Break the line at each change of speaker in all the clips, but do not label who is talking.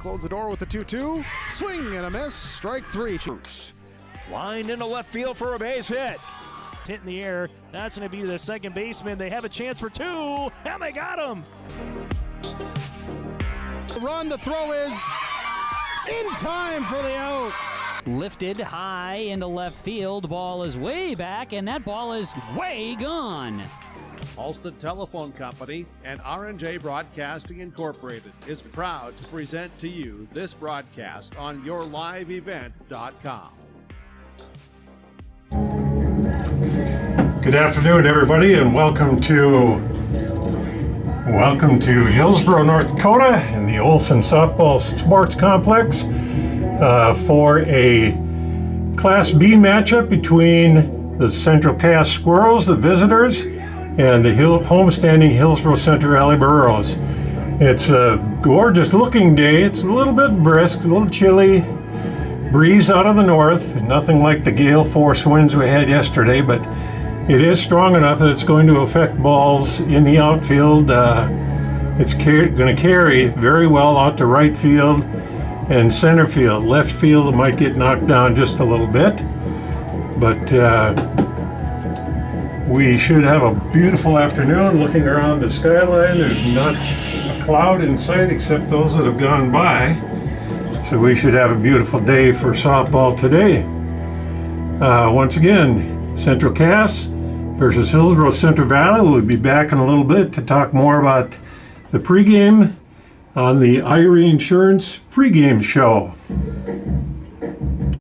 close the door with the 2-2. Swing and a miss. Strike three.
Line into left field for a base hit.
Hit in the air. That's going to be the second baseman. They have a chance for two, and they got him.
Run. The throw is in time for the out.
Lifted high into left field. Ball is way back, and that ball is way gone.
Ulster Telephone Company and R&J Broadcasting Incorporated is proud to present to you this broadcast on yourliveevent.com.
Good afternoon, everybody, and welcome to Hillsboro, North Dakota, in the Olson Softball Sports Complex for a Class B matchup between the Central Cass Squirrels, the visitors, and the homestanding Hillsboro-Central Valley Burros. It's a gorgeous-looking day. It's a little bit brisk, a little chilly. Breeze out of the north, nothing like the gale force winds we had yesterday, but it is strong enough that it's going to affect balls in the outfield. It's going to carry very well out to right field and center field. Left field might get knocked down just a little bit, but we should have a beautiful afternoon. Looking around the skyline, there's not a cloud in sight except those that have gone by. So we should have a beautiful day for softball today. Once again, Central Cass versus Hillsboro-Central Valley. We'll be back in a little bit to talk more about the pregame on the Irie Insurance pregame show.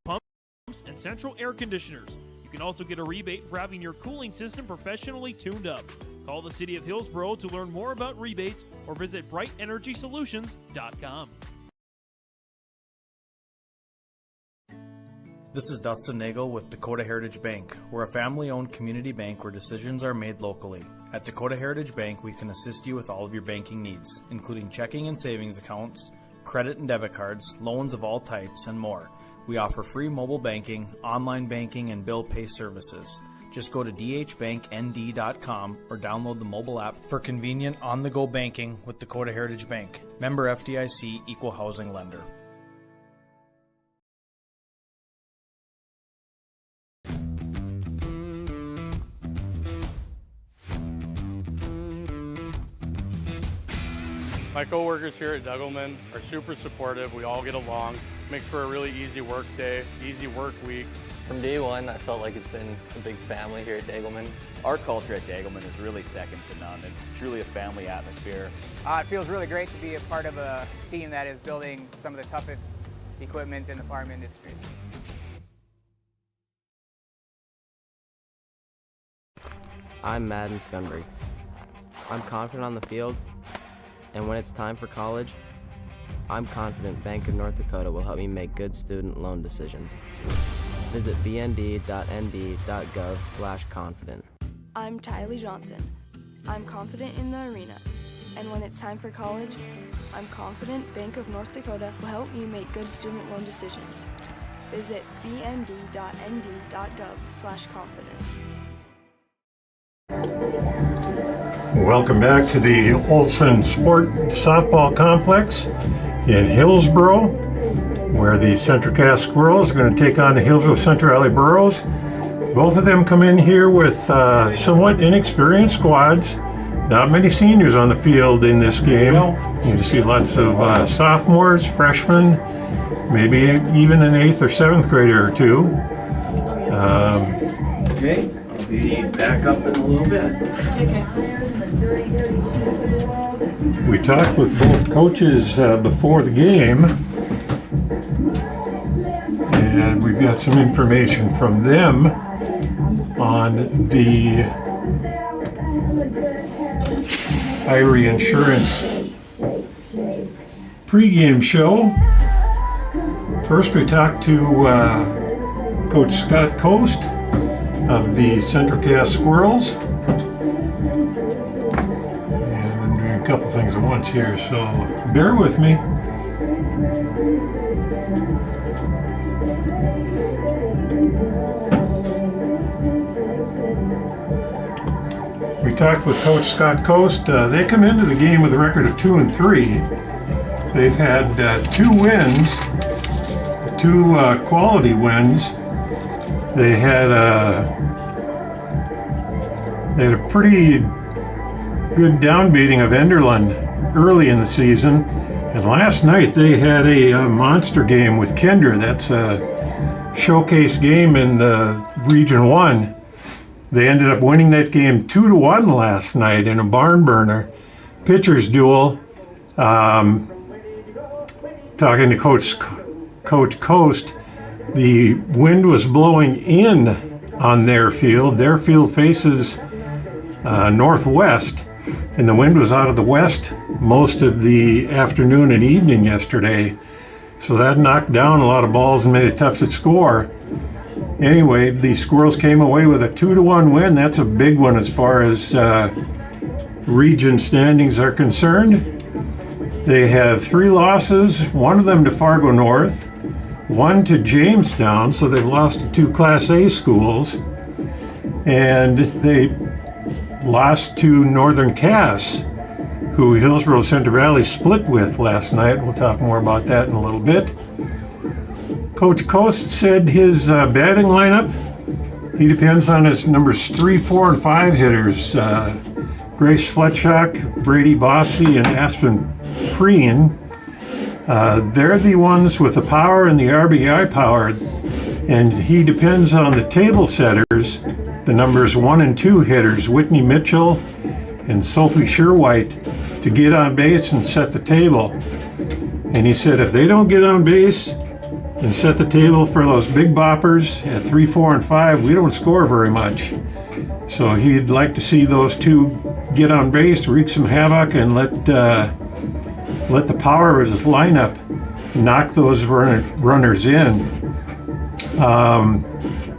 Pumps and central air conditioners. You can also get a rebate for having your cooling system professionally tuned up. Call the City of Hillsboro to learn more about rebates or visit brightenergysolutions.com.
This is Dustin Nagel with Dakota Heritage Bank. We're a family-owned community bank where decisions are made locally. At Dakota Heritage Bank, we can assist you with all of your banking needs, including checking and savings accounts, credit and debit cards, loans of all types, and more. We offer free mobile banking, online banking, and bill pay services. Just go to dhbanknd.com or download the mobile app for convenient on-the-go banking with Dakota Heritage Bank. Member FDIC, Equal Housing Lender.
My coworkers here at Degelman are super supportive. We all get along. Makes for a really easy work day, easy work week.
From day one, I felt like it's been a big family here at Degelman.
Our culture at Degelman is really second to none. It's truly a family atmosphere.
It feels really great to be a part of a team that is building some of the toughest equipment in the farm industry.
I'm Madden Scunbury. I'm confident on the field, and when it's time for college, I'm confident Bank of North Dakota will help me make good student loan decisions. Visit bnd.nd.gov/confident.
I'm Tylee Johnson. I'm confident in the arena, and when it's time for college, I'm confident Bank of North Dakota will help me make good student loan decisions. Visit bnd.nd.gov/confident.
Welcome back to the Olson Sport Softball Complex in Hillsboro, where the Central Cass Squirrels are going to take on the Hillsboro-Central Valley Burros. Both of them come in here with somewhat inexperienced squads. Not many seniors on the field in this game. You see lots of sophomores, freshmen, maybe even an 8th or 7th grader or two.
Okay, I'll be back up in a little bit.
We talked with both coaches before the game, and we've got some information from them on the Irie Insurance pregame show. First, we talked to Coach Scott Coast of the Central Cass Squirrels. And I'm doing a couple things at once here, so bear with me. We talked with Coach Scott Coast. They come into the game with a record of 2-3. They've had 2 wins, 2 quality wins. They had a pretty good downbeating of Enderlin early in the season. And last night they had a monster game with Kinder. That's a showcase game in the Region 1. They ended up winning that game 2-1 last night in a barn burner. Pitchers duel. Talking to Coach Coast, the wind was blowing in on their field. Their field faces northwest, and the wind was out of the west most of the afternoon and evening yesterday. So that knocked down a lot of balls and made it tough to score. Anyway, the Squirrels came away with a 2-1 win. That's a big one as far as region standings are concerned. They have 3 losses, one of them to Fargo North, one to Jamestown, so they've lost to 2 Class A schools, and they lost to Northern Cass, who Hillsboro-Central Valley split with last night. We'll talk more about that in a little bit. Coach Coast said his batting lineup, he depends on his numbers 3, 4, and 5 hitters. Grace Fletchock, Brady Bossy, and Aspen Preen. They're the ones with the power and the RBI power, and he depends on the table setters, the numbers 1 and 2 hitters, Whitney Mitchell and Sophie Sherwhite, to get on base and set the table. And he said if they don't get on base and set the table for those big boppers at 3, 4, and 5, we don't score very much. So he'd like to see those 2 get on base, wreak some havoc, and let the power of his lineup knock those runners in.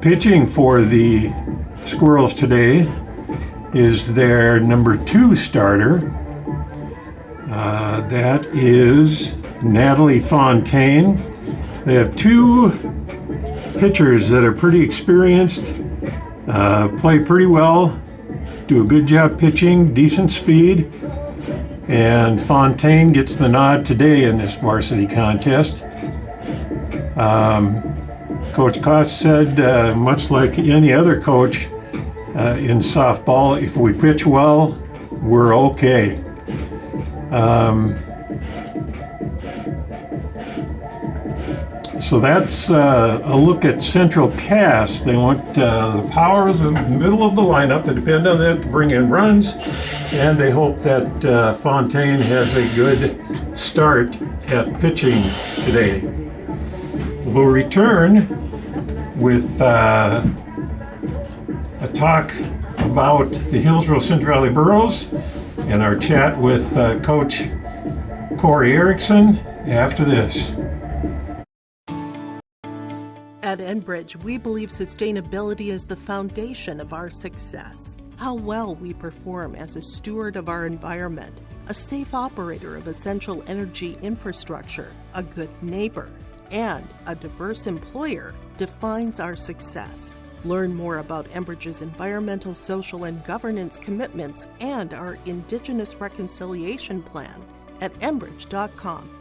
Pitching for the Squirrels today is their number 2 starter. That is Natalie Fontaine. They have 2 pitchers that are pretty experienced, play pretty well, do a good job pitching, decent speed, and Fontaine gets the nod today in this varsity contest. Coach Cost said, much like any other coach in softball, if we pitch well, we're okay. So that's a look at Central Cass. They want the power of the middle of the lineup. They depend on that to bring in runs, and they hope that Fontaine has a good start at pitching today. We'll return with a talk about the Hillsboro-Central Valley Burros and our chat with Coach Corey Erickson after this.
At Enbridge, we believe sustainability is the foundation of our success. How well we perform as a steward of our environment, a safe operator of essential energy infrastructure, a good neighbor, and a diverse employer defines our success. Learn more about Enbridge's environmental, social, and governance commitments and our Indigenous Reconciliation Plan at enbridge.com.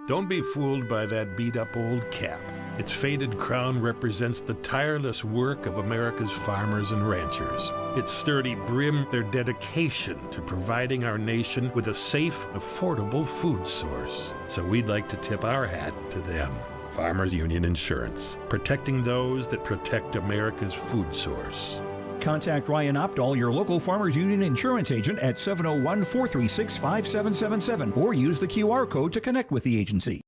Don't be fooled by that beat-up old cap. Its faded crown represents the tireless work of America's farmers and ranchers. Its sturdy brim, their dedication to providing our nation with a safe, affordable food source. So we'd like to tip our hat to them. Farmers Union Insurance, protecting those that protect America's food source.
Contact Ryan Opdahl, your local Farmers Union insurance agent, at 701-436-5777 or use the QR code to connect with the agency.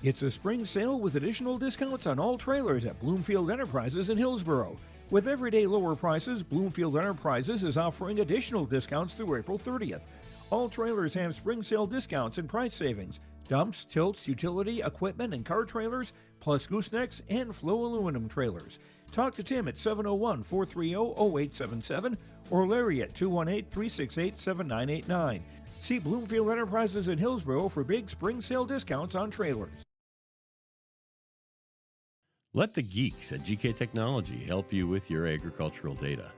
It's a spring sale with additional discounts on all trailers at Bloomfield Enterprises in Hillsboro. With everyday lower prices, Bloomfield Enterprises is offering additional discounts through April 30th. All trailers have spring sale discounts and price savings. Dumps, tilts, utility, equipment, and car trailers, plus goosenecks and flow aluminum trailers. Talk to Tim at 701-430-0877 or Larry at 218-368-7989. See Bloomfield Enterprises in Hillsboro for big spring sale discounts on trailers.
Let the geeks at GK Technology help you with your agricultural data.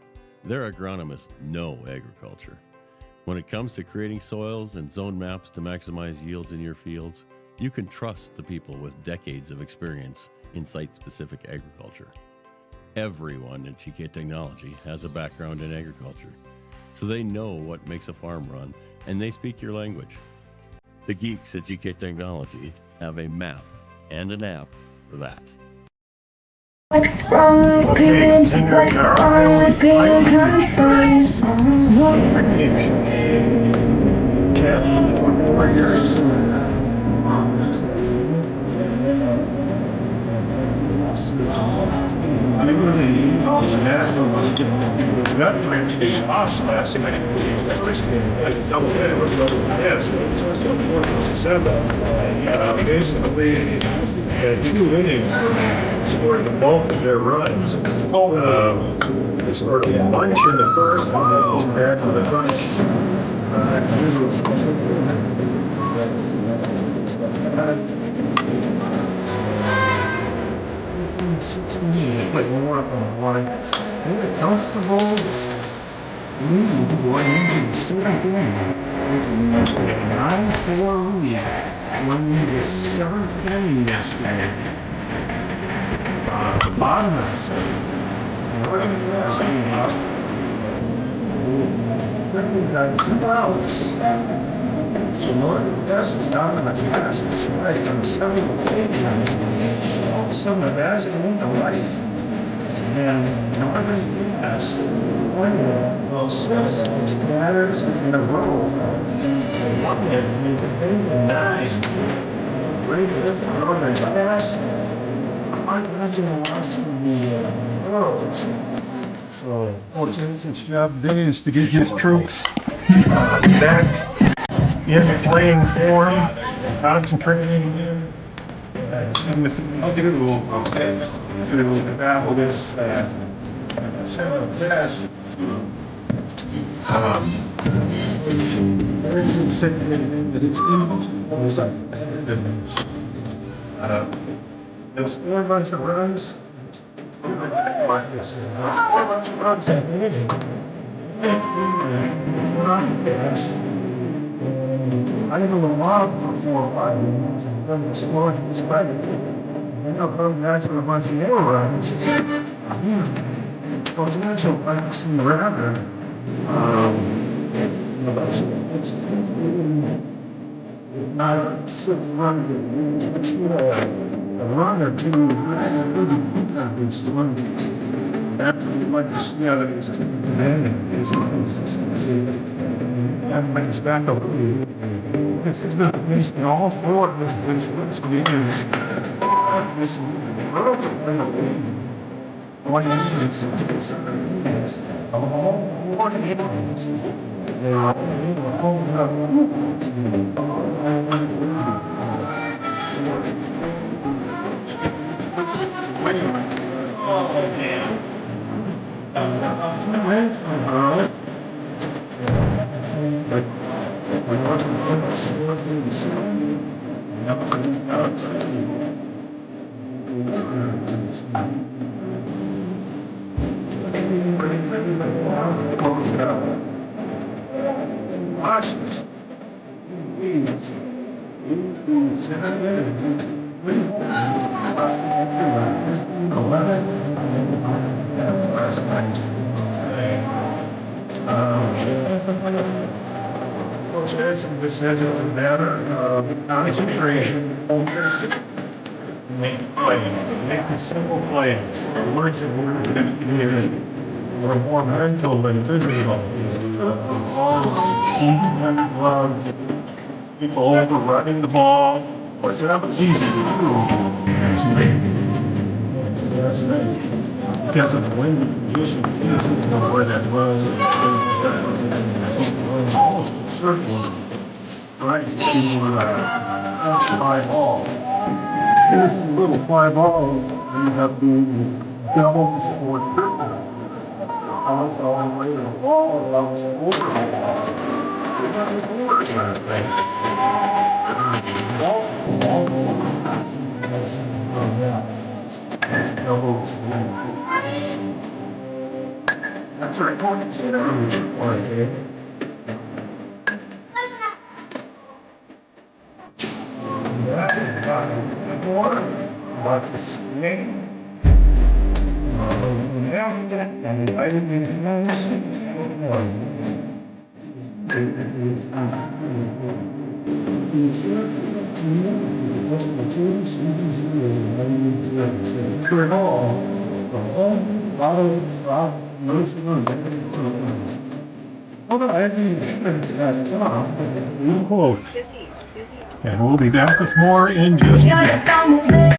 Their agronomists know agriculture. When it comes to creating soils and zone maps to maximize yields in your fields, you can trust the people with decades of experience in site-specific agriculture. Everyone at GK Technology has a background in agriculture, so they know what makes a farm run, and they speak your language. The geeks at GK Technology have a map and an app for that.
Okay, continuing our Iowa chapter 24 years. Basically, 2 innings scored the bulk of their runs. They scored a bunch in the first, and then back for the bunch. Like more of one. They're comfortable. Going into the second inning. 9-4 lead. When the 7th inning yesterday. The bottom of the 7th. Got 2 outs. So Northern Test is down in the fast strike on 7 occasions. All of a sudden the basket went to right. And Northern Test won those 6 batters in a row. One hit made the thing 9. Great hit for Northern Test. I imagine the loss of the roads. So, Fortune's job today is to get his troops back in playing form, concentrating to battle this seventh test. They'll score a bunch of runs. Score a bunch of runs at the inning. I didn't know a lot for 4 or 5 minutes, and then the score was right. And they'll come back with a bunch of more runs. Potential backs in the rounder. It's not 6 runs. It's a run or 2. It's the one. That's what the see out of these today is consistency. That brings back a this is not missing all 4 of this looks to be this relatively one inning 67 minutes. All 4 innings. They were holding up. Oh, man. This says it's a matter of concentration, focus, make plays, make the simple plays. The words that we're going to hear are more mental than physical. All the glove, people overrunning the ball. What's that was easy to do? That's the because of the wind position, you know where that was. Circle. Right, fly ball. Here's some little fly balls, and you have the doubles or triples. Bounce all the way to the wall, bounce over the wall. It doesn't work kind of thing. Doubles. That's right. Quote. And we'll be back with more in just a minute.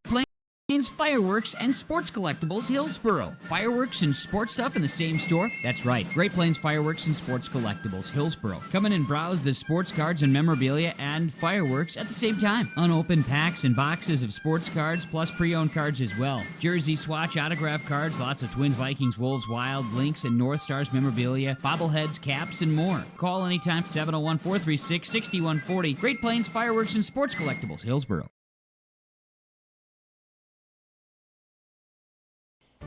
Plains Fireworks and Sports Collectibles, Hillsboro. Fireworks and sports stuff in the same store? That's right. Great Plains Fireworks and Sports Collectibles, Hillsboro. Come in and browse the sports cards and memorabilia and fireworks at the same time. Unopened packs and boxes of sports cards, plus pre-owned cards as well. Jersey, Swatch, autograph cards, lots of Twins, Vikings, Wolves, Wild, Lynx, and North Stars memorabilia, bobbleheads, caps, and more. Call anytime, 701-436-6140. Great Plains Fireworks and Sports Collectibles, Hillsboro.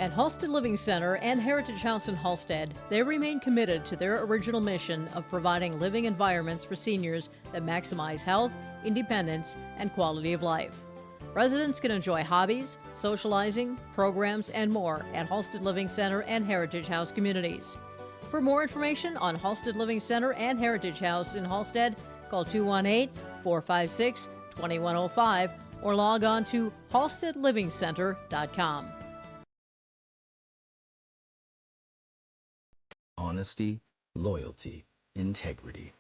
At Halstead Living Center and Heritage House in Halstead, they remain committed to their original mission of providing living environments for seniors that maximize health, independence, and quality of life. Residents can enjoy hobbies, socializing, programs, and more at Halstead Living Center and Heritage House communities. For more information on Halstead Living Center and Heritage House in Halstead, call 218-456-2105 or log on to halsteadlivingcenter.com.
Honesty, loyalty, integrity.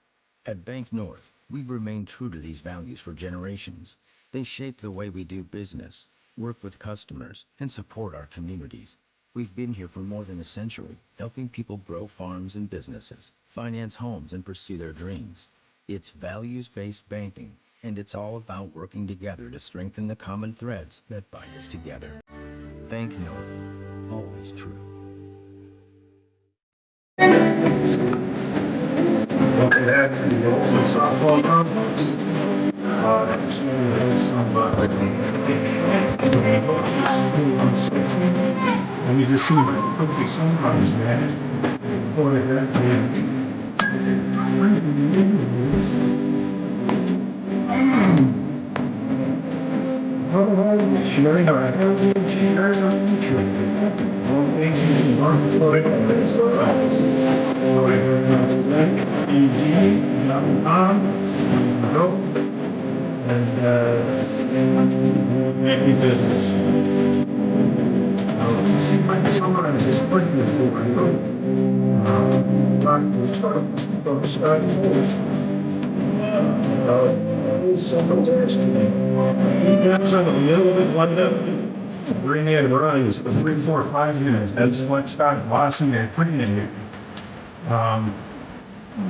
At Bank North, we've remained true to these values for generations. They shape the way we do business, work with customers, and support our communities. We've been here for more than a century, helping people grow farms and businesses, finance homes, and pursue their dreams. It's values-based banking, and it's all about working together to strengthen the common threads that bind us together. Bank North, always true.
Welcome back to the Olsen softball conference. Let me just see what quickly sometimes, man. Go ahead sharing our heritage, sharing our future. Maybe business. Let's see if I can summarize this quickly for you. Someone's asking me. He comes in a little bit like that. Bring in runs for 3, 4, 5 units. That's what Scott Boston and putting in here.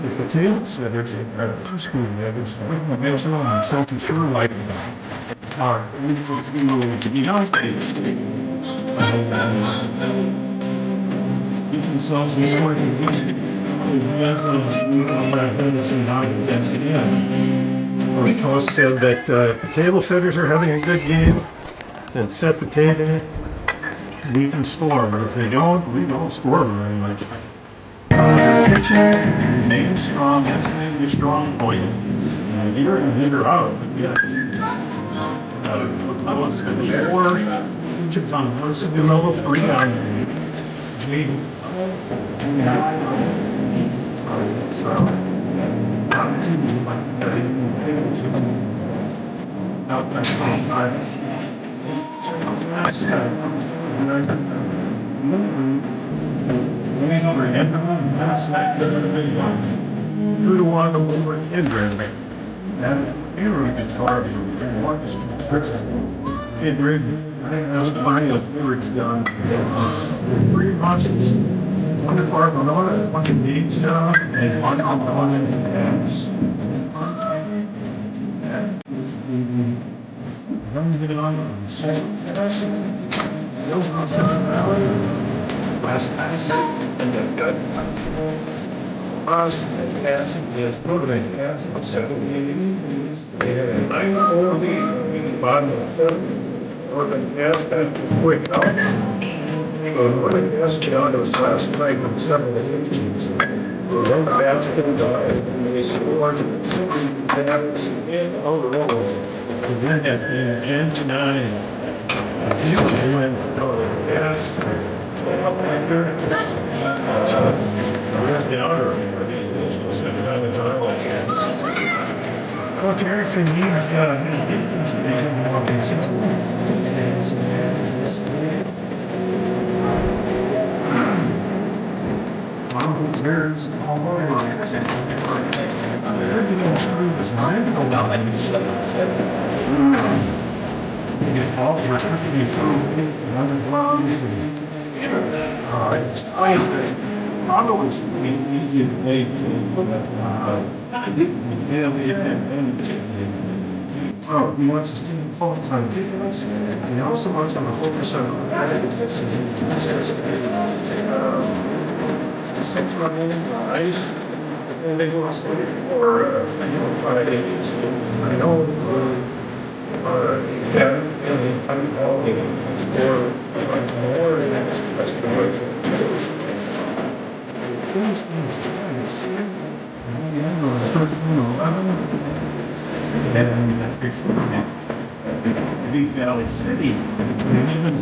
If the tail setters are first school, there's a quick momentum and something sure like are able to be on stage. Keep themselves in sport and music. Our coach said that if the table setters are having a good game and set the table, we can score. But if they don't, we don't score very much. Pitching, remain strong. That's going to be a strong point. Hitter and hitter out. I was going to be 4 chips on first and level 3 on G. Who do want to over Israel? That Israel is hard for me. Israel, I think that's why the lyrics done. 3 months. One department on it, one of needs stuff, and one component has. I'm getting on the second. Last night, and the gut. Acid is protein acid, 78. They have a 9-4 lead in the bottom of the 3rd. Protein acid is quick out. yesterday on those last night with several occasions. Then the bats came down and they scored 6 batters in a row. And then at the end to 9, they went for the bats up after. The honor Coach Erickson needs his defense to be more consistent. There's he wants us to focus on defense, and he also wants them to focus on ice, and they go for Fridays. I know time ball games or more than that's the way. And Big Valley City, even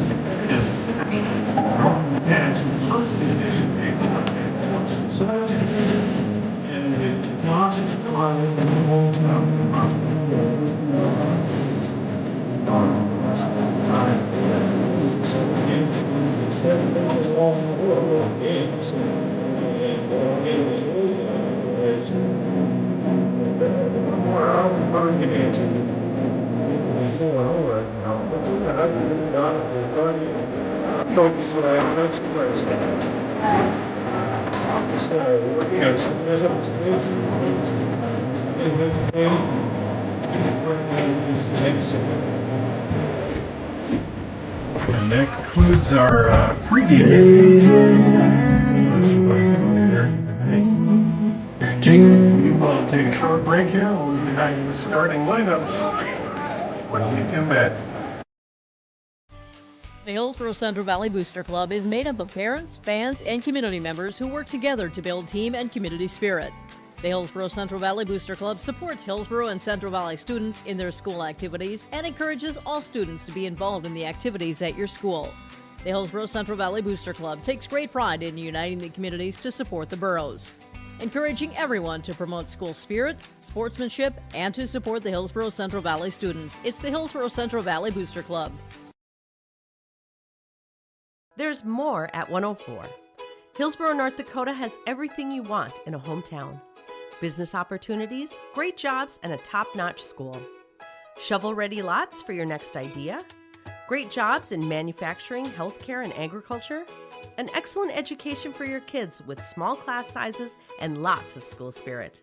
and that concludes our pregame. We will take a short break here. We'll be back to the starting lineups when we come back.
The Hillsboro-Central Valley Booster Club is made up of parents, fans, and community members who work together to build team and community spirit. The Hillsboro-Central Valley Booster Club supports Hillsboro and Central Valley students in their school activities and encourages all students to be involved in the activities at your school. The Hillsboro-Central Valley Booster Club takes great pride in uniting the communities to support the boroughs, encouraging everyone to promote school spirit, sportsmanship, and to support the Hillsboro-Central Valley students. It's the Hillsboro-Central Valley Booster Club.
There's more at 104. Hillsboro, North Dakota has everything you want in a hometown. Business opportunities, great jobs, and a top-notch school. Shovel-ready lots for your next idea. Great jobs in manufacturing, healthcare, and agriculture. An excellent education for your kids with small class sizes and lots of school spirit.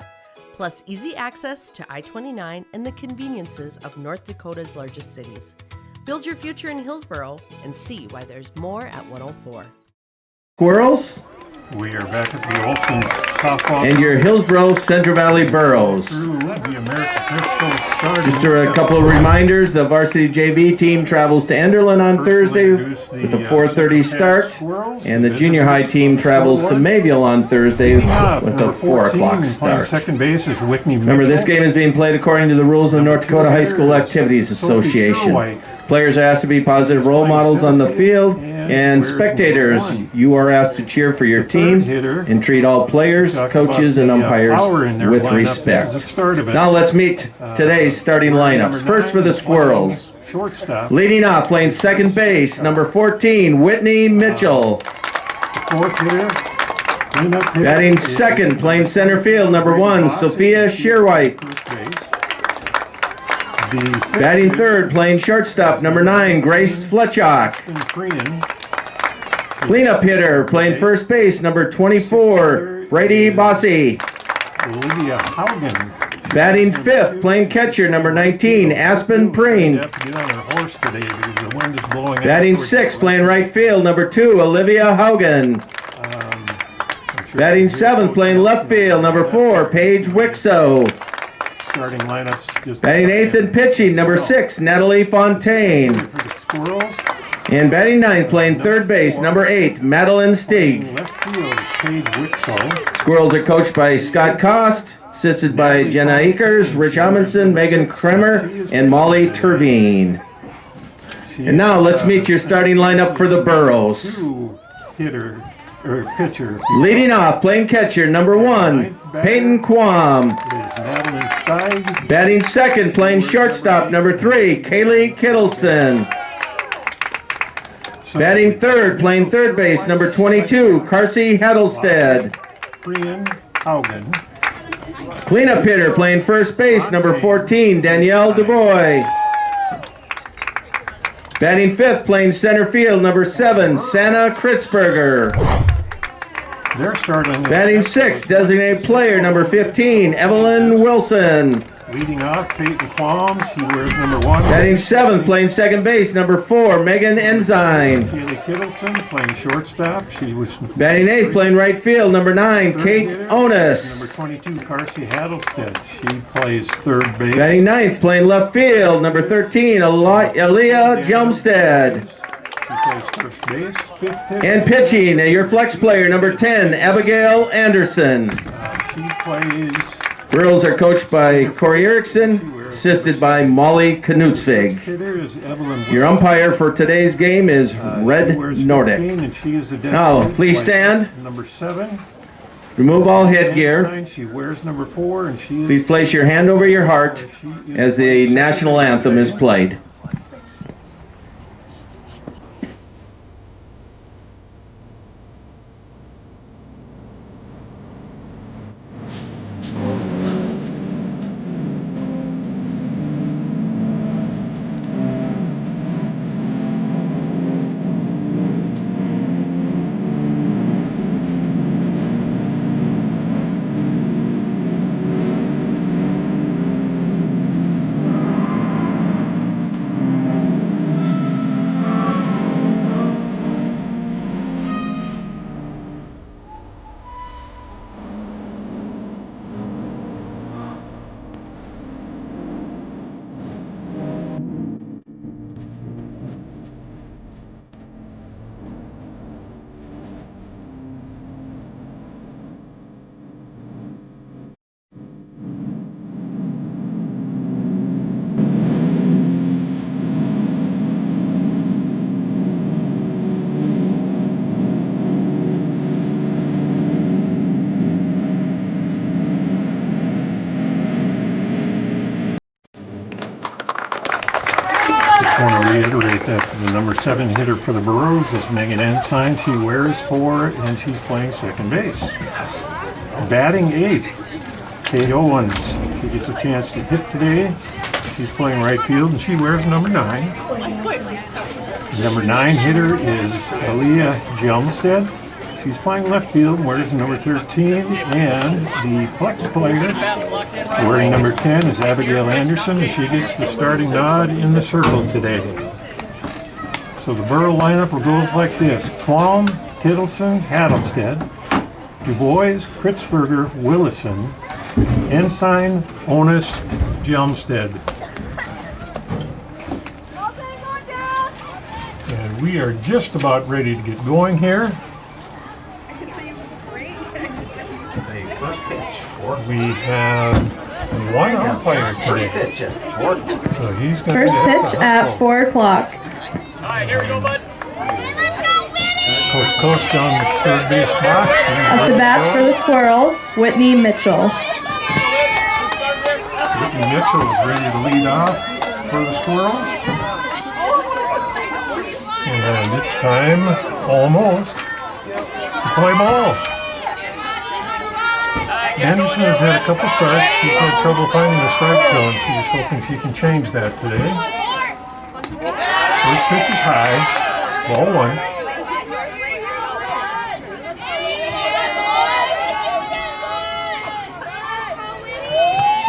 Plus easy access to I-29 and the conveniences of North Dakota's largest cities. Build your future in Hillsboro and see why there's more at 104.
Squirrels. We are back at the Olson softball.
And your Hillsboro-Central Valley Burros.
Through the American Pistol starting.
Just a couple of reminders, the varsity JV team travels to Enderlin on Thursday with a 4:30 start, and the junior high team travels to Mayville on Thursday with a 4 o'clock start.
Second base is Whitney Mitchell.
Remember, this game is being played according to the rules of the North Dakota High School Activities Association. Players are asked to be positive role models on the field, and spectators, you are asked to cheer for your team and treat all players, coaches, and umpires with respect. Now let's meet today's starting lineups. First for the Squirrels.
Shortstop.
Leading off, playing second base, number 14, Whitney Mitchell.
Fourth hitter.
Batting second, playing center field, number 1, Sophia Shearwhite. Batting third, playing shortstop, number 9, Grace Fletchock. Cleanup hitter, playing first base, number 24, Brady Bossy.
Olivia Haugen.
Batting fifth, playing catcher, number 19, Aspen Preen. Batting sixth, playing right field, number 2, Olivia Haugen. Batting seventh, playing left field, number 4, Paige Wixo.
Starting lineups.
Batting eighth and pitching, number 6, Natalie Fontaine.
For the Squirrels.
And batting ninth, playing third base, number 8, Madeline Stieg.
Left field is Paige Witzel.
Squirrels are coached by Scott Kost, assisted by Jenna Akers, Rich Amundsen, Megan Kremer, and Molly Turbine. And now let's meet your starting lineup for the Burros.
Hitter or pitcher.
Leading off, playing catcher, number 1, Peyton Quam.
Madeline Stieg.
Batting second, playing shortstop, number 3, Kaylee Kittleson. Batting third, playing third base, number 22, Carsey Heddlestead.
Brian Haugen.
Cleanup hitter, playing first base, number 14, Danielle DuBois. Batting fifth, playing center field, number 7, Santa Kritzberger.
They're starting.
Batting sixth, designated player, number 15, Evelyn Wilson.
Leading off, Peyton Quam. She wears number 1.
Batting seventh, playing second base, number 4, Megan Ensign.
Kaylee Kittleson playing shortstop. She was.
Batting eighth, playing right field, number 9, Kate Onus.
Number 22, Carsey Haddlestead. She plays third base.
Batting ninth, playing left field, number 13, Aaliyah Jumstead.
She plays first base. Fifth hitter.
And pitching, your flex player, number 10, Abigail Anderson.
She plays.
Girls are coached by Corey Erickson, assisted by Molly Knutsvig. Your umpire for today's game is Red Nordic. Now, please stand.
Number 7.
Remove all headgear.
She wears number 4, and she is.
Please place your hand over your heart as the national anthem is played.
I want to reiterate that the number 7 hitter for the Burros is Megan Ensign. She wears 4, and she's playing second base. Batting 8th, Kate Owens. She gets a chance to hit today. She's playing right field, and she wears number 9. The number 9 hitter is Aaliyah Jumstead. She's playing left field, wears number 13, and the flex player wearing number 10 is Abigail Anderson, and she gets the starting nod in the circle today. So the Burro lineup goes like this: Quam, Kittleson, Haddlestead, DuBois, Kritzberger, Willison, Ensign, Onus, Jumstead. And we are just about ready to get going here. We have one umpire today. So he's going
First pitch at 4 o'clock.
All right, here we go, bud.
Coach Coast down the third base box.
Up to bat for the Squirrels, Whitney Mitchell.
Whitney Mitchell is ready to lead off for the Squirrels. And it's time, almost, to play ball. Anderson has had a couple starts. She's had trouble finding the strike zone. She's hoping she can change that today. First pitch is high. Ball 1.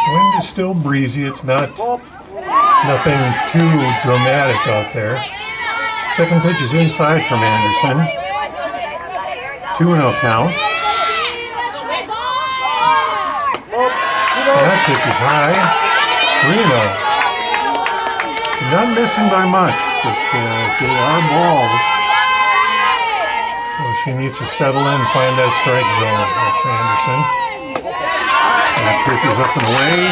Wind is still breezy. It's nothing too dramatic out there. Second pitch is inside from Anderson. 2-0 count. That pitch is high. 3-0. Not missing by much, but they are balls. So she needs to settle in and find that strike zone. That's Anderson. That pitch is up and away.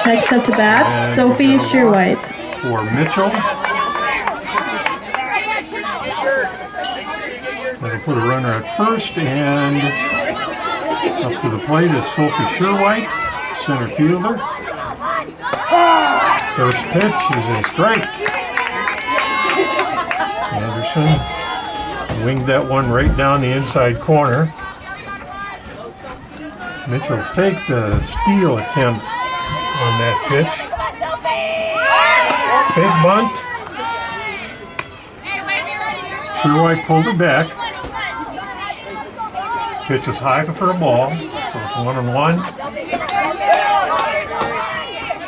Next up to bat,
And
Sophie
we got a walk
Shearwhite.
for Mitchell. That'll put a runner at first, and up to the plate is Sophie Shearwhite, center fielder. First pitch is a strike. Anderson winged that one right down the inside corner. Mitchell faked a steal attempt on that pitch. Fake bunt. Shearwhite pulled it back. Pitch is high for a ball, so it's 1-1.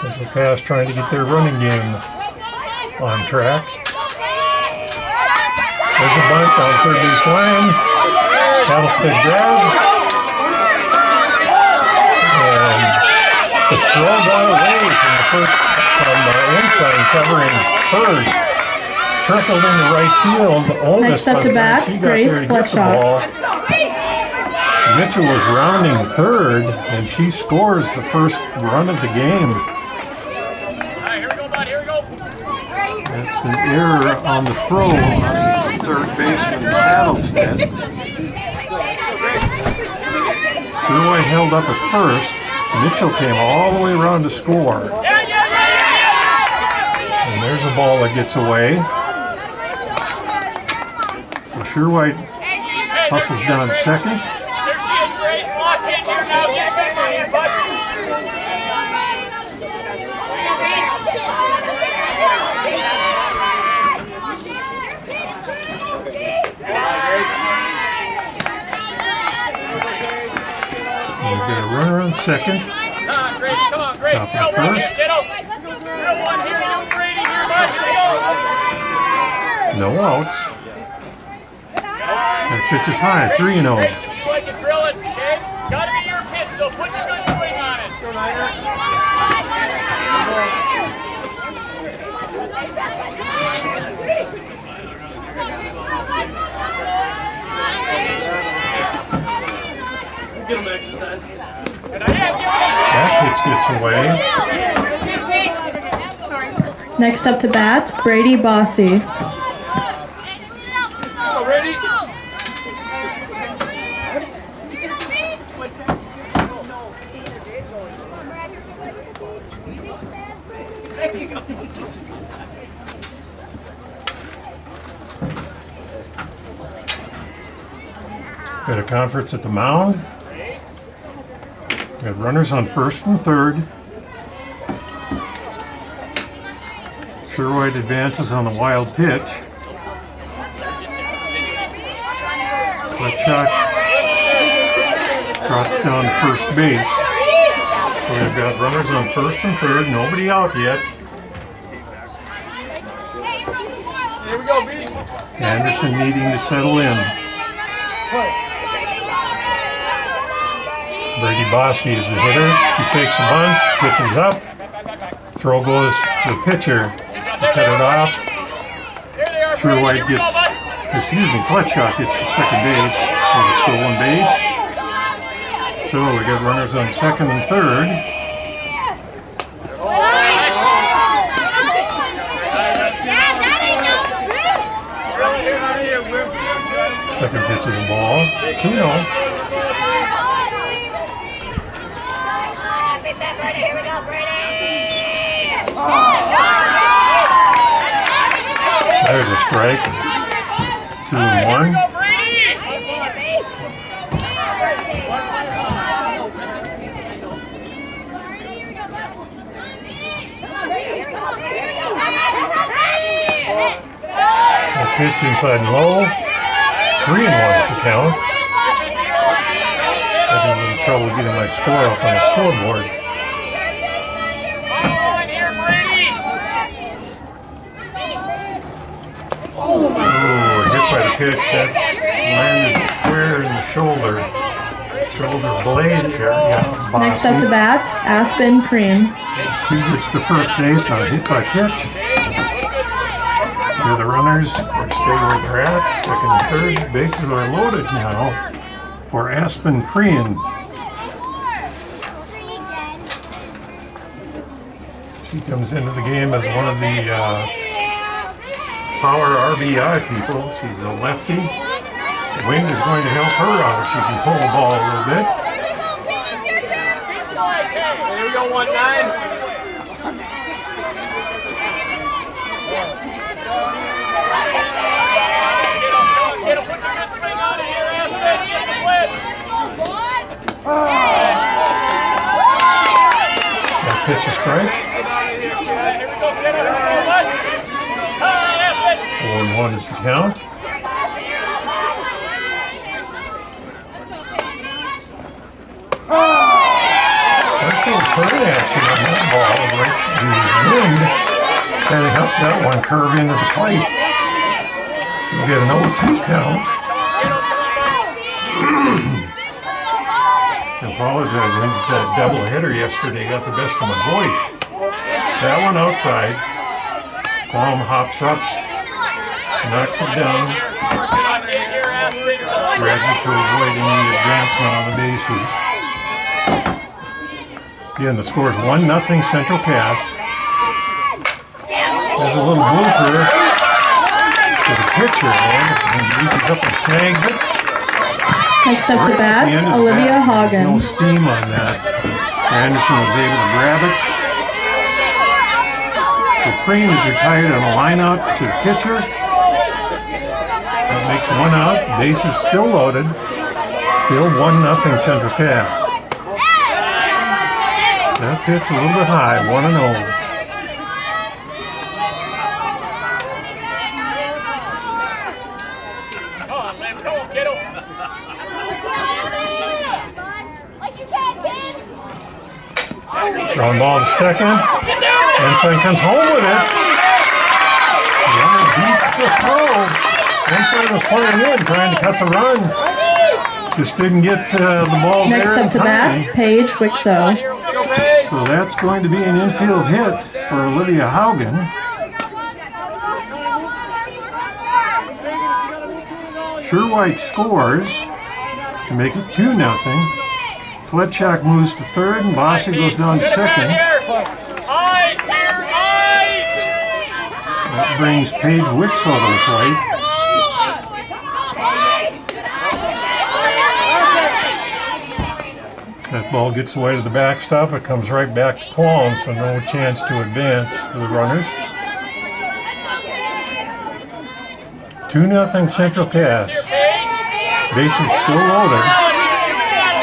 Central Cass trying to get their running game on track. There's a bunt on third base line. Paddlestick grabs. And the throw got away from the first, from Ensign covering first. Trickled into right field.
Next up to bat, Grace Fletchock.
Mitchell was rounding third, and she scores the first run of the game. That's an error on the throw on third baseman Paddlestead. Shearwhite held up at first. Mitchell came all the way around to score. And there's a ball that gets away. So Shearwhite hustles down second. We've got a runner on second. Top of the first. No outs. That pitch is high, 3-0.
Gotta be your pitch, so put your good swing on it. Get him exercise.
That pitch gets away.
Next up to bat, Brady Bossy.
Ready?
Got a conference at the mound. Got runners on first and third. Shearwhite advances on the wild pitch. Fletchock trots down to first base. So we've got runners on first and third, nobody out yet.
Here we go, B.
Anderson needing to settle in. Brady Bossy is the hitter. He takes a bunt, pitches up. Throw goes to the pitcher. He cut it off. Shearwhite gets, Fletchock gets to second base with a stolen base. So we got runners on second and third. Second pitch is a ball. 2-0. There's a strike. 2-1. A pitch inside and low. 3-1 is the count. Having a little trouble getting my score up on the scoreboard. Hit by the pitch that landed square in the shoulder. shoulder blade here. Yeah,
Next up to bat, Aspen Crean.
She gets the first base on a hit by pitch. The other runners stay where they're at. Second and third bases are loaded now for Aspen Crean. She comes into the game as one of the power RBI people. She's a lefty. The wind is going to help her out if she can pull the ball a little bit.
Here we go, 1-9. Get a good swing out of here, Aspen. Get the win.
That pitch a strike.
Here we go, get it.
1-1 is the count. Nice little turn action on that ball. Right, the wind kind of helped that one curve into the plate. You get an 0-2 count. I apologize, I think that double hitter yesterday got the best of my voice. That one outside. Palm hops up, knocks it down, grabs it to avoid any advancement on the bases. Again, the score is 1-0 Central Cass. There's a little blooper to the pitcher, and reaches up and snags it.
Next up to
Right at the end
bat,
of the
Olivia
bat,
Hagen.
there's no steam on that. Anderson was able to grab it. The Cream is retired on a line out to the pitcher. That makes 1 out. Base is still loaded. Still 1-0 Central Cass. That pitch a little bit high, 1-0. Ground ball to second. Ensign comes home with it. The runner beats the throw. Ensign was playing in, trying to cut the run. Just didn't get the ball
Next
there
up to bat, Paige Wixo.
So that's going to be an infield hit for Olivia Haugen. Sherwhite scores to make it 2-0. Fletchak moves to third, and Bossy goes down to second. That brings Paige Wixo to the plate. That ball gets away to the backstop. It comes right back to Qualm, so no chance to advance for the runners. 2-0 Central Cass. Bases still loaded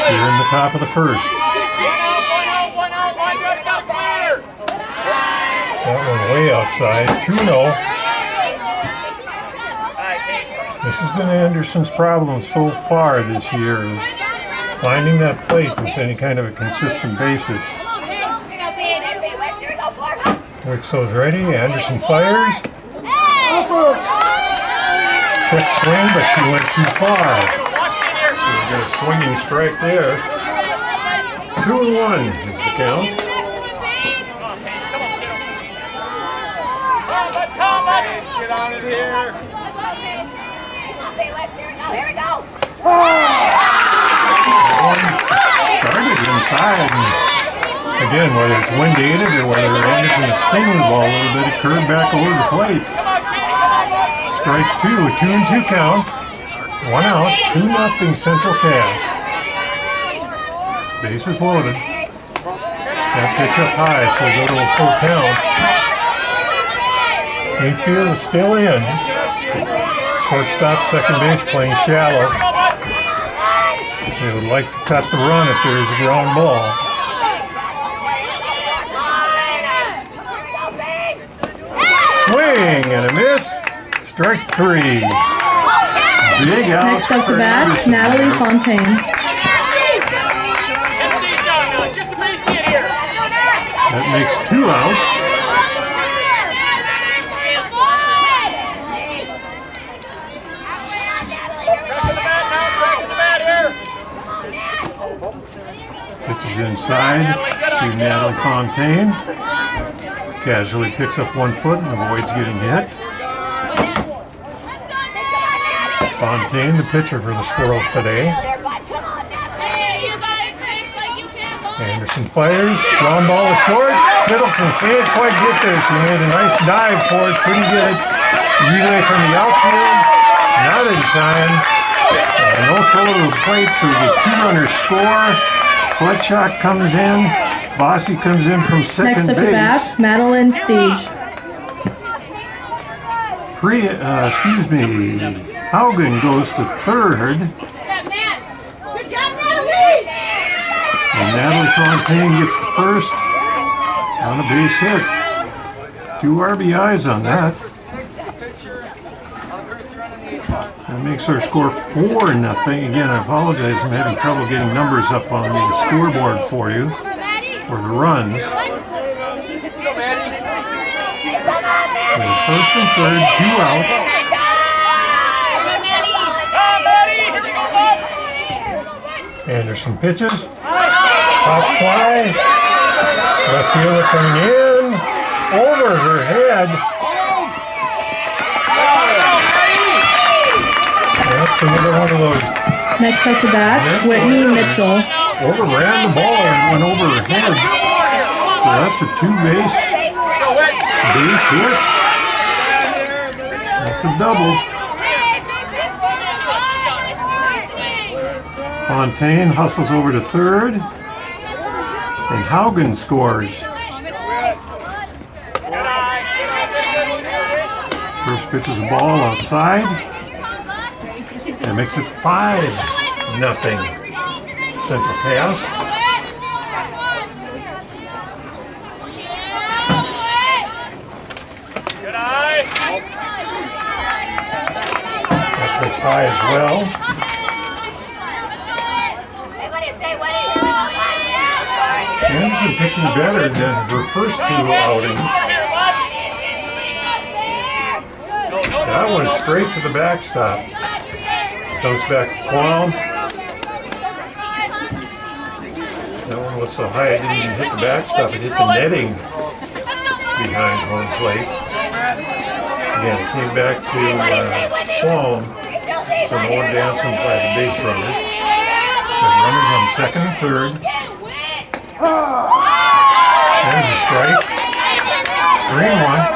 here in the top of the first. That one way outside. 2-0. This has been Anderson's problem so far this year, is finding that plate with any kind of a consistent basis. Wixo's ready. Anderson fires. Check swing, but she went too far. So we got a swinging strike there. 2-1 is the count.
Get on it here.
Here we go. Started inside. And again, whether it's wind aided or whether Anderson is spinning the ball a little bit, it curved back over the plate. Strike two, a 2-2 count. 1 out, 2-0 Central Cass. Bases loaded. That pitch up high, so we'll go to a full count. Infield is still in. Shortstop, second base playing shallow. They would like to cut the run if there is a ground ball. Swing and a miss. Strike three. Big out.
Next up to bat, Natalie Fontaine.
That makes 2 out. pitches inside to Natalie Fontaine. Casually picks up 1 foot and avoids getting hit. Fontaine, the pitcher for the Squirrels today. Anderson fires. Ground ball is short. Middleton can't quite get there. She made a nice dive for it. Couldn't get it. Relay from the outfield. Not in time. No throw to the plate, so we get 2-runner score. Fletchock comes in. Bossy comes in from second base.
Next up to bat, Madeline Steege.
Haugen goes to third. And Natalie Fontaine gets to first on a base hit. 2 RBIs on that. That makes our score 4-0. Again, I apologize. I'm having trouble getting numbers up on the scoreboard for you for the runs. First and third, 2 out. Anderson pitches. Pop fly. Left fielder coming in. Over her head. That's another one of those.
Next up to bat, Whitney Mitchell.
Overran the ball and went over her head. So that's a 2-base hit. That's a double. Fontaine hustles over to third. And Haugen scores. First pitch is a ball outside. That makes it 5-0. Central Chaos. That pitch high as well. Anderson pitching better than her first 2 outings. That went straight to the backstop. Comes back to Qualm. That one was so high it didn't even hit the backstop. It hit the netting behind home plate. Again, it came back to Qualm. So no one dancing by the base runners. The runners on second and third. There's a strike. 3-1.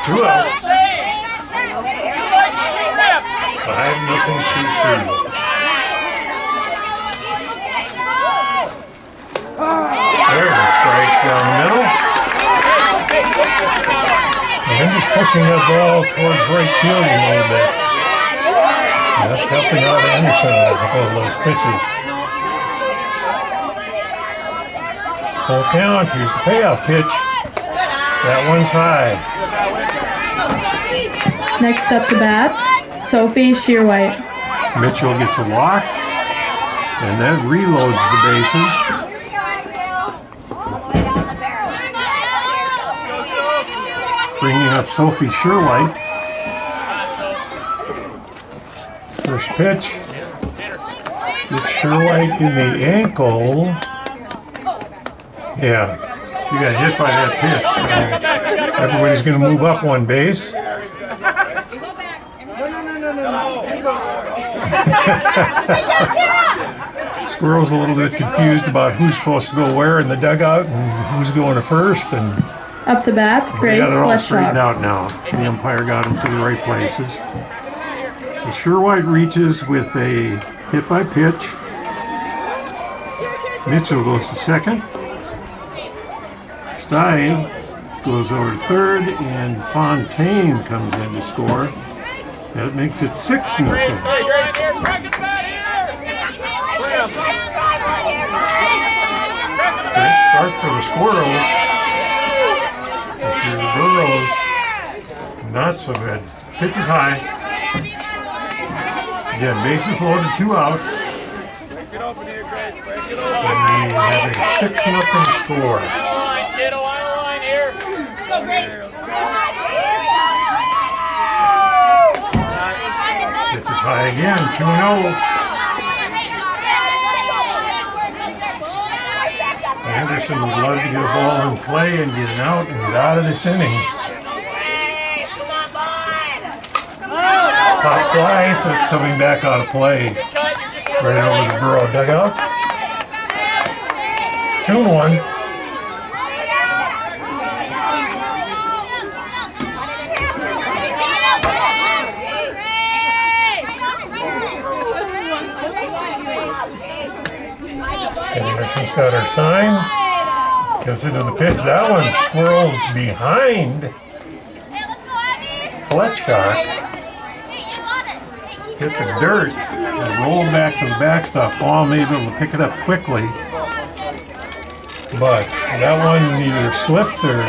2 outs. 5-0 CC. There's a strike down the middle. And just pushing that ball towards right field a little bit. And that's helping out Anderson on a couple of those pitches. Full count. Here's the payoff pitch. That one's high.
Next up to bat, Sophie Shearwhite.
Mitchell gets a walk, and that reloads the bases. Bringing up Sophie Shearwhite. First pitch. Gets Shearwhite in the ankle. Yeah, she got hit by that pitch. So everybody's going to move up 1 base. Squirrel's a little bit confused about who's supposed to go where in the dugout and who's going to first. And
up to bat, Grace
got it all straightened
Fletchock.
out now. The umpire got them to the right places. So Shearwhite reaches with a hit by pitch. Mitchell goes to second. Steig goes over to third, and Fontaine comes in to score. That makes it 6-0. Great start for the Squirrels. For the Burros, not so good. Pitch is high. Again, bases loaded, 2 out. And we have a 6-0 score. Pitch is high again, 2-0. Anderson would love to get a ball in play and get it out and get out of this inning. Pop fly, so it's coming back out of play. Right over the Burrow dugout. 2-1. Anderson's got her sign. Gets into the pitch. That one squirrels behind Fletchcock. Hit the dirt and rolled back to the backstop. Ball may be able to pick it up quickly. But that one either slipped or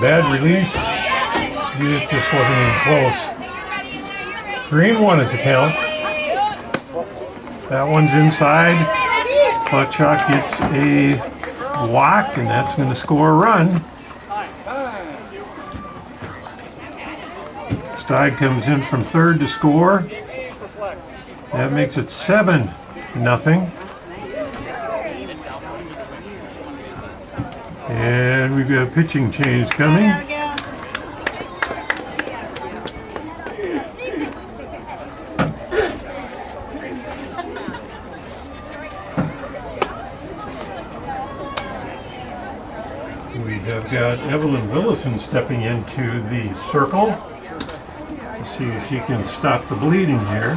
bad release. It just wasn't even close. 3-1 is the count. That one's inside. Fletchcock gets a walk, and that's going to score a run. Steig comes in from third to score. That makes it 7-0. And we've got a pitching change coming. We have got Evelyn Willison stepping into the circle to see if she can stop the bleeding here.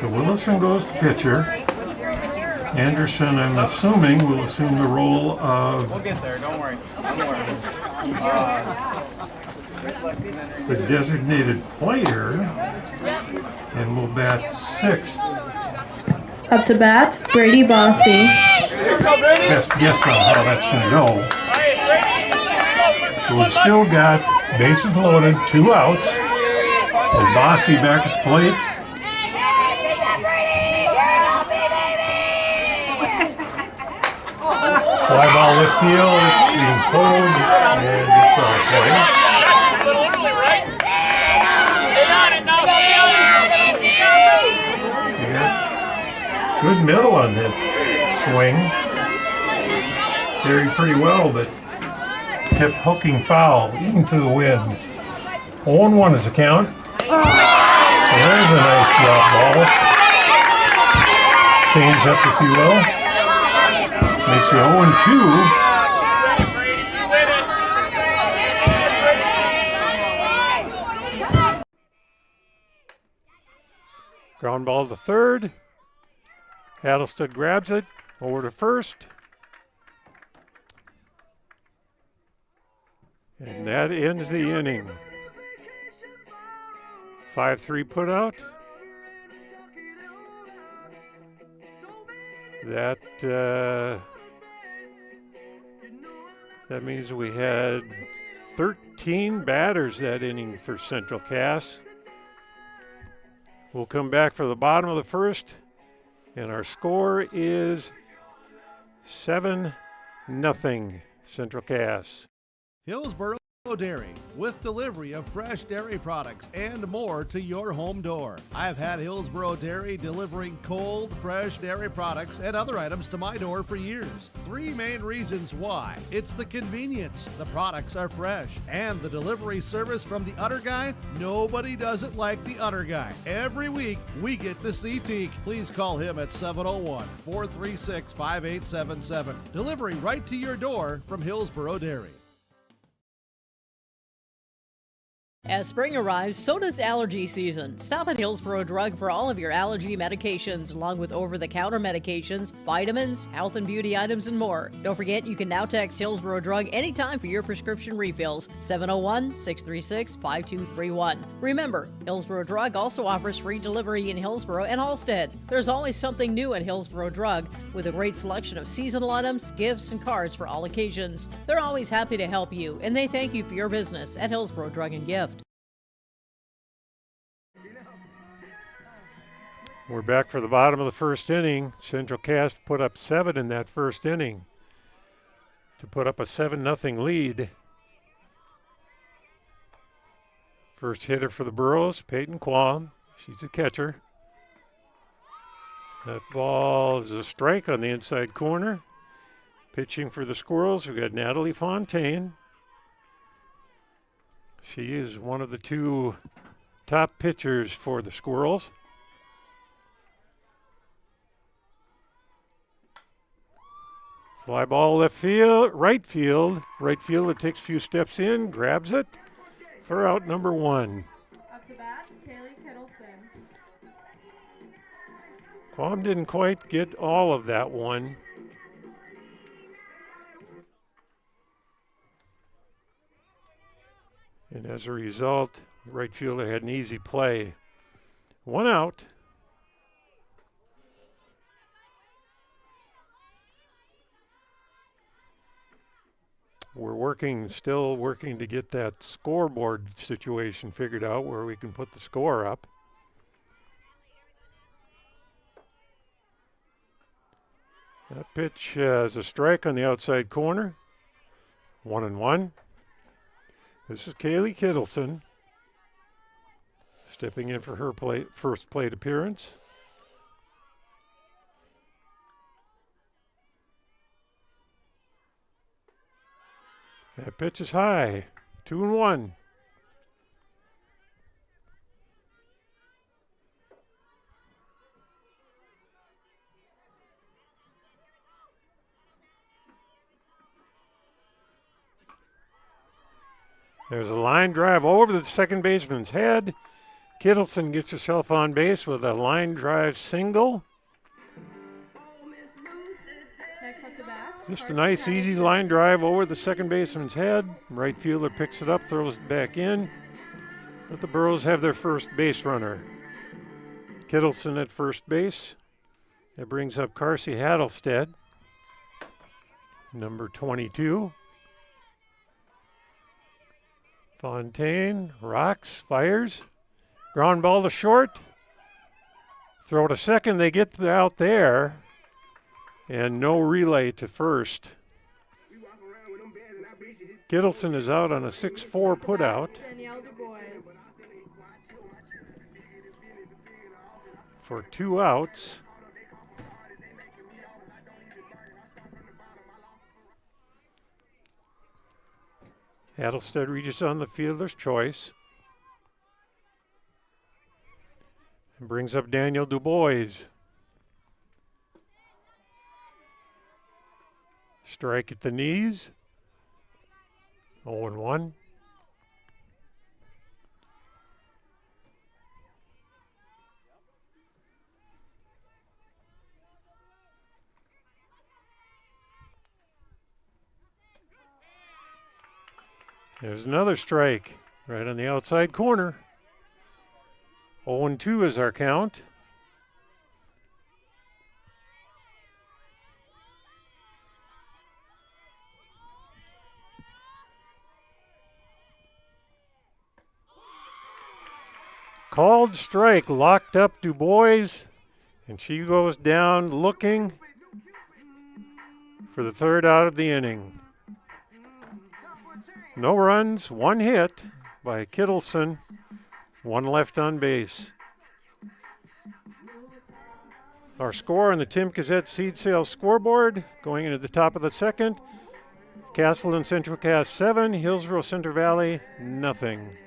So Willison goes to pitcher. Anderson, I'm assuming, will assume the role of
We'll get there, don't worry.
the designated player and will bat sixth.
Up to bat, Brady Bossy.
Best guess on how that's going to go. So we've still got bases loaded, 2 outs. And Bossy back at the plate. Fly ball left field, it's being pulled, and it's on play. Yeah. Good middle on that swing. Carried pretty well, but kept hooking foul, even to the wind. 0-1 is the count. There's a nice drop ball. Change up, if you will. Makes it 0-2. Ground ball to third. Hattlestead grabs it. Over to first. And that ends the inning. 5-3 put out. That means we had 13 batters that inning for Central Cass. We'll come back for the bottom of the first, and our score is 7-0 Central Cass.
Hillsboro Dairy, with delivery of fresh dairy products and more to your home door. I've had Hillsboro Dairy delivering cold, fresh dairy products and other items to my door for years. 3 main reasons why. It's the convenience, the products are fresh, and the delivery service from the Udder Guy. Nobody does it like the Udder Guy. Every week, we get to see Teak. Please call him at 701-436-5877. Delivery right to your door from Hillsboro Dairy.
As spring arrives, so does allergy season. Stop at Hillsboro Drug for all of your allergy medications, along with over-the-counter medications, vitamins, health and beauty items, and more. Don't forget, you can now text Hillsboro Drug anytime for your prescription refills, 701-636-5231. Remember, Hillsboro Drug also offers free delivery in Hillsboro and Halstead. There's always something new at Hillsboro Drug, with a great selection of seasonal items, gifts, and cards for all occasions. They're always happy to help you, and they thank you for your business at Hillsboro Drug and Gift.
We're back for the bottom of the first inning. Central Cass put up 7 in that first inning to put up a 7-0 lead. First hitter for the Burros, Peyton Quam. She's a catcher. That ball is a strike on the inside corner. Pitching for the Squirrels, we've got Natalie Fontaine. She is one of the two top pitchers for the Squirrels. Fly ball left field, right field. Right fielder takes a few steps in, grabs it for out number 1.
Up to bat, Kaylee Kittleson.
Quam didn't quite get all of that one. And as a result, the right fielder had an easy play. 1 out. We're still working to get that scoreboard situation figured out where we can put the score up. That pitch has a strike on the outside corner. 1-1. This is Kaylee Kittleson stepping in for her first plate appearance. That pitch is high. 2-1. There's a line drive over the second baseman's head. Kittleson gets herself on base with a line drive single.
Next up to bat.
Just a nice, easy line drive over the second baseman's head. Right fielder picks it up, throws it back in. But the Burros have their first base runner. Kittleson at first base. That brings up Carsey Hattlestead, number 22. Fontaine rocks, fires. Ground ball to short. Throw to second, they get out there. And no relay to first. Kittleson is out on a 6-4 putout. For 2 outs. Hattlestead reaches on the fielder's choice. And brings up Daniel Dubois. Strike at the knees. 0-1. There's another strike right on the outside corner. 0-2 is our count. Called strike, locked up Dubois, and she goes down looking for the 3rd out of the inning. No runs, 1 hit by Kittleson, 1 left on base. Our score on the Tim Gazette Seed Sales scoreboard going into the top of the 2nd. Castleton Central Cass 7, Hillsboro-Central Valley nothing.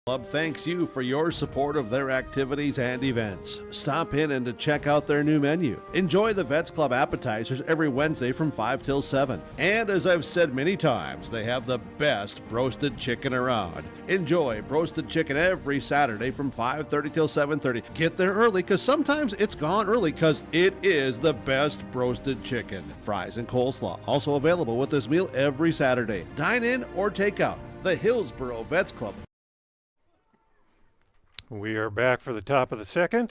Club thanks you for your support of their activities and events. Stop in and to check out their new menu. Enjoy the Vets Club appetizers every Wednesday from 5 till 7. And as I've said many times, they have the best roasted chicken around. Enjoy roasted chicken every Saturday from 5:30 till 7:30. Get there early because sometimes it's gone early because it is the best roasted chicken. Fries and coleslaw also available with this meal every Saturday. Dine in or take out. The Hillsboro Vets Club.
We are back for the top of the 2nd.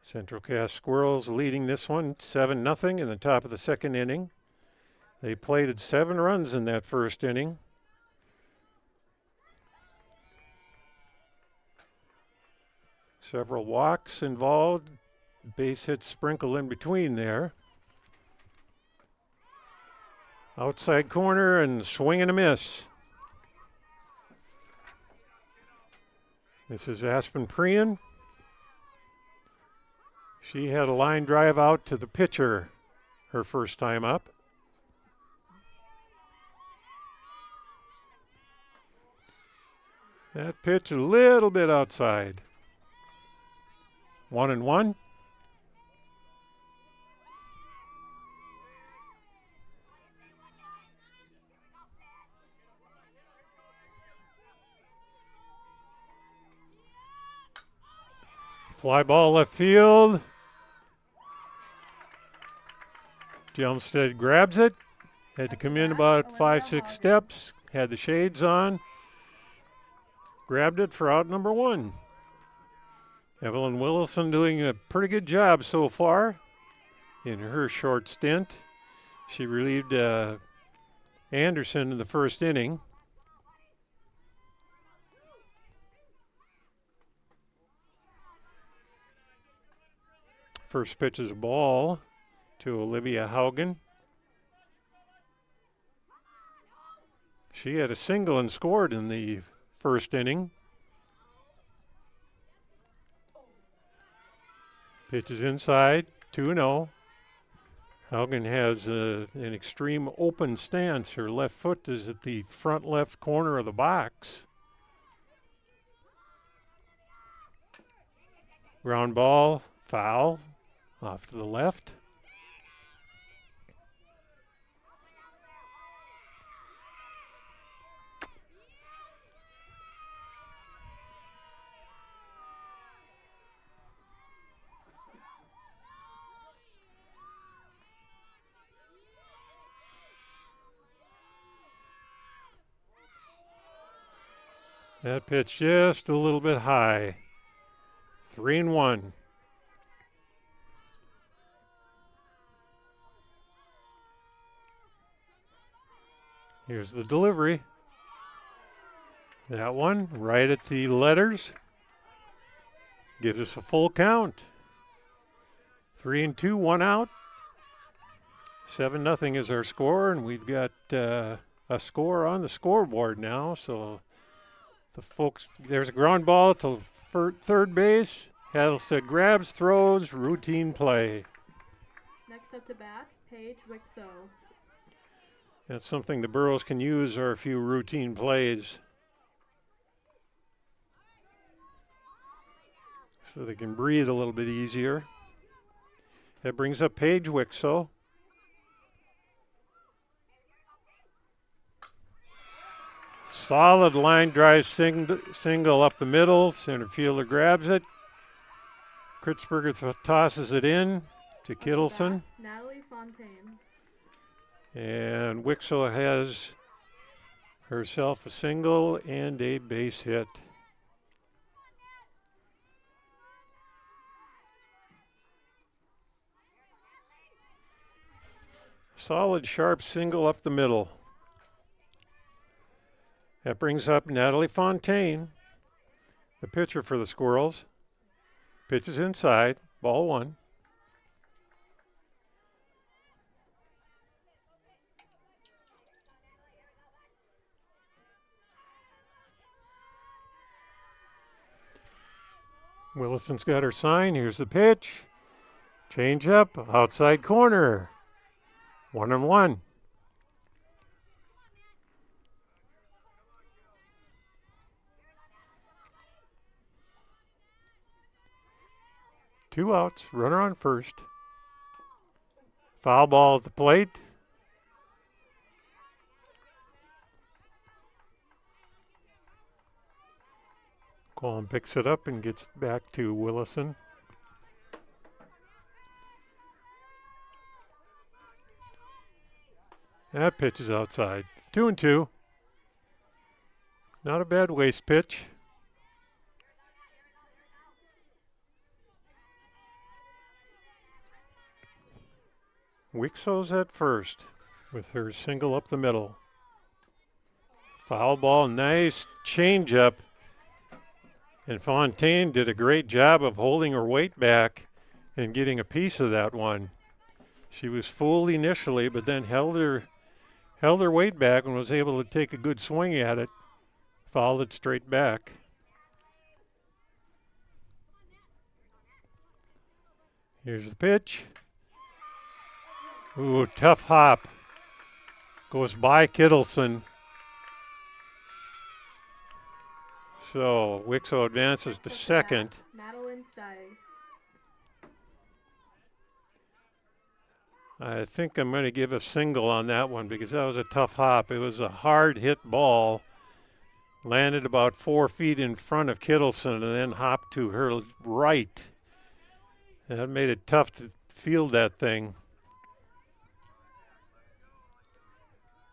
Central Cass Squirrels leading this one 7-0 in the top of the 2nd inning. They plated 7 runs in that first inning. Several walks involved, base hits sprinkle in between there. Outside corner and swing and a miss. This is Aspen Prian. She had a line drive out to the pitcher her first time up. That pitch a little bit outside. 1-1. Fly ball left field. Jelmstead grabs it. Had to come in about 5-6 steps. Had the shades on. Grabbed it for out number 1. Evelyn Willison doing a pretty good job so far in her short stint. She relieved Anderson in the first inning. First pitch is a ball to Olivia Haugen. She had a single and scored in the first inning. Pitch is inside, 2-0. Haugen has an extreme open stance. Her left foot is at the front left corner of the box. Ground ball, foul, off to the left. That pitch just a little bit high. 3-1. Here's the delivery. That one right at the letters. Gives us a full count. 3-2, 1 out. 7-0 is our score, and we've got a score on the scoreboard now. So the folks, there's a ground ball to third base. Hadelstead grabs, throws, routine play.
Next up to bat, Paige Wixo.
That's something the Burros can use, are a few routine plays. So they can breathe a little bit easier. That brings up Paige Wixo. Solid line drive single up the middle. Center fielder grabs it. Kritzberger tosses it in to Kittleson.
Natalie Fontaine.
And Wixo has herself a single and a base hit. Solid, sharp single up the middle. That brings up Natalie Fontaine, the pitcher for the Squirrels. Pitches inside, ball 1. Willison's got her sign. Here's the pitch. Change up, outside corner. 1-1. Two outs, runner on first. Foul ball at the plate. Qualm picks it up and gets it back to Willison. That pitch is outside. 2-2. Not a bad waste pitch. Wixo's at first with her single up the middle. Foul ball, nice changeup. And Fontaine did a great job of holding her weight back and getting a piece of that one. She was fooled initially, but then held her weight back and was able to take a good swing at it. Fouled it straight back. Here's the pitch. Ooh, tough hop. Goes by Kittleson. So Wixo advances to second.
Madeline Steig.
I think I'm going to give a single on that one because that was a tough hop. It was a hard hit ball. Landed about 4 feet in front of Kittleson and then hopped to her right. That made it tough to field that thing.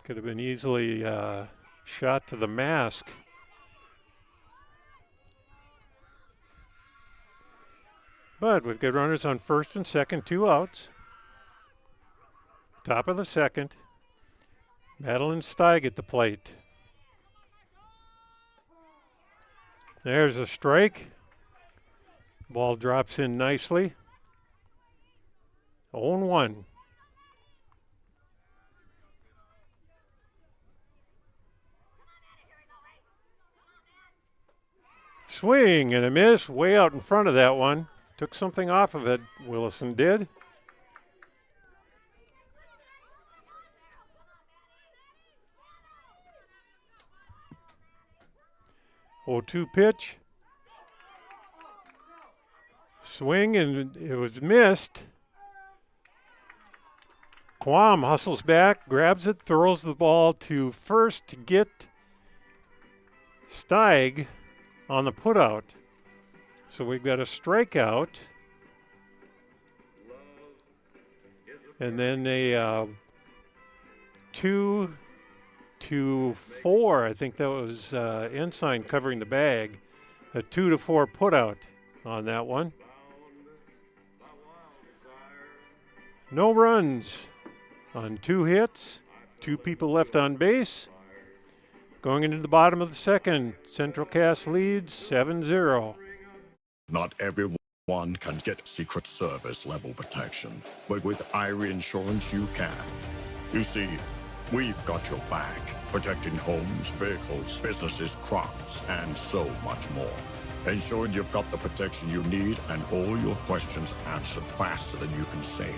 Could have been easily shot to the mask. But we've got runners on first and second, 2 outs. Top of the second. Madeline Steig at the plate. There's a strike. Ball drops in nicely. 0-1. Swing and a miss way out in front of that one. Took something off of it, Willison did. Oh, 2 pitch. Swing and it was missed. Quam hustles back, grabs it, throws the ball to first to get Steig on the putout. So we've got a strikeout. And then a 2-4. I think that was Ensign covering the bag. A 2-4 putout on that one. No runs on 2 hits. 2 people left on base. Going into the bottom of the second, Central Cass leads 7-0.
Not everyone can get Secret Service level protection, but with Irie Insurance you can. You see, we've got your back, protecting homes, vehicles, businesses, crops, and so much more. Ensuring you've got the protection you need and all your questions answered faster than you can say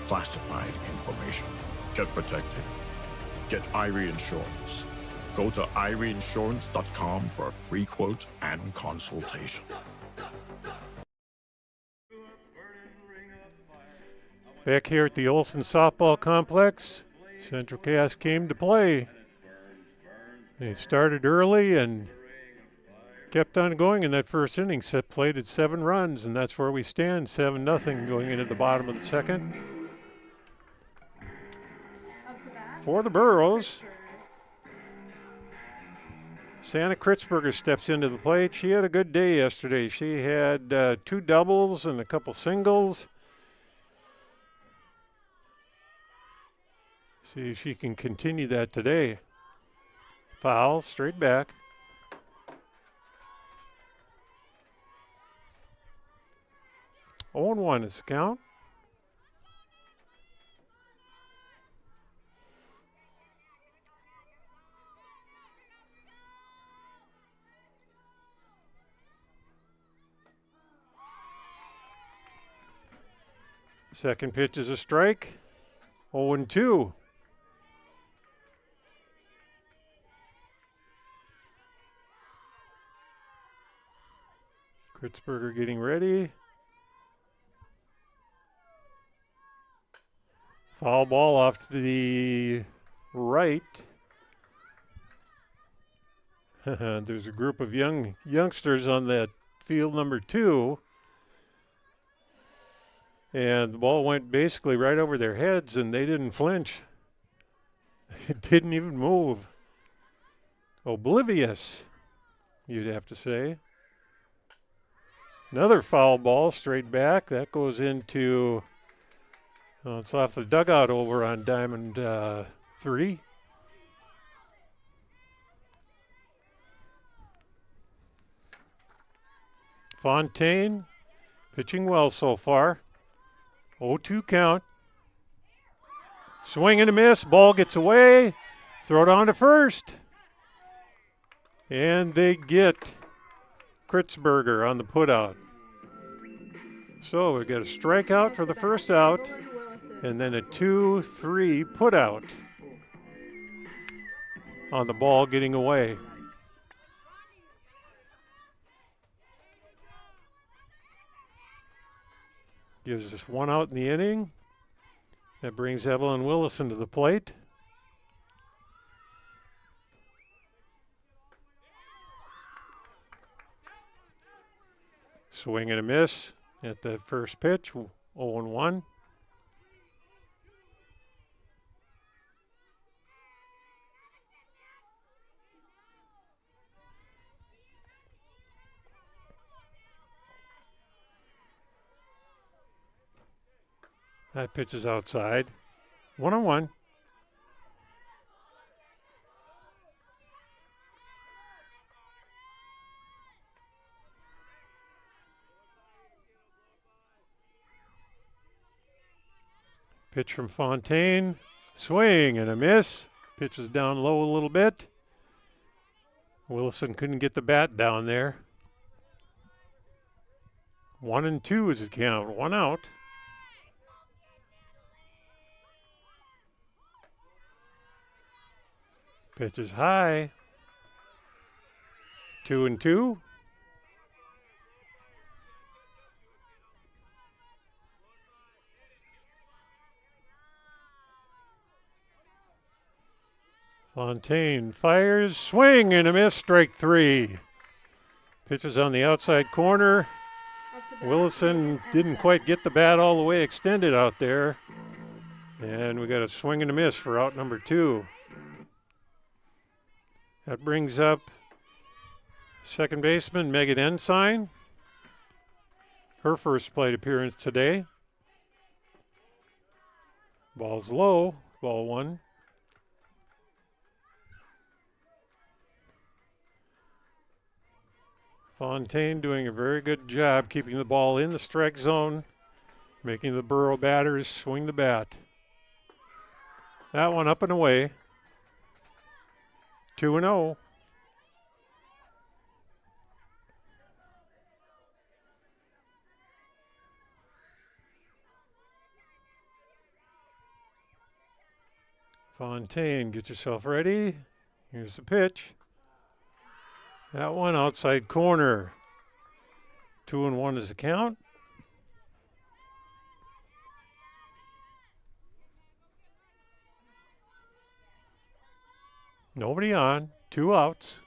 classified information. Get protected. Get Irie Insurance. Go to IrieInsurance.com for a free quote and consultation.
Back here at the Olson Softball Complex, Central Cass came to play. They started early and kept on going in that first inning. Played at 7 runs, and that's where we stand, 7-0 going into the bottom of the second. For the Burros, Santa Kritzberger steps into the plate. She had a good day yesterday. She had 2 doubles and a couple singles. See if she can continue that today. Foul, straight back. Oh, 1 is the count. Second pitch is a strike. 0-2. Kritzberger getting ready. Foul ball off to the right. There's a group of youngsters on that field number 2. And the ball went basically right over their heads, and they didn't flinch. It didn't even move. Oblivious, you'd have to say. Another foul ball straight back. That goes into, it's off the dugout over on Diamond 3. Fontaine pitching well so far. 0-2 count. Swing and a miss. Ball gets away. Throw it on to first. And they get Kritzberger on the putout. So we got a strikeout for the first out, and then a 2-3 put out on the ball getting away. Gives us one out in the inning. That brings Evelyn Willison to the plate. Swing and a miss at the first pitch, 0-1. That pitch is outside. 1-1. Pitch from Fontaine. Swing and a miss. Pitch is down low a little bit. Willison couldn't get the bat down there. 1-2 is the count. One out. Pitch is high. 2-2. Fontaine fires, swing and a miss, strike 3. Pitches on the outside corner. Willison didn't quite get the bat all the way extended out there. And we got a swing and a miss for out number 2. That brings up second baseman Megan Ensign. Her first plate appearance today. Ball's low, ball 1. Fontaine doing a very good job keeping the ball in the strike zone, making the Borough batters swing the bat. That one up and away. 2-0. Fontaine, get yourself ready. Here's the pitch. That one outside corner. 2-1 is the count. Nobody on. 2 outs.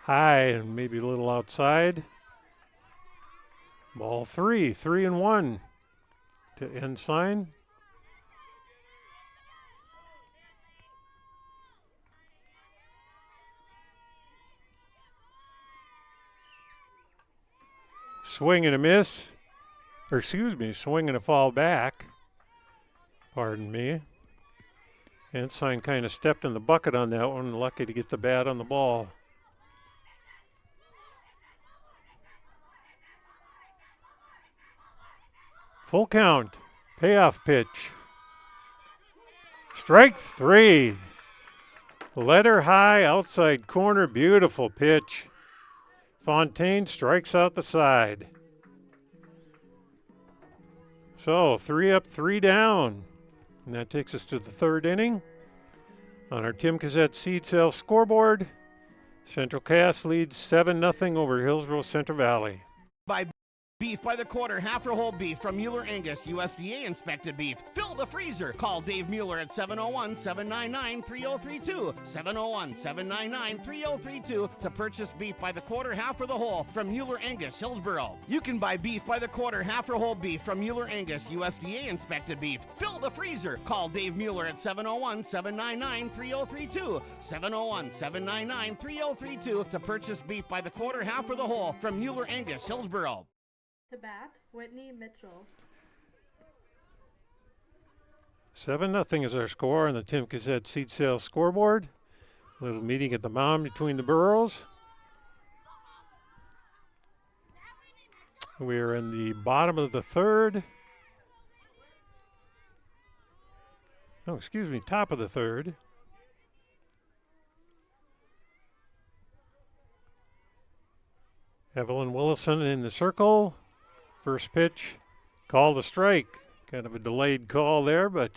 High and maybe a little outside. Ball 3. 3-1 to Ensign. Swing and a miss, or excuse me, swing and a fall back. Pardon me. Ensign kind of stepped in the bucket on that one, lucky to get the bat on the ball. Full count, payoff pitch. Strike 3. Letter high, outside corner, beautiful pitch. Fontaine strikes out the side. So 3 up, 3 down. And that takes us to the 3rd inning. On our Tim Cassette seed sale scoreboard, Central Cass leads 7-0 over Hillsboro-Central Valley.
By beef by the quarter, half or whole beef from Mueller Angus, USDA inspected beef. Fill the freezer. Call Dave Mueller at 701-799-3032. 701-799-3032 to purchase beef by the quarter, half or the whole from Mueller Angus, Hillsboro. You can buy beef by the quarter, half or whole beef from Mueller Angus, USDA inspected beef. Fill the freezer. Call Dave Mueller at 701-799-3032. 701-799-3032 to purchase beef by the quarter, half or the whole from Mueller Angus, Hillsboro.
To bat, Whitney Mitchell.
7-0 is our score on the Tim Cassette seed sale scoreboard. A little meeting at the mound between the boroughs. We're in the bottom of the 3rd. Oh, excuse me, top of the 3rd. Evelyn Willison in the circle. First pitch, call the strike. Kind of a delayed call there, but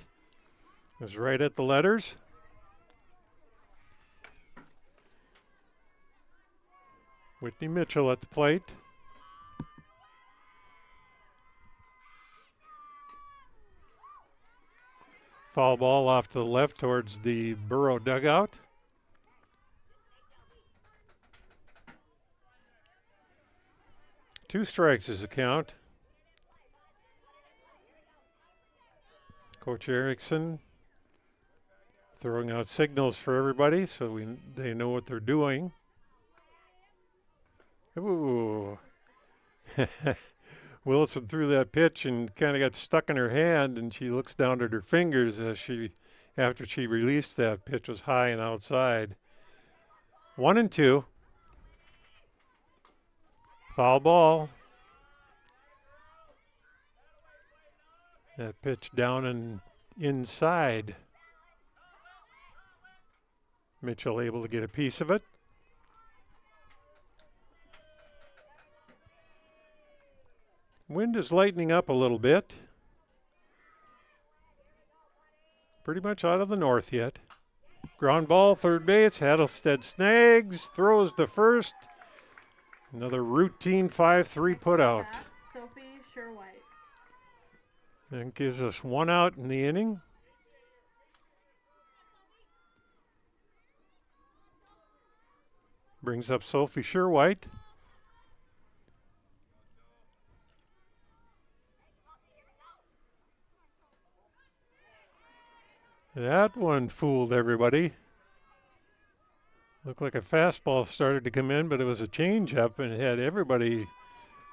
it was right at the letters. Whitney Mitchell at the plate. Foul ball off to the left towards the Burrow dugout. Two strikes is the count. Coach Erickson throwing out signals for everybody so they know what they're doing. Ooh. Wilson threw that pitch and kind of got stuck in her hand, and she looks down at her fingers after she released that. Pitch was high and outside. 1-2. Foul ball. That pitch down and inside. Mitchell able to get a piece of it. Wind is lightening up a little bit. Pretty much out of the north yet. Ground ball, third base. Hattlestead snags, throws to first. Another routine 5-3 put out.
Sophie Sure-White.
That gives us one out in the inning. Brings up Sophie Sure-White. That one fooled everybody. Looked like a fastball started to come in, but it was a changeup and it had everybody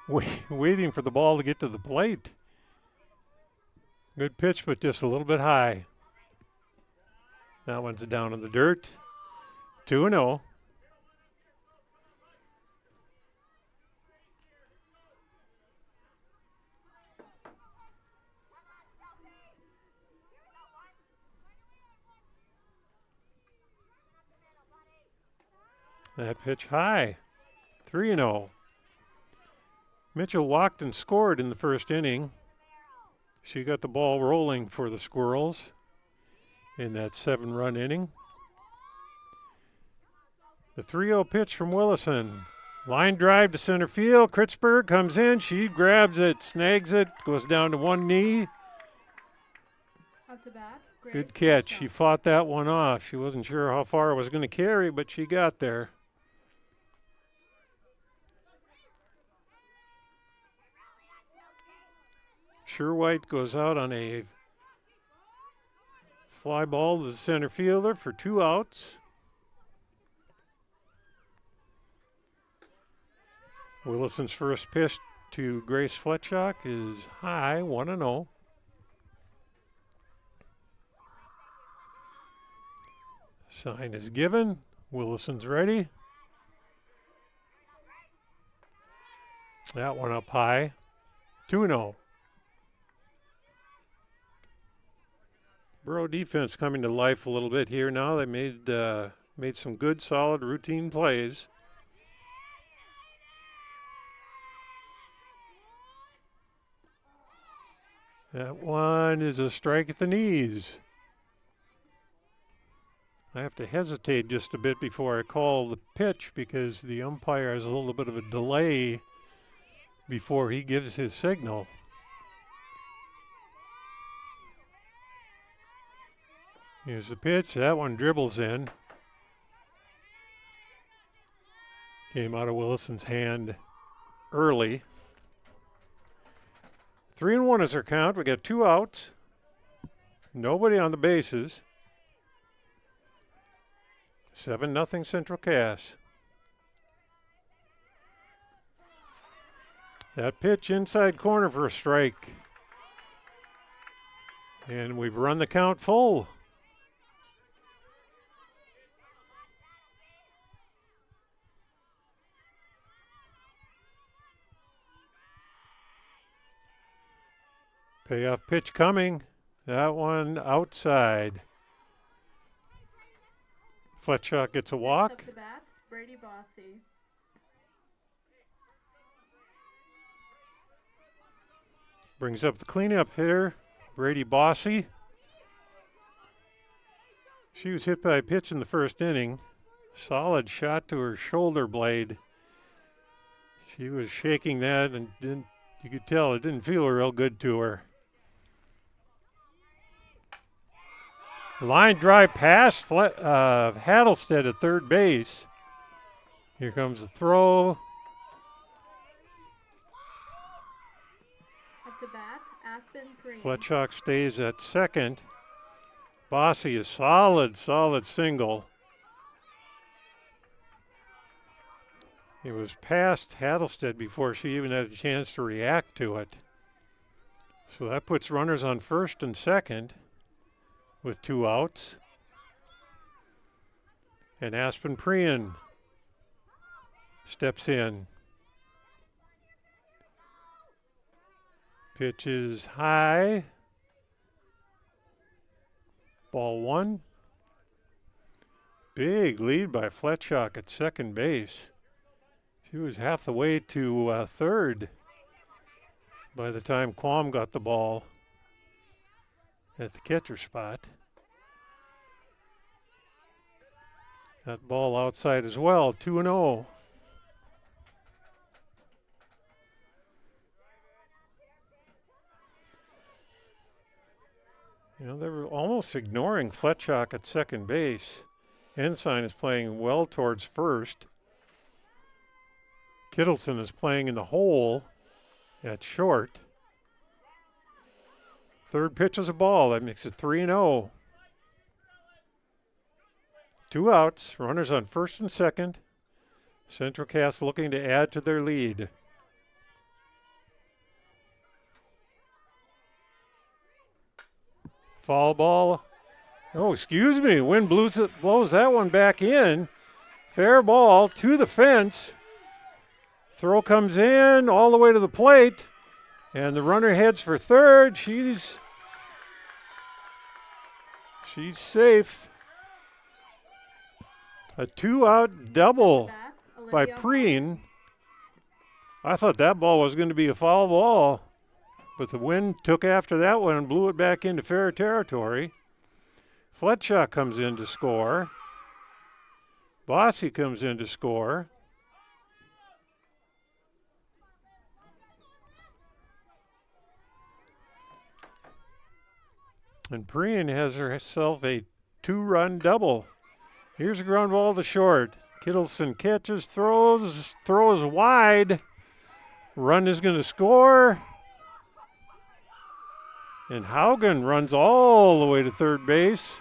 waiting for the ball to get to the plate. Good pitch, but just a little bit high. That one's down in the dirt. 2-0. That pitch high. 3-0. Mitchell walked and scored in the first inning. She got the ball rolling for the Squirrels in that 7-run inning. The 3-0 pitch from Willison. Line drive to center field. Kritzberg comes in. She grabs it, snags it, goes down to one knee.
Up to bat.
Good catch. She fought that one off. She wasn't sure how far it was going to carry, but she got there. Sure-White goes out on a fly ball to the center fielder for 2 outs. Willison's first pitch to Grace Fletchock is high, 1-0. Sign is given. Willison's ready. That one up high, 2-0. Burrow defense coming to life a little bit here now. They made some good, solid routine plays. That one is a strike at the knees. I have to hesitate just a bit before I call the pitch because the umpire has a little bit of a delay before he gives his signal. Here's the pitch. That one dribbles in. Came out of Willison's hand early. 3-1 is our count. We got 2 outs. Nobody on the bases. 7-0 Central Cass. That pitch inside corner for a strike. And we've run the count full. Payoff pitch coming. That one outside. Fletchock gets a walk.
Up to bat, Brady Bossy.
Brings up the cleanup hitter, Brady Bossy. She was hit by a pitch in the first inning. Solid shot to her shoulder blade. She was shaking that and you could tell it didn't feel real good to her. Line drive past Hattlestead at third base. Here comes the throw.
Up to bat, Aspen Green.
Fletchock stays at second. Bossy a solid single. It was past Hattlestead before she even had a chance to react to it. So that puts runners on first and second with 2 outs. And Aspen Prian steps in. Pitch is high. Ball 1. Big lead by Fletchock at second base. She was half the way to third by the time Quam got the ball at the catcher spot. That ball outside as well, 2-0. You know, they were almost ignoring Fletchock at second base. Ensign is playing well towards first. Kittleson is playing in the hole at short. Third pitch is a ball. That makes it 3-0. 2 outs. Runners on first and second. Central Cass looking to add to their lead. Foul ball. Oh, excuse me. Wind blows that one back in. Fair ball to the fence. Throw comes in all the way to the plate. And the runner heads for third. She's safe. A 2-out double by Preen. I thought that ball was going to be a foul ball, but the wind took after that one and blew it back into fair territory. Fletchock comes in to score. Bossy comes in to score. And Preen has herself a 2-run double. Here's a ground ball to short. Kittleson catches, throws wide. Run is going to score. And Haugen runs all the way to third base.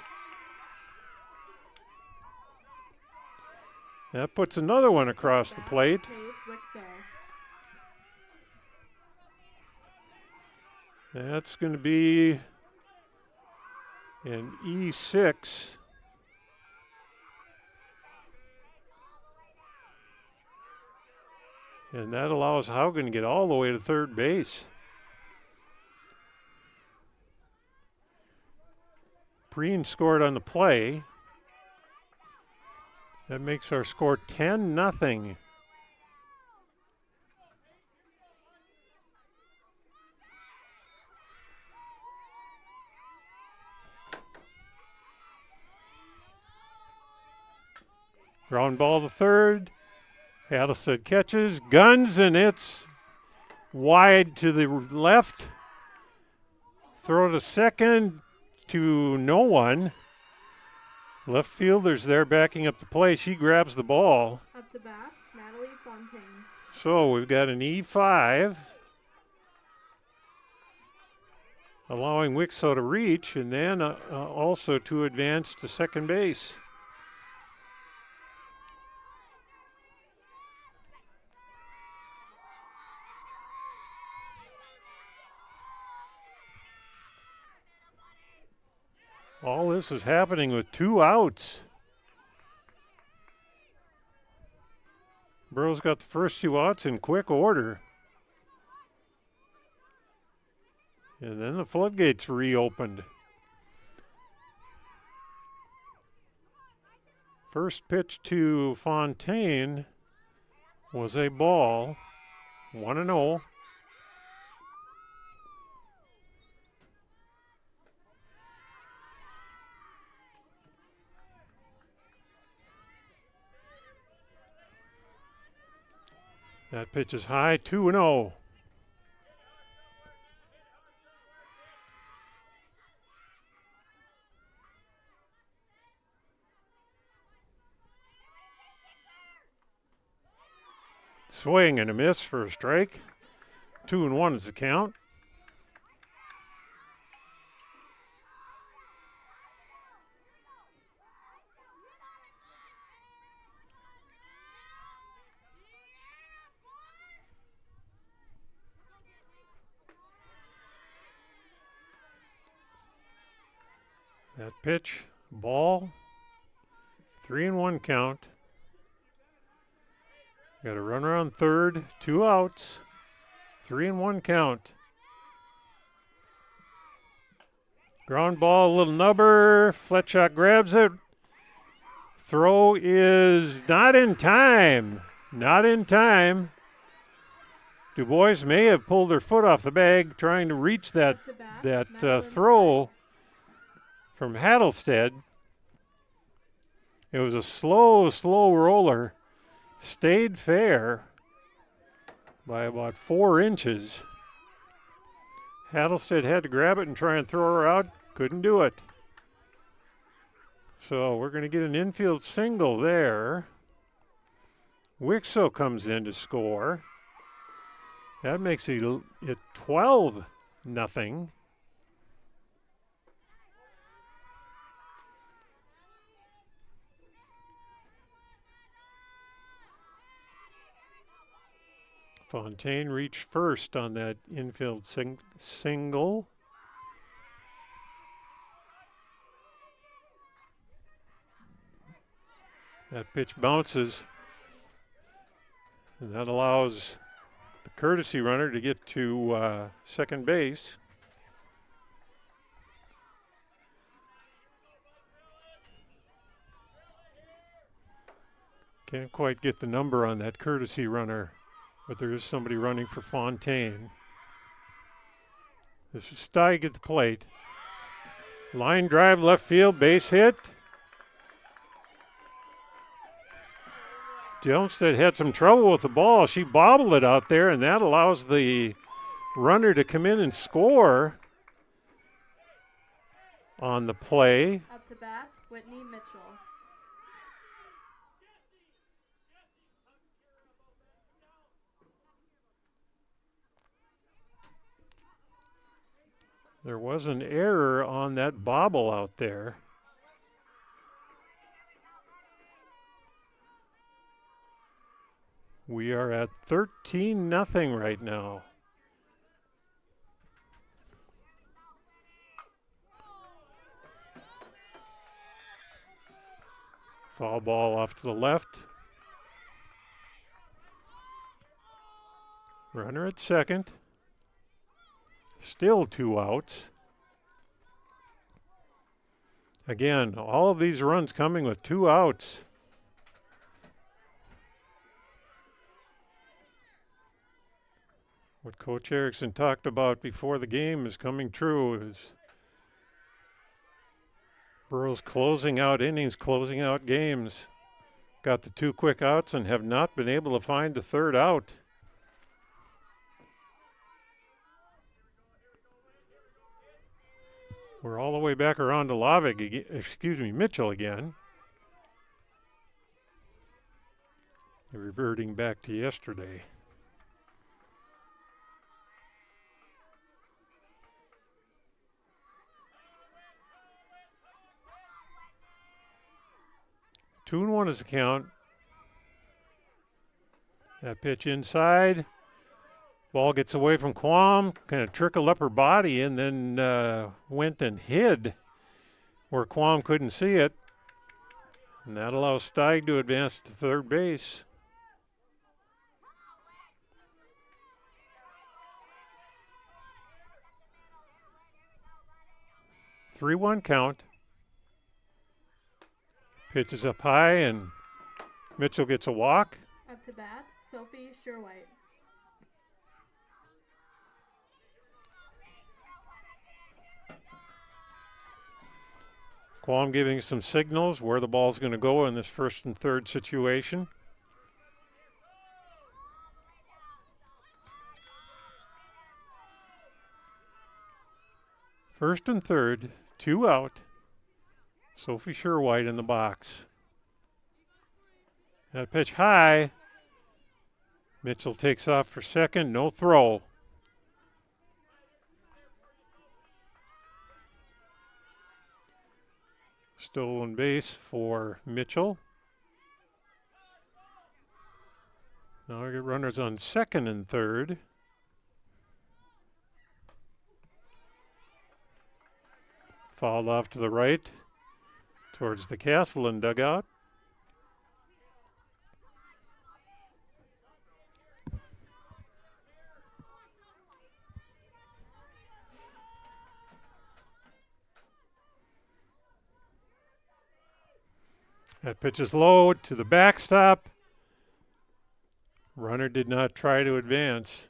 That puts another one across the plate. That's going to be an E6. And that allows Haugen to get all the way to third base. Preen scored on the play. That makes our score 10-0. Ground ball to third. Hattlestead catches, guns, and it's wide to the left. Throw to second to no one. Left fielder's there backing up the play. She grabs the ball.
Up to bat, Natalie Fontaine.
So we've got an E5. Allowing Wixo to reach and then also to advance to second base. All this is happening with 2 outs. Burrow's got the first 2 outs in quick order. And then the floodgates reopened. First pitch to Fontaine was a ball. 1-0. That pitch is high, 2-0. Swing and a miss for a strike. 2-1 is the count. That pitch, ball, 3-1 count. Got a runner on third, 2 outs, 3-1 count. Ground ball, a little nubber. Fletchock grabs it. Throw is not in time. Not in time. Du Bois may have pulled her foot off the bag trying to reach that throw from Hattlestead. It was a slow roller. Stayed fair by about 4 inches. Hattlestead had to grab it and try and throw her out. Couldn't do it. So we're going to get an infield single there. Wixo comes in to score. That makes it 12-0. Fontaine reached first on that infield single. That pitch bounces, and that allows the courtesy runner to get to second base. Can't quite get the number on that courtesy runner, but there is somebody running for Fontaine. This is Steig at the plate. Line drive, left field, base hit. Olmsted had some trouble with the ball. She bobbled it out there, and that allows the runner to come in and score on the play.
Up to bat, Whitney Mitchell.
There was an error on that bobble out there. We are at 13-0 right now. Foul ball off to the left. Runner at second. Still 2 outs. Again, all of these runs coming with 2 outs. What Coach Erickson talked about before the game is coming true. Is Burroughs closing out innings, closing out games. Got the 2 quick outs and have not been able to find the 3rd out. We're all the way back around to Mitchell again. Reverting back to yesterday. Two and 1 is the count. That pitch inside. Ball gets away from Quam, kind of trickled up her body and then went and hid where Quam couldn't see it. And that allows Steig to advance to third base. Three 3-1 count. Pitch is up high and Mitchell gets a walk.
Up to bat, Sophie Sherwhite.
Quam giving some signals where the ball's going to go in this 1st and 3rd situation. First and third, 2 out. Sophie Sherwhite in the box. That pitch high. Mitchell takes off for second, no throw. Stolen base for Mitchell. Now we get runners on second and third. Fouled off to the right towards the Castleton dugout. That pitch is low to the backstop. Runner did not try to advance.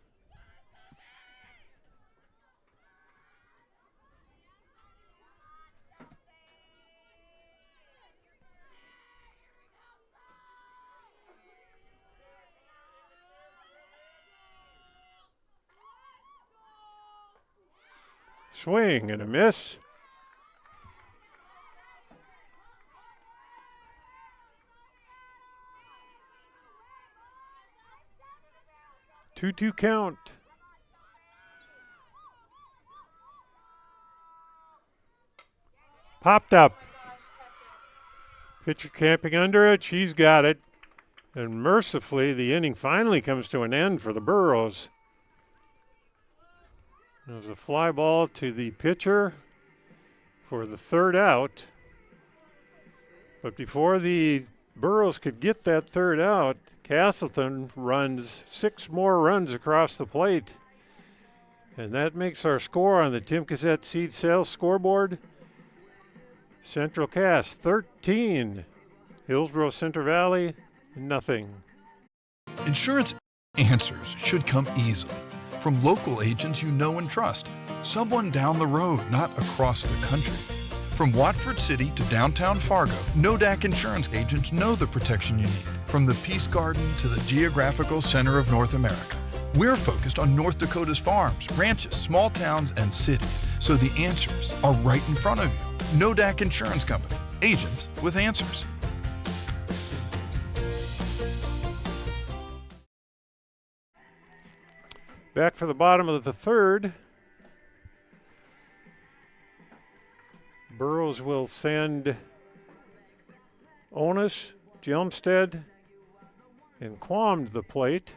Swing and a miss. Two count. Popped up. Pitcher camping under it. She's got it. And mercifully, the inning finally comes to an end for the Burros. There's a fly ball to the pitcher for the third out. But before the Burros could get that third out, Castleton runs 6 more runs across the plate. And that makes our score on the Tim Cassette Seed Sales scoreboard. Central Cass 13, Hillsboro-Central Valley nothing.
Insurance answers should come easily from local agents you know and trust. Someone down the road, not across the country. From Watford City to downtown Fargo, NODAC insurance agents know the protection you need. From the Peace Garden to the geographical center of North America, we're focused on North Dakota's farms, ranches, small towns, and cities, so the answers are right in front of you. NODAC Insurance Company, agents with answers.
Back for the bottom of the third. Burrows will send Onus, Jelmstead, and Quam to the plate.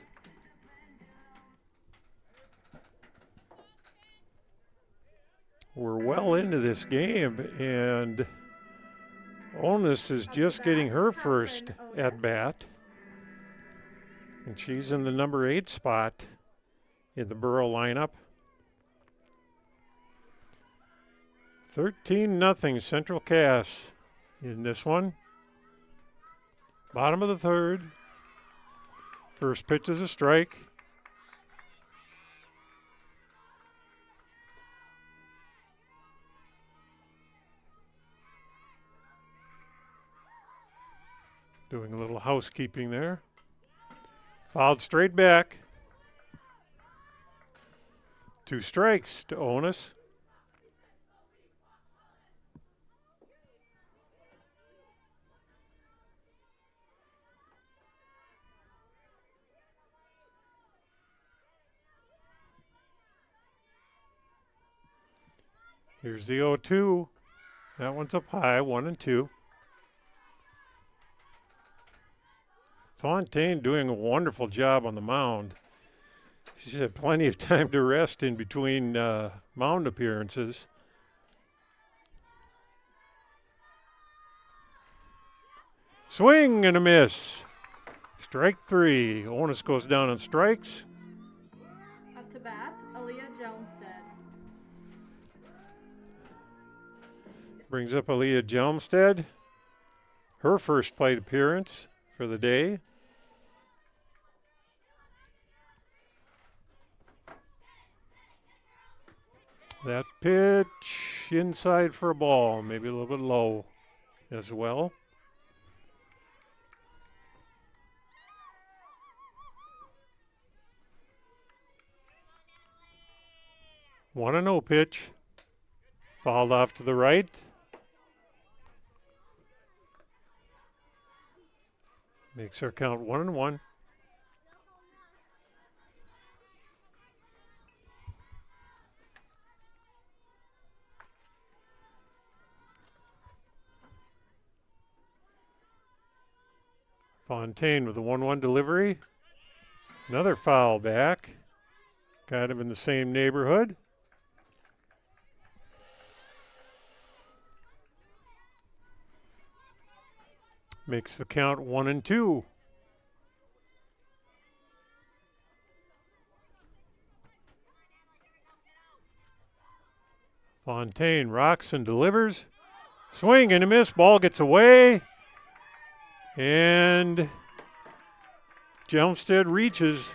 We're well into this game, and Onus is just getting her first at bat. And she's in the number 8 spot in the Burrow lineup. 13-0 Central Cass in this one. Bottom of the third. First pitch is a strike. Doing a little housekeeping there. Fouled straight back. 2 strikes to Onus. Here's the 0-2. That one's up high, 1-2. Fontaine doing a wonderful job on the mound. She's had plenty of time to rest in between mound appearances. Swing and a miss. Strike 3. Onus goes down on strikes.
Up to bat, Aaliyah Jelmstead.
Brings up Aaliyah Jelmstead. Her first plate appearance for the day. That pitch inside for a ball, maybe a little bit low as well. One and 0 pitch. Fouled off to the right. Makes her count 1-1. Fontaine with a 1-1 delivery. Another foul back. Kind of in the same neighborhood. Makes the count 1-2. Fontaine rocks and delivers. Swing and a miss. Ball gets away. And Jelmstead reaches.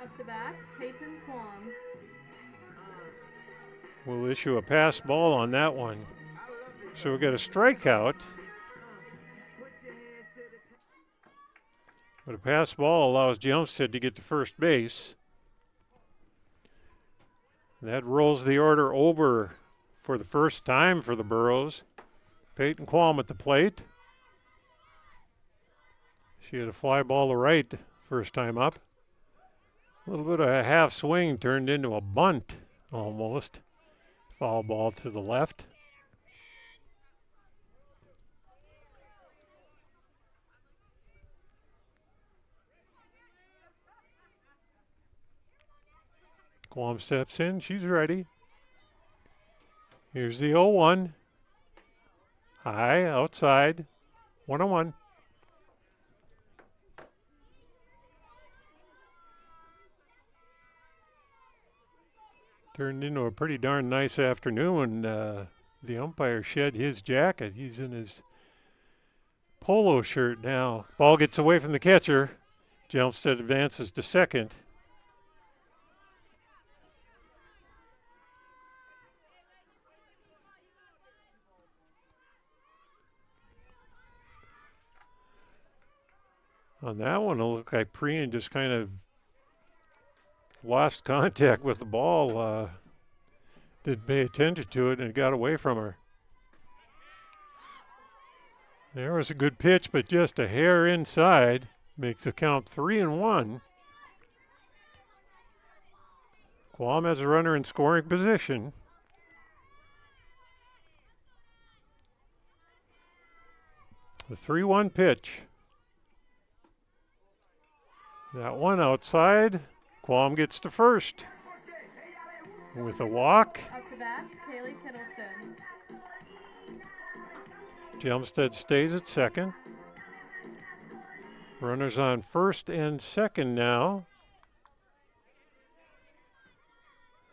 Up to bat, Peyton Kwong.
We'll issue a pass ball on that one. So we'll get a strikeout. But a pass ball allows Jelmstead to get to first base. That rolls the order over for the first time for the Burros. Peyton Qualm at the plate. She had a fly ball to right first time up. A little bit of a half swing turned into a bunt almost. Foul ball to the left. Qualm steps in. She's ready. Here's the 0-1. High, outside. 1-1. Turned into a pretty darn nice afternoon. The umpire shed his jacket. He's in his polo shirt now. Ball gets away from the catcher. Jelmstead advances to second. On that one, it looked like Preen just kind of lost contact with the ball. Didn't pay attention to it and it got away from her. There was a good pitch, but just a hair inside. Makes the count 3-1. Qualm has a runner in scoring position. The 3-1 pitch. That one outside. Qualm gets to first with a walk.
Up to bat, Kaylee Kittleson.
Jelmstead stays at second. Runners on first and second now.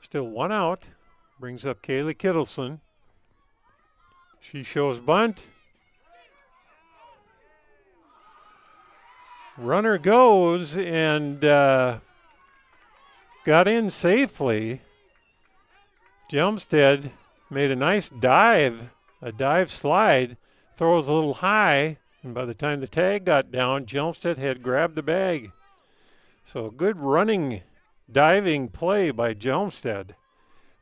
Still one out. Brings up Kaylee Kittleson. She shows bunt. Runner goes and got in safely. Jelmstead made a nice dive, a dive slide, throws a little high, and by the time the tag got down, Jelmstead had grabbed the bag. So a good running, diving play by Jelmstead.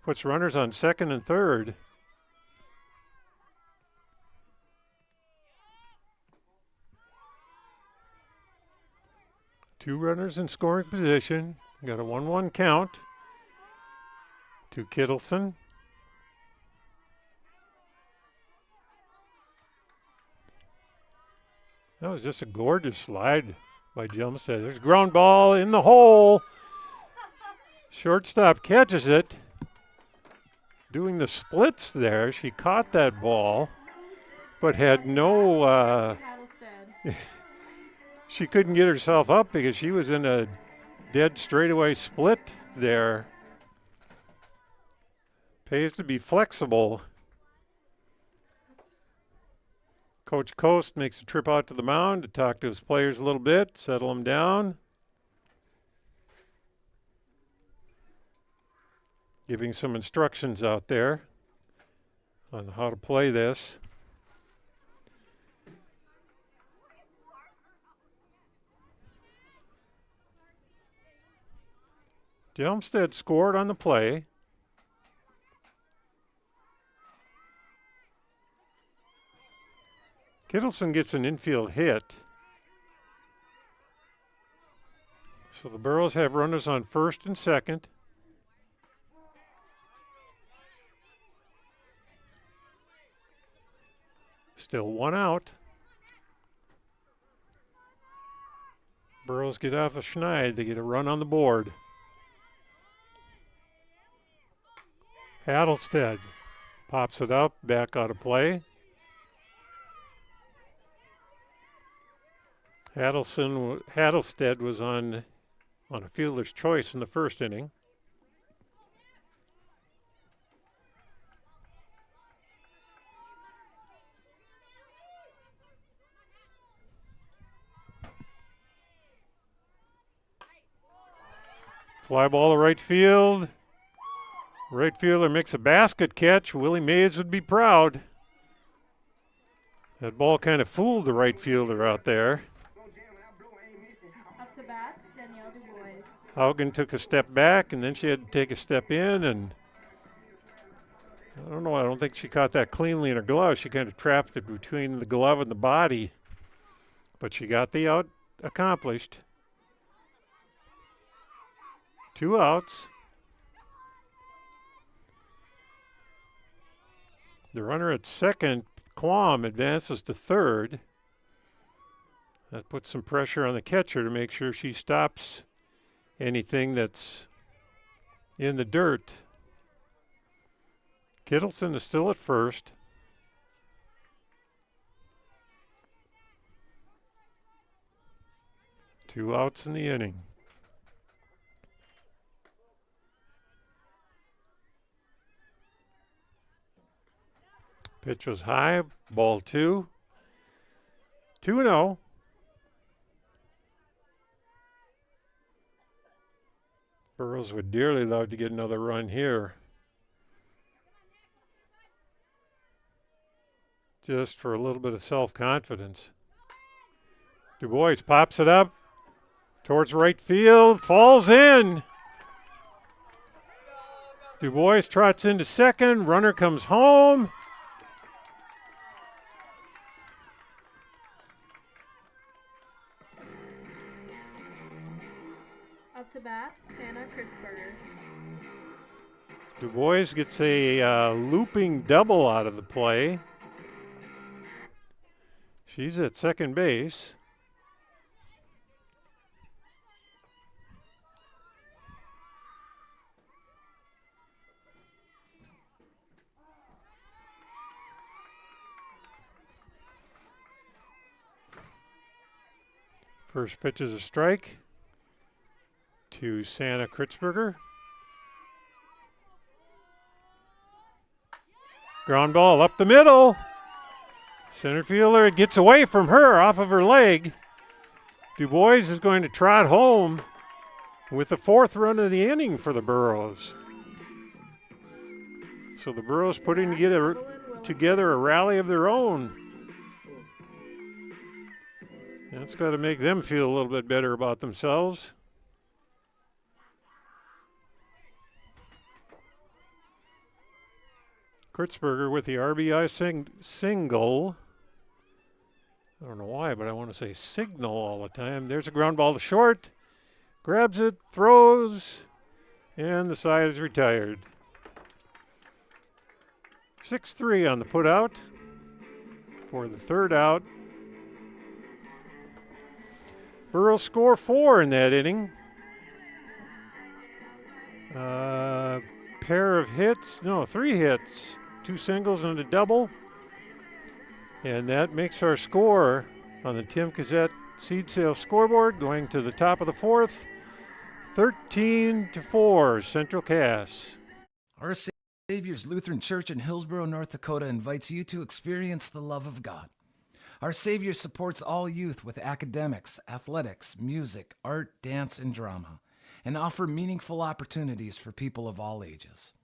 Puts runners on second and third. Two runners in scoring position. Got a 1-1 count to Kittleson. That was just a gorgeous slide by Jelmstead. There's a ground ball in the hole. Shortstop catches it. Doing the splits there. She caught that ball, but had no... She couldn't get herself up because she was in a dead straightaway split there. Pays to be flexible. Coach Coast makes a trip out to the mound to talk to his players a little bit, settle them down. Giving some instructions out there on how to play this. Jelmstead scored on the play. Kittleson gets an infield hit. So the Burros have runners on first and second. Still one out. Burros get off the schneid. They get a run on the board. Hattlestead pops it up, back out of play. Hattlestead was on a fielder's choice in the first inning. Fly ball to right field. Right fielder makes a basket catch. Willie Mays would be proud. That ball kind of fooled the right fielder out there.
Up to bat, Danielle DuBois.
Haugen took a step back, and then she had to take a step in, and I don't know, I don't think she caught that cleanly in her glove. She kind of trapped it between the glove and the body, but she got the out accomplished. 2 outs. The runner at second, Quam, advances to third. That puts some pressure on the catcher to make sure she stops anything that's in the dirt. Kittleson is still at first. Two outs in the inning. Pitch was high, ball 2. 2-0. Burros would dearly love to get another run here. Just for a little bit of self-confidence. DuBois pops it up towards right field, falls in. DuBois trots into second, runner comes home.
Up to bat, Santa Kritzberger.
DuBois gets a looping double out of the play. She's at second base. First pitch is a strike to Santa Kritzberger. Ground ball up the middle. Center fielder gets away from her off of her leg. DuBois is going to trot home with the 4th run of the inning for the Burros. So the Burros putting together a rally of their own. That's got to make them feel a little bit better about themselves. Kritzberger with the RBI single. I don't know why, but I want to say signal all the time. There's a ground ball to short. Grabs it, throws, and the side is retired. 6-3 on the put out for the 3rd out. Burros score 4 in that inning. Pair of hits, no, 3 hits, 2 singles and a double. And that makes our score on the Tim Cassette seed sale scoreboard going to the top of the 4th, 13-4, Central Cass.
Our Savior's Lutheran Church in Hillsboro, North Dakota invites you to experience the love of God. Our Savior supports all youth with academics, athletics, music, art, dance, and drama, and offer meaningful opportunities for people of all ages.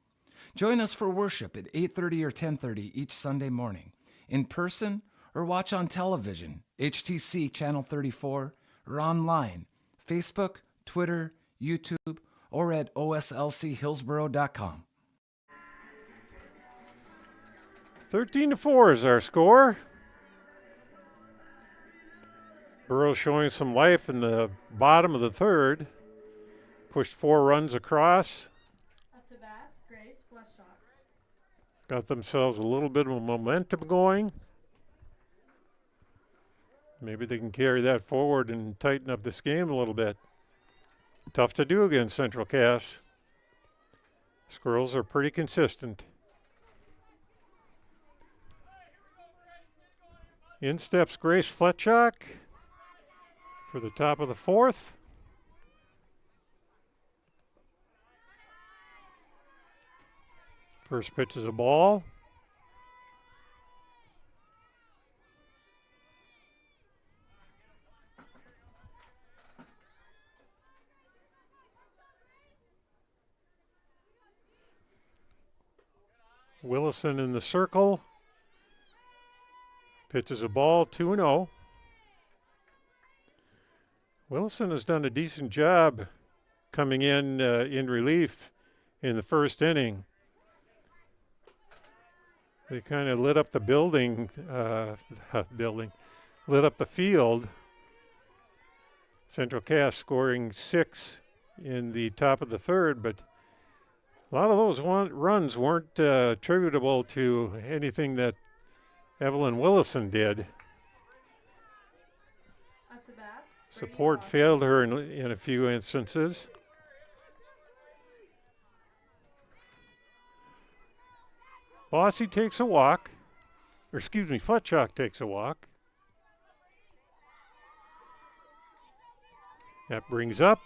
Join us for worship at 8:30 or 10:30 each Sunday morning, in person or watch on television, HTC Channel 34, or online, Facebook, Twitter, YouTube, or at oslchillsboro.com.
13-4 is our score. Burrows showing some life in the bottom of the third. Pushed 4 runs across.
Up to bat, Grace Fletchock.
Got themselves a little bit of momentum going. Maybe they can carry that forward and tighten up this game a little bit. Tough to do against Central Cass. Squirrels are pretty consistent. In steps Grace Fletchock for the top of the fourth. First pitch is a ball. Willison in the circle. Pitches a ball, 2-0. Willison has done a decent job coming in relief in the first inning. They kind of lit up the lit up the field. Central Cass scoring 6 in the top of the third, but a lot of those runs weren't attributable to anything that Evelyn Willison did.
Up to bat.
Support failed her in a few instances. Bossy takes a walk, or excuse me, Fletchock takes a walk. That brings up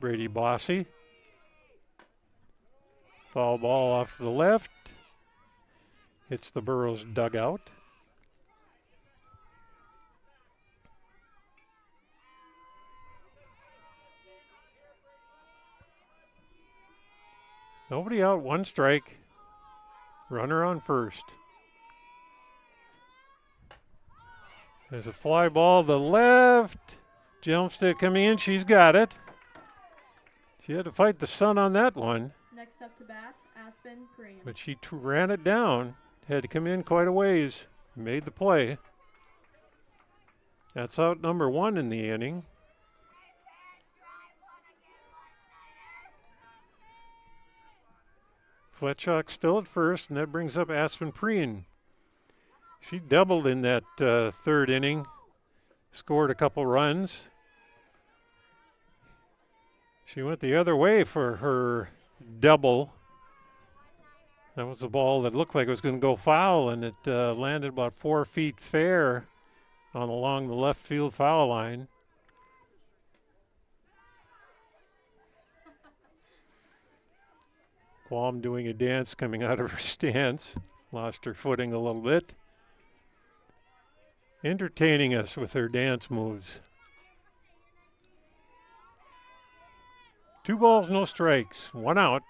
Brady Bossy. Foul ball off to the left. Hits the Burrows dugout. Nobody out, 1 strike. Runner on first. There's a fly ball to the left. Jump stick coming in. She's got it. She had to fight the sun on that one.
Next up to bat, Aspen Green.
But she ran it down. Had to come in quite a ways. Made the play. That's out number 1 in the inning. Fletchock still at first, and that brings up Aspen Preen. She doubled in that third inning, scored a couple runs. She went the other way for her double. That was a ball that looked like it was going to go foul, and it landed about 4 feet fair along the left field foul line. Qualm doing a dance coming out of her stance. Lost her footing a little bit. Entertaining us with her dance moves. 2 balls, no strikes. 1 out.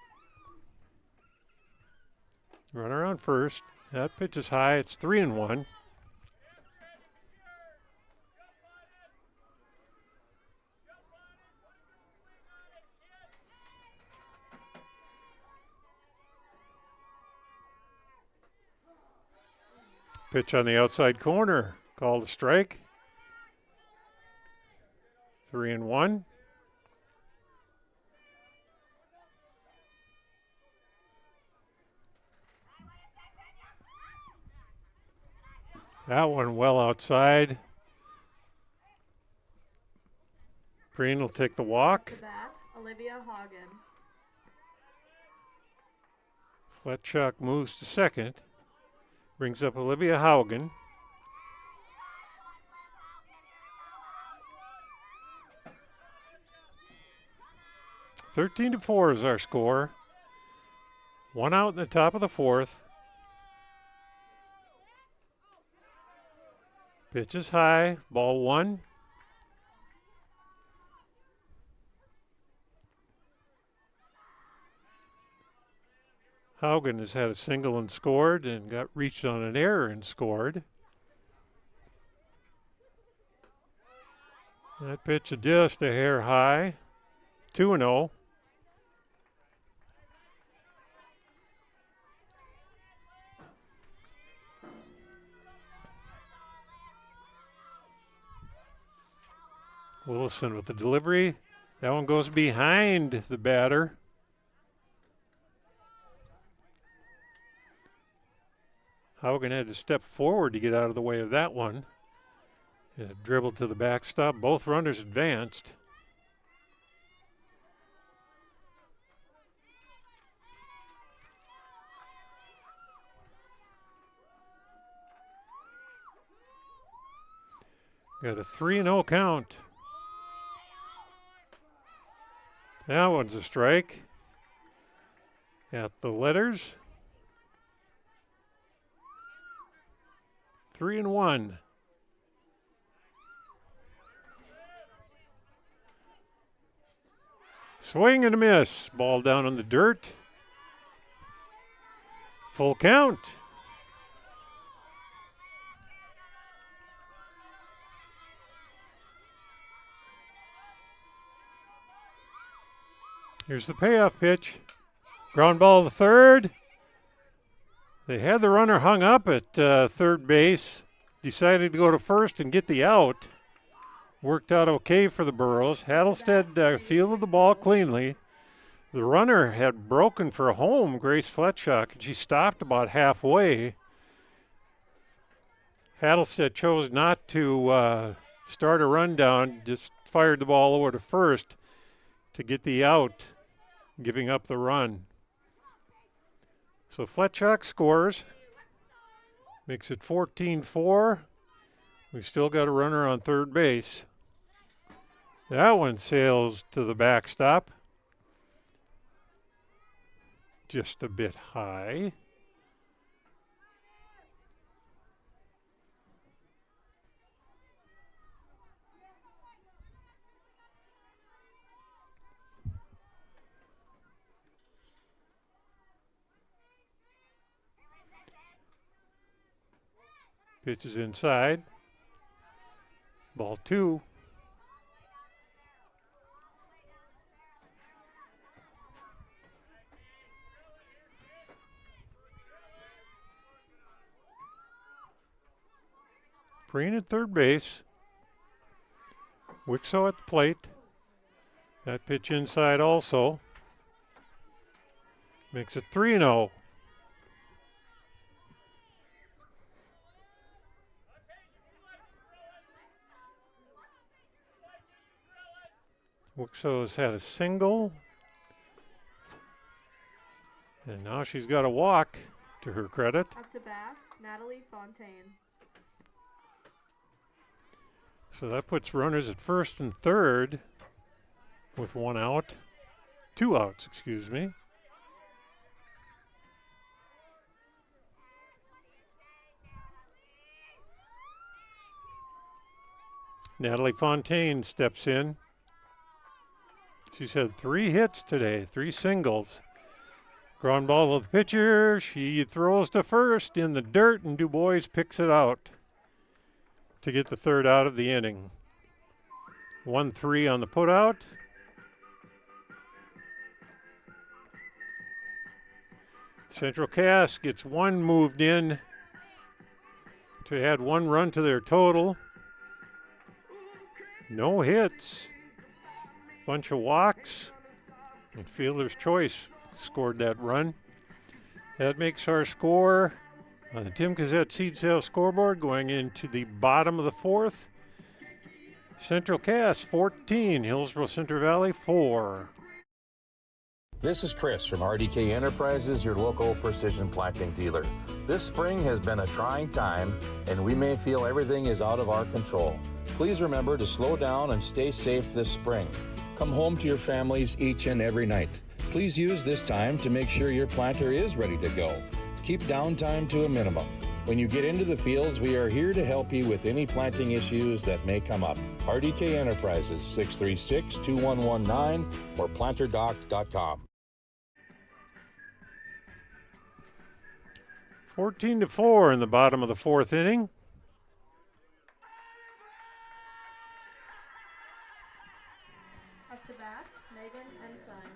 Runner on first. That pitch is high. It's 3-1. Pitch on the outside corner. Called a strike. 3-1. That one well outside. Preen will take the walk.
To bat, Olivia Hagen.
Fletchock moves to second. Brings up Olivia Haugen. (13-4) is our score. 1 out in the top of the fourth. Pitch is high. Ball 1. Haugen has had a single and scored, and got reached on an error and scored. That pitch is just a hair high. 2-0. Wilson with the delivery. That one goes behind the batter. Haugen had to step forward to get out of the way of that one. And a dribble to the backstop. Both runners advanced. Got a 3-0 count. That one's a strike. At the letters. 3-1. Swing and a miss. Ball down on the dirt. Full count. Here's the payoff pitch. Ground ball to third. They had the runner hung up at third base. Decided to go to first and get the out. Worked out okay for the Burros. Hattlestead fielded the ball cleanly. The runner had broken for home, Grace Fletchock, and she stopped about halfway. Hattlestead chose not to start a rundown, just fired the ball over to first to get the out, giving up the run. So Fletchock scores, makes it 14-4. We've still got a runner on third base. That one sails to the backstop. Just a bit high. Pitch is inside. Ball 2. Preen at third base. Wixo at the plate. That pitch inside also. Makes it 3-0. Wixo has had a single. And now she's got a walk, to her credit.
Up to bat, Natalie Fontaine.
So that puts runners at first and third with 1 out. 2 outs, excuse me. Natalie Fontaine steps in. She's had 3 hits today, 3 singles. Ground ball to the pitcher. She throws to first in the dirt, and Du Bois picks it out to get the 3rd out of the inning. 1-3 on the putout. Central Cass gets 1 moved in to add 1 run to their total. No hits. Bunch of walks. And Fielder's Choice scored that run. That makes our score on the Tim Gazette seed sale scoreboard going into the bottom of the 4th. Central Cass 14, Hillsboro-Central Valley 4.
This is Chris from RDK Enterprises, your local precision planting dealer. This spring has been a trying time, and we may feel everything is out of our control. Please remember to slow down and stay safe this spring. Come home to your families each and every night. Please use this time to make sure your planter is ready to go. Keep downtime to a minimum. When you get into the fields, we are here to help you with any planting issues that may come up. RDK Enterprises, 636-2119 or planterdoc.com.
14-4 in the bottom of the 4th inning.
Up to bat, Megan Ensign.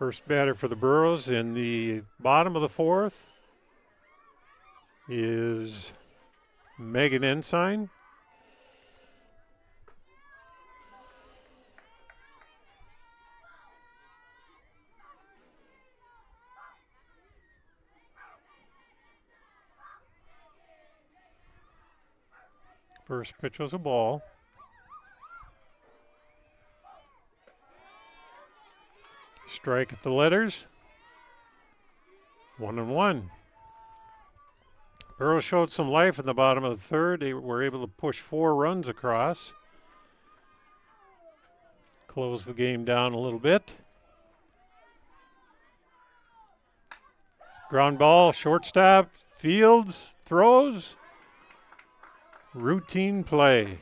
First batter for the Burros in the bottom of the 4th is Megan Ensign. First pitch was a ball. Strike at the letters. 1-1. Burrows showed some life in the bottom of the third. They were able to push 4 runs across. Close the game down a little bit. Ground ball, shortstop, Fields, throws. Routine play.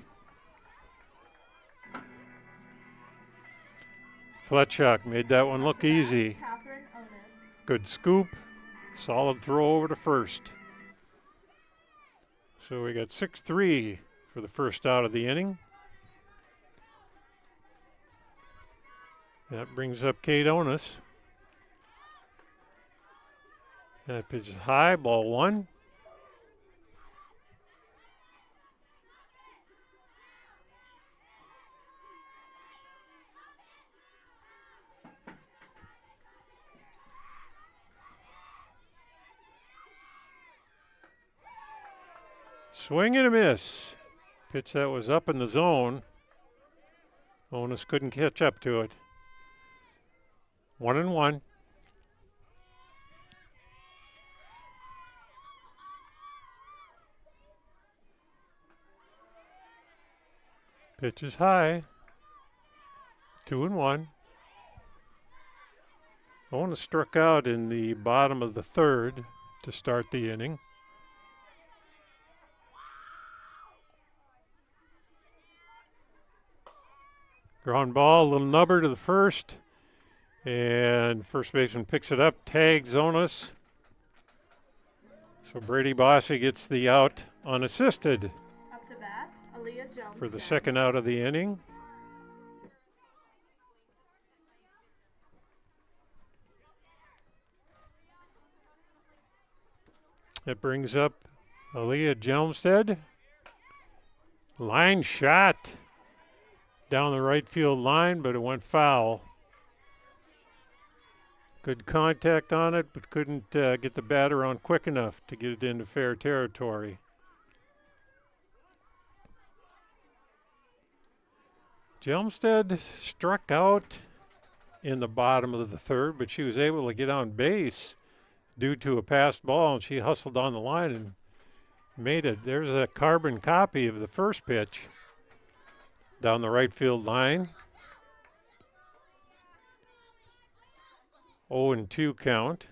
Fletchuk made that one look easy. Good scoop. Solid throw over to first. So we got 6-3 for the first out of the inning. That brings up Kate Onus. That pitch is high, ball 1. Swing and a miss. Pitch that was up in the zone. Onus couldn't catch up to it. 1-1. Pitch is high. 2-1. Onus struck out in the bottom of the third to start the inning. Ground ball, a little nubber to the first. And first baseman picks it up, tags Onus. So Brady Bossy gets the out unassisted.
Up to bat, Aaliyah Jones.
For the second out of the inning. That brings up Aaliyah Jelmstead. Line shot down the right field line, but it went foul. Good contact on it, but couldn't get the batter on quick enough to get it into fair territory. Jelmstead struck out in the bottom of the third, but she was able to get on base due to a passed ball, and she hustled on the line and made it. There's a carbon copy of the first pitch down the right field line. 0-2 count.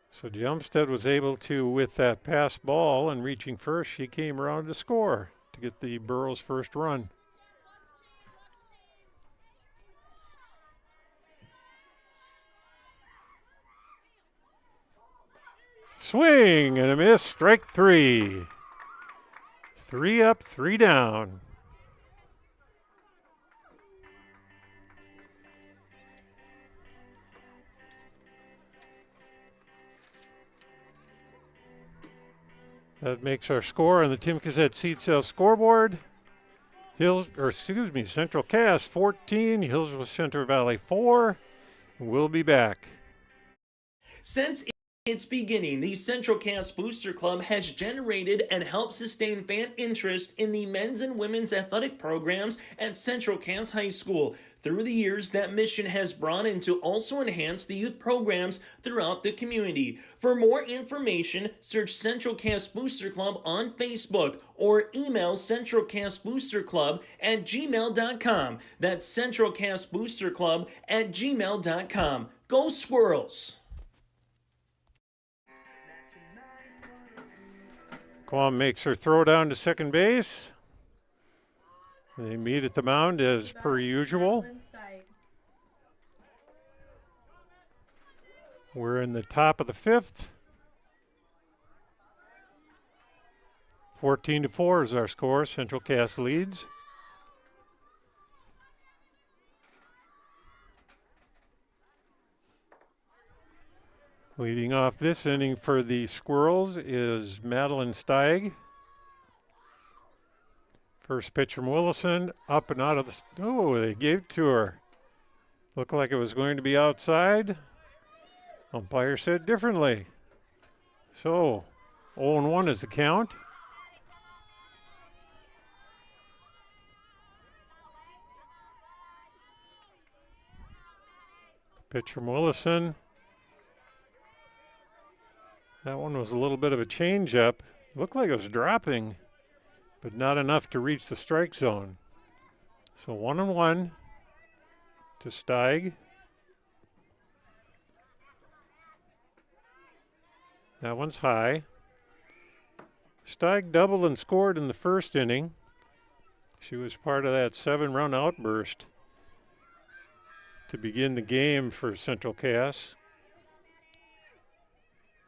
So Jelmstead was able to, with that pass ball and reaching first, she came around to score to get the Burrows' first run. Swing and a miss, strike 3. 3 up, 3 down. That makes our score on the Tim Cassette Seed Sale scoreboard. Central Cass 14, Hillsboro Center Valley 4. We'll be back.
Since its beginning, the Central Cass Booster Club has generated and helped sustain fan interest in the men's and women's athletic programs at Central Cass High School. Through the years, that mission has broadened to also enhance the youth programs throughout the community. For more information, search Central Cass Booster Club on Facebook or email centralcassboosterclub@gmail.com. That's centralcassboosterclub@gmail.com. Go Squirrels!
Quam makes her throw down to second base. They meet at the mound as per usual. We're in the top of the 5th. 14-4 is our score. Central Cass leads. Leading off this inning for the Squirrels is Madeline Steig. First pitch from Willison, up and out of the... Oh, they gave it to her. Looked like it was going to be outside. Umpire said differently. So, 0-1 is the count. Pitch from Willison. That one was a little bit of a changeup. Looked like it was dropping, but not enough to reach the strike zone. So 1-1 to Steig. That one's high. Steig doubled and scored in the first inning. She was part of that 7-run outburst to begin the game for Central Cass.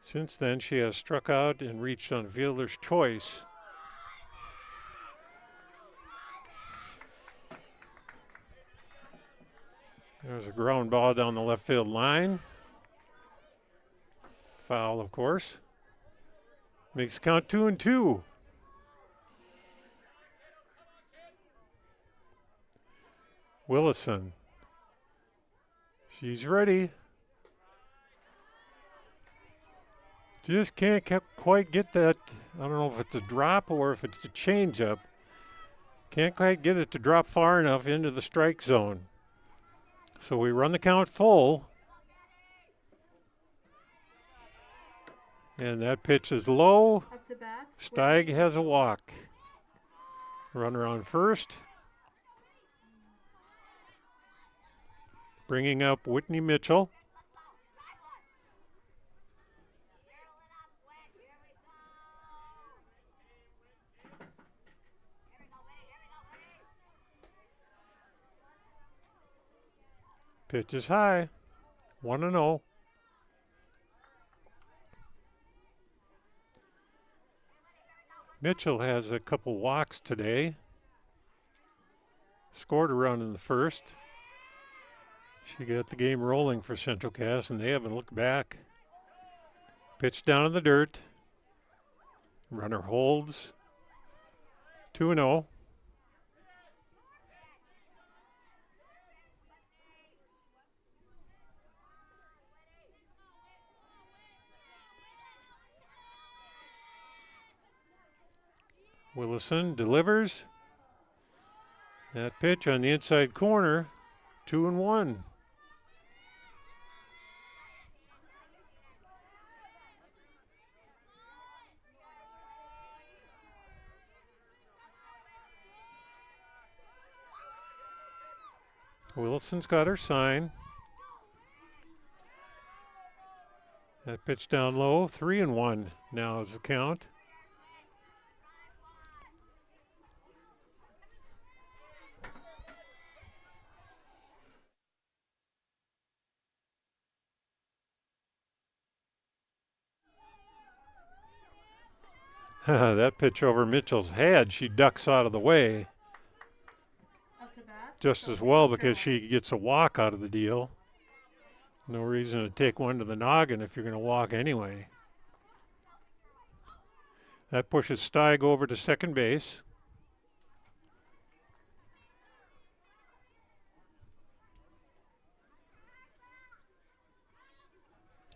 Since then, she has struck out and reached on fielder's choice. There's a ground ball down the left field line. Foul, of course. Makes the count 2-2. Willison. She's ready. Just can't quite get that. I don't know if it's a drop or if it's a changeup. Can't quite get it to drop far enough into the strike zone. So we run the count full. And that pitch is low.
Up to bat.
Steig has a walk. Runner on first. Bringing up Whitney Mitchell. Pitch is high. 1-0. Mitchell has a couple walks today. Scored a run in the first. She got the game rolling for Central Cass, and they haven't looked back. Pitch down in the dirt. Runner holds. 2-0. Willison delivers. That pitch on the inside corner, 2-1. Wilson's got her sign. That pitch down low, 3-1 now is the count. That pitch over Mitchell's head, she ducks out of the way. Just as well because she gets a walk out of the deal. No reason to take one to the noggin if you're going to walk anyway. That pushes Steig over to second base.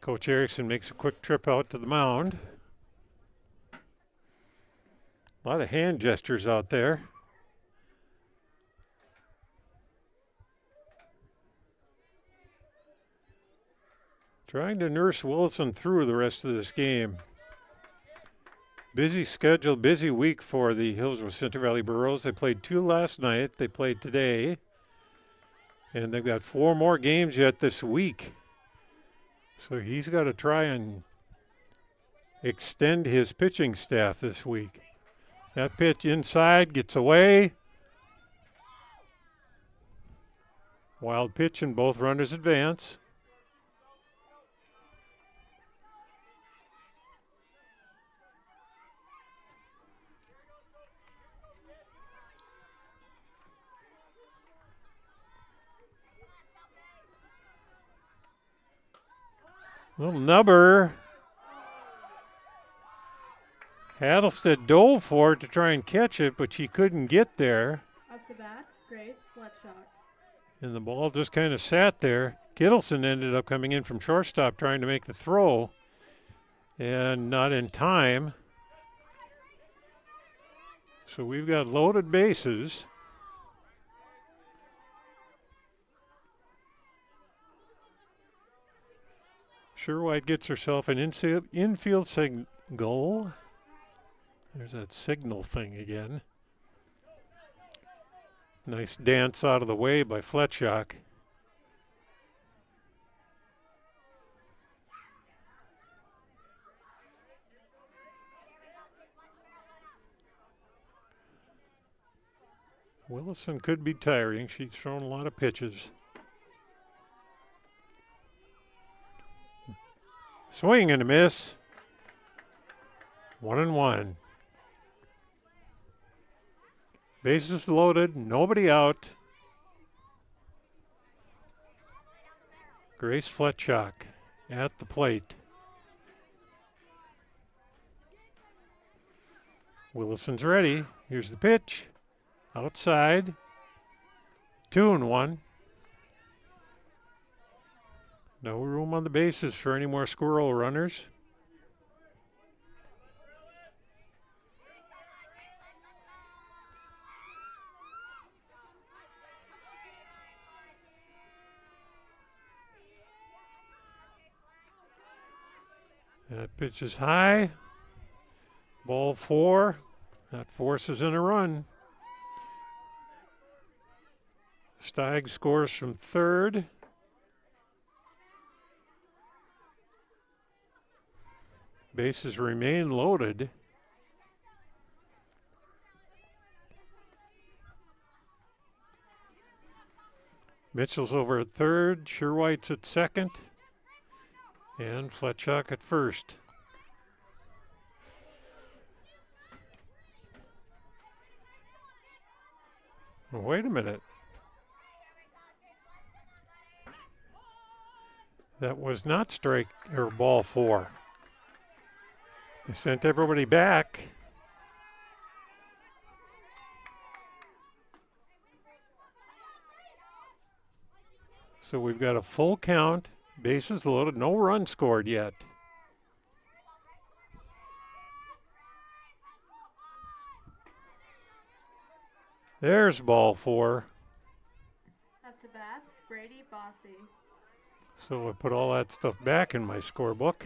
Coach Erickson makes a quick trip out to the mound. A lot of hand gestures out there. Trying to nurse Wilson through the rest of this game. Busy schedule, busy week for the Hillsboro-Central Valley Burros. They played 2 last night. They played today. And they've got 4 more games yet this week. So he's got to try and extend his pitching staff this week. That pitch inside gets away. Wild pitch and both runners advance. Little nubber. Adelstead dove for it to try and catch it, but she couldn't get there.
Up to bat, Grace Fletchock.
And the ball just kind of sat there. Kittleson ended up coming in from shortstop trying to make the throw. And not in time. So we've got loaded bases. Sherwhite gets herself an infield goal. There's that signal thing again. Nice dance out of the way by Fletchock. Willison could be tiring. She's thrown a lot of pitches. Swing and a miss. 1-1. Bases loaded, nobody out. Grace Fletchock at the plate. Willison's ready. Here's the pitch. Outside. 2-1. No room on the bases for any more squirrel runners. That pitch is high. Ball 4. That forces in a run. Steig scores from third. Bases remain loaded. Mitchell's over at third. Sherwhite's at second. And Fletchock at first. Well, wait a minute. That was not strike or ball 4. They sent everybody back. So we've got a full count, bases loaded, no run scored yet. There's ball 4.
Up to bat, Brady Bossy.
So I put all that stuff back in my scorebook.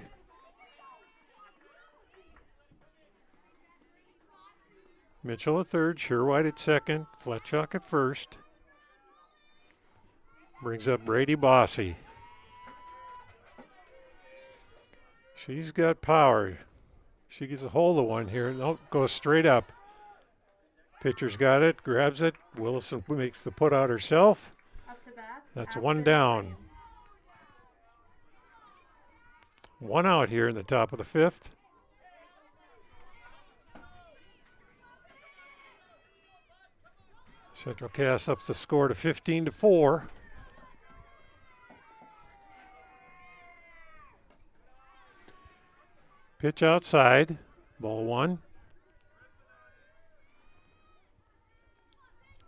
Mitchell at third, Sherwhite at second, Fletchock at first. Brings up Brady Bossy. She's got power. She gets a hold of one here. Nope, goes straight up. Pitcher's got it, grabs it. Willison makes the put out herself.
Up to bat.
That's one down. One out here in the top of the 5th. Central Cass ups the score to 15-4. Pitch outside, ball 1.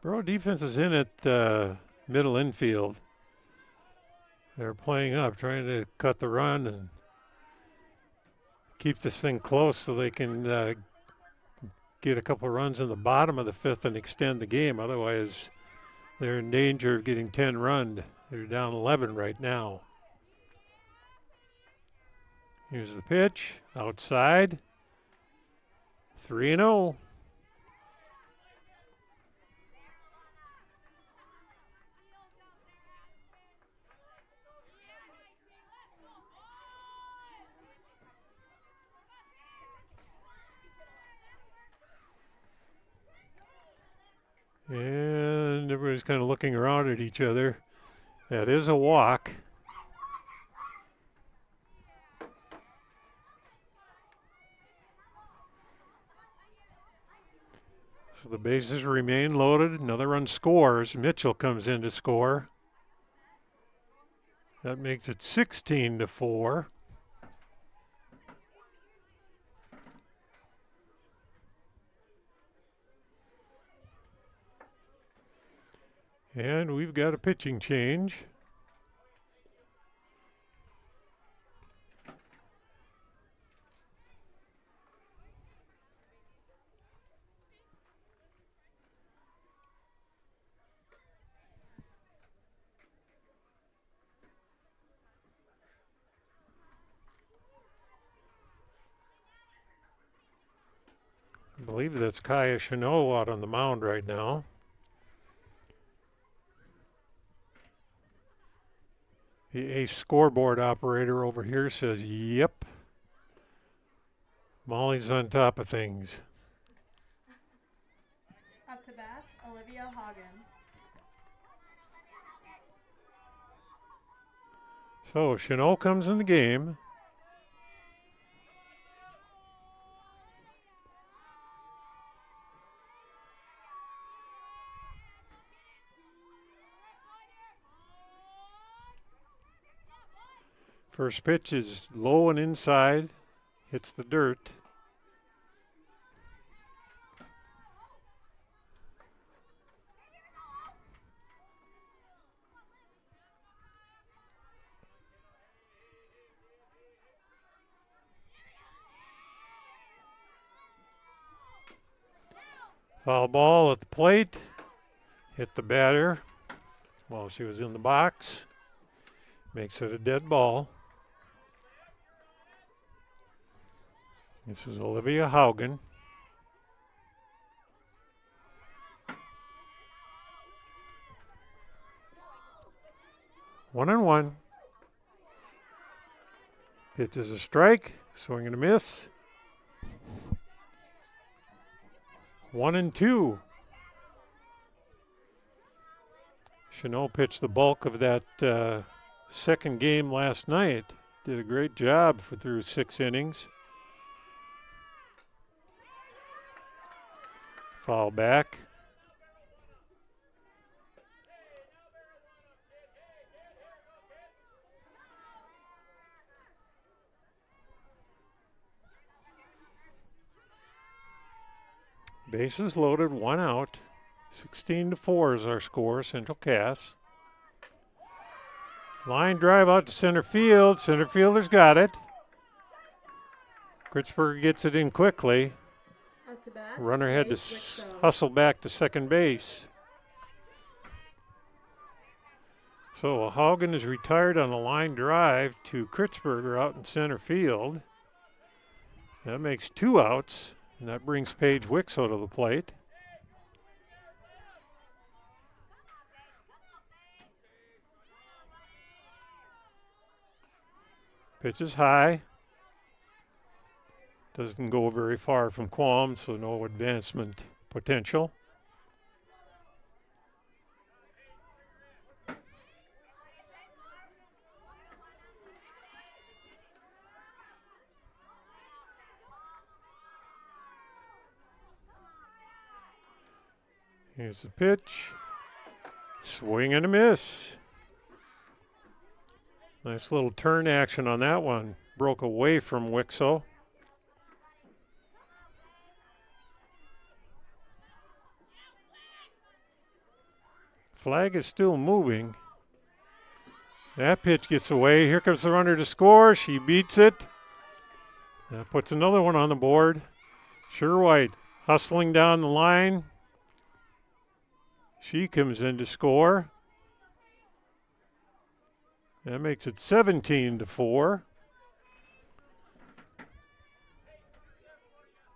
Borough defense is in at middle infield. They're playing up, trying to cut the run and keep this thing close so they can get a couple of runs in the bottom of the 5th and extend the game. Otherwise, they're in danger of getting 10 run. They're down 11 right now. Here's the pitch, outside, 3-0. And everybody's kind of looking around at each other. That is a walk. So the bases remain loaded. Another run scores. Mitchell comes in to score. That makes it 16-4. And we've got a pitching change. I believe that's Kaya Chanot out on the mound right now. The ace scoreboard operator over here says, yep. Molly's on top of things.
Up to bat, Olivia Hagen.
So Chanot comes in the game. First pitch is low and inside, hits the dirt. Foul ball at the plate, hit the batter while she was in the box, makes it a dead ball. This is Olivia Haugen. One and one. Pitch is a strike, swing and a miss. 1-2. Chanot pitched the bulk of that second game last night. Did a great job through 6 innings. Foul back. Bases loaded, 1 out. 16-4 is our score, Central Cass. Line drive out to center field. Center fielder's got it. Kritzberger gets it in quickly. Runner had to hustle back to second base. So Haugen is retired on a line drive to Kritzberger out in center field. That makes 2 outs, and that brings Paige Wixow to the plate. Pitch is high. Doesn't go very far from Quam, so no advancement potential. Here's the pitch. Swing and a miss. Nice little turn action on that one. Broke away from Wixow. Flag is still moving. That pitch gets away. Here comes the runner to score. She beats it. That puts another one on the board. Sherwhite hustling down the line. She comes in to score. That makes it 17-4.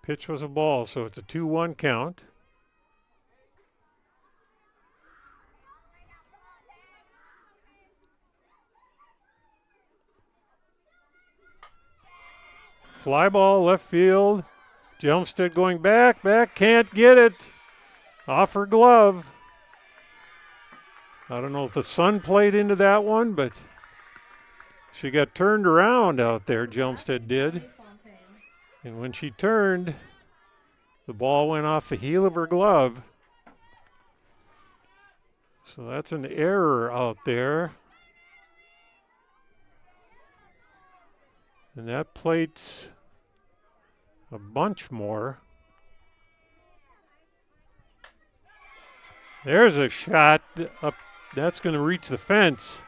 Pitch was a ball, so it's a 2-1 count. Fly ball, left field. Jelmstead going back, can't get it. Off her glove. I don't know if the sun played into that one, but she got turned around out there, Jelmstead did. And when she turned, the ball went off the heel of her glove. So that's an error out there. And that plates a bunch more. There's a shot up. That's going to reach the fence.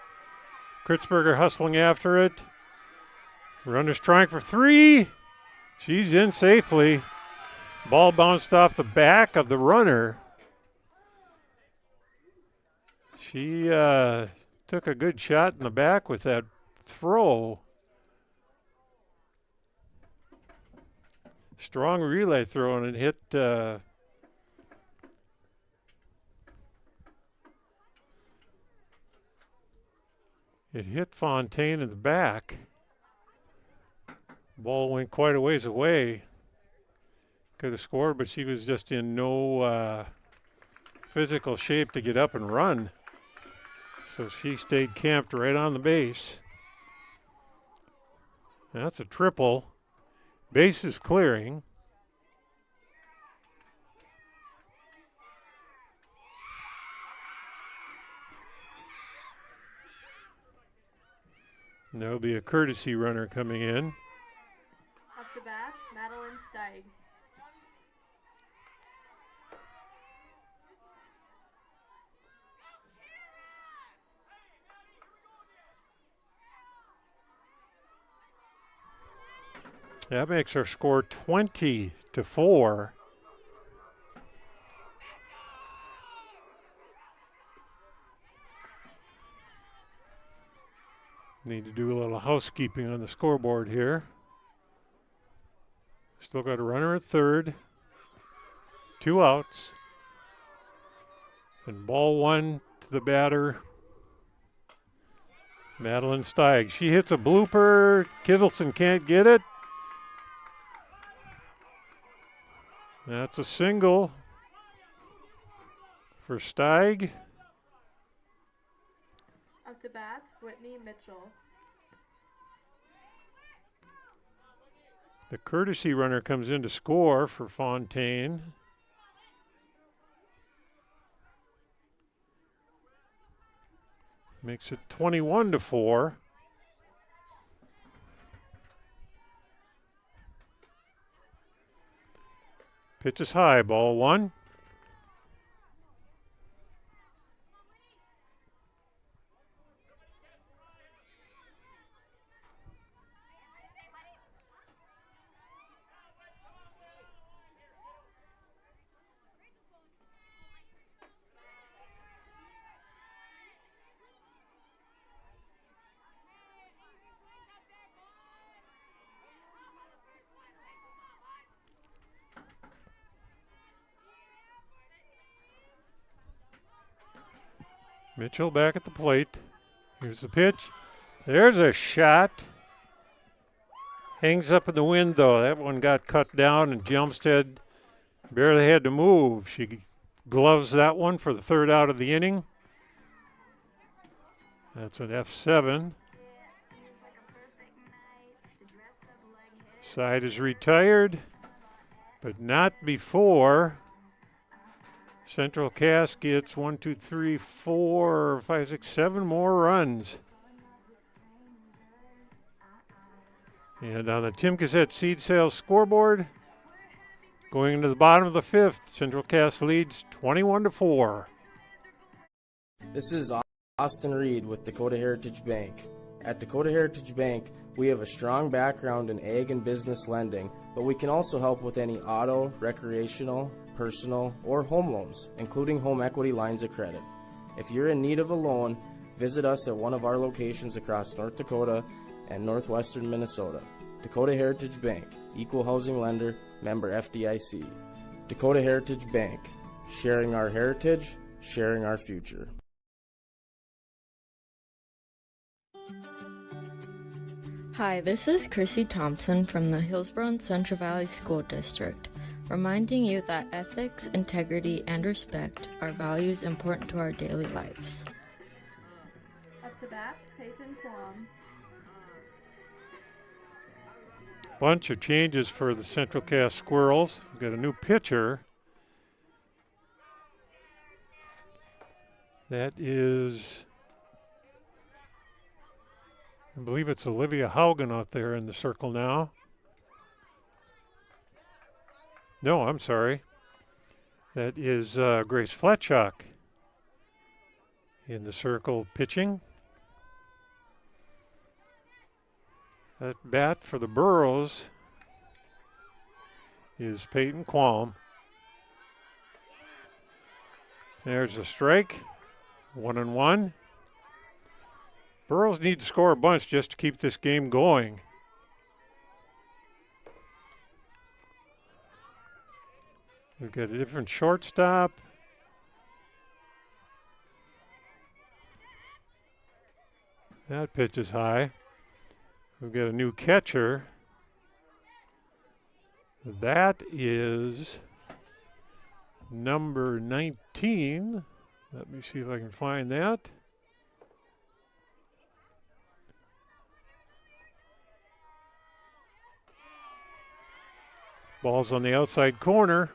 Kritzberger hustling after it. Runner's trying for three. She's in safely. Ball bounced off the back of the runner. She took a good shot in the back with that throw. Strong relay throw, and it hit Fontaine in the back. Ball went quite a ways away. Could have scored, but she was just in no physical shape to get up and run. So she stayed camped right on the base. That's a triple. Base is clearing. And there'll be a courtesy runner coming in.
Up to bat, Madeline Steig.
That makes her score 20-4. Need to do a little housekeeping on the scoreboard here. Still got a runner at third. 2 outs. And ball one to the batter, Madeline Steig. She hits a blooper. Kittleson can't get it. That's a single for Steig.
Up to bat, Whitney Mitchell.
The courtesy runner comes in to score for Fontaine. Makes it 21-4. Pitch is high, ball one. Mitchell back at the plate. Here's the pitch. There's a shot. Hangs up in the wind, though. That one got cut down, and Jumpstead barely had to move. She gloves that one for the third out of the inning. That's an F7. Side is retired, but not before Central Cass gets 1, 2, 3, 4, 5, 6, 7 more runs. And on the Tim Cassette seed sales scoreboard, going into the bottom of the fifth, Central Cass leads 21-4.
This is Austin Reed with Dakota Heritage Bank. At Dakota Heritage Bank, we have a strong background in ag and business lending, but we can also help with any auto, recreational, personal, or home loans, including home equity lines of credit. If you're in need of a loan, visit us at one of our locations across North Dakota and northwestern Minnesota. Dakota Heritage Bank, equal housing lender, member FDIC. Dakota Heritage Bank, sharing our heritage, sharing our future.
Hi, this is Chrissy Thompson from the Hillsboro-Central Valley School District, reminding you that ethics, integrity, and respect are values important to our daily lives.
Up to bat, Peyton Quam.
Bunch of changes for the Central Cass Squirrels. We've got a new pitcher. That is, I believe it's Olivia Haugen out there in the circle now. No, I'm sorry. That is Grace Fletchock in the circle pitching. At bat for the Burros is Peyton Qualm. There's a strike, 1-1. Burros need to score a bunch just to keep this game going. We've got a different shortstop. That pitch is high. We've got a new catcher. That is number 19. Let me see if I can find that. Ball's on the outside corner.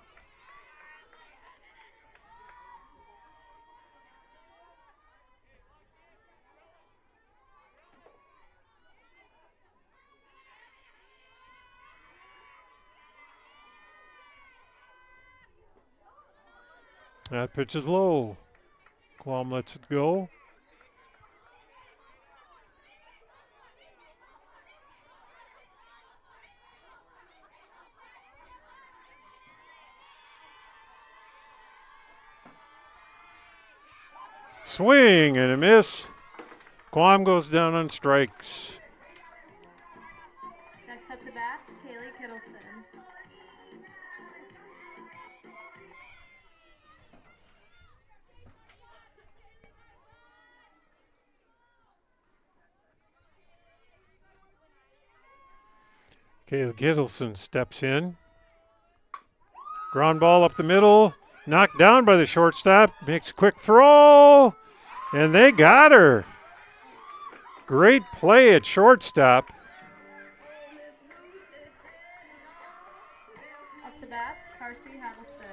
That pitch is low. Qualm lets it go. Swing and a miss. Qualm goes down on strikes.
Next up to bat, Kaylee Kittleson.
Kaylee Kittleson steps in. Ground ball up the middle. Knocked down by the shortstop. Makes a quick throw. And they got her. Great play at shortstop.
Up to bat, Carsey Havelsted.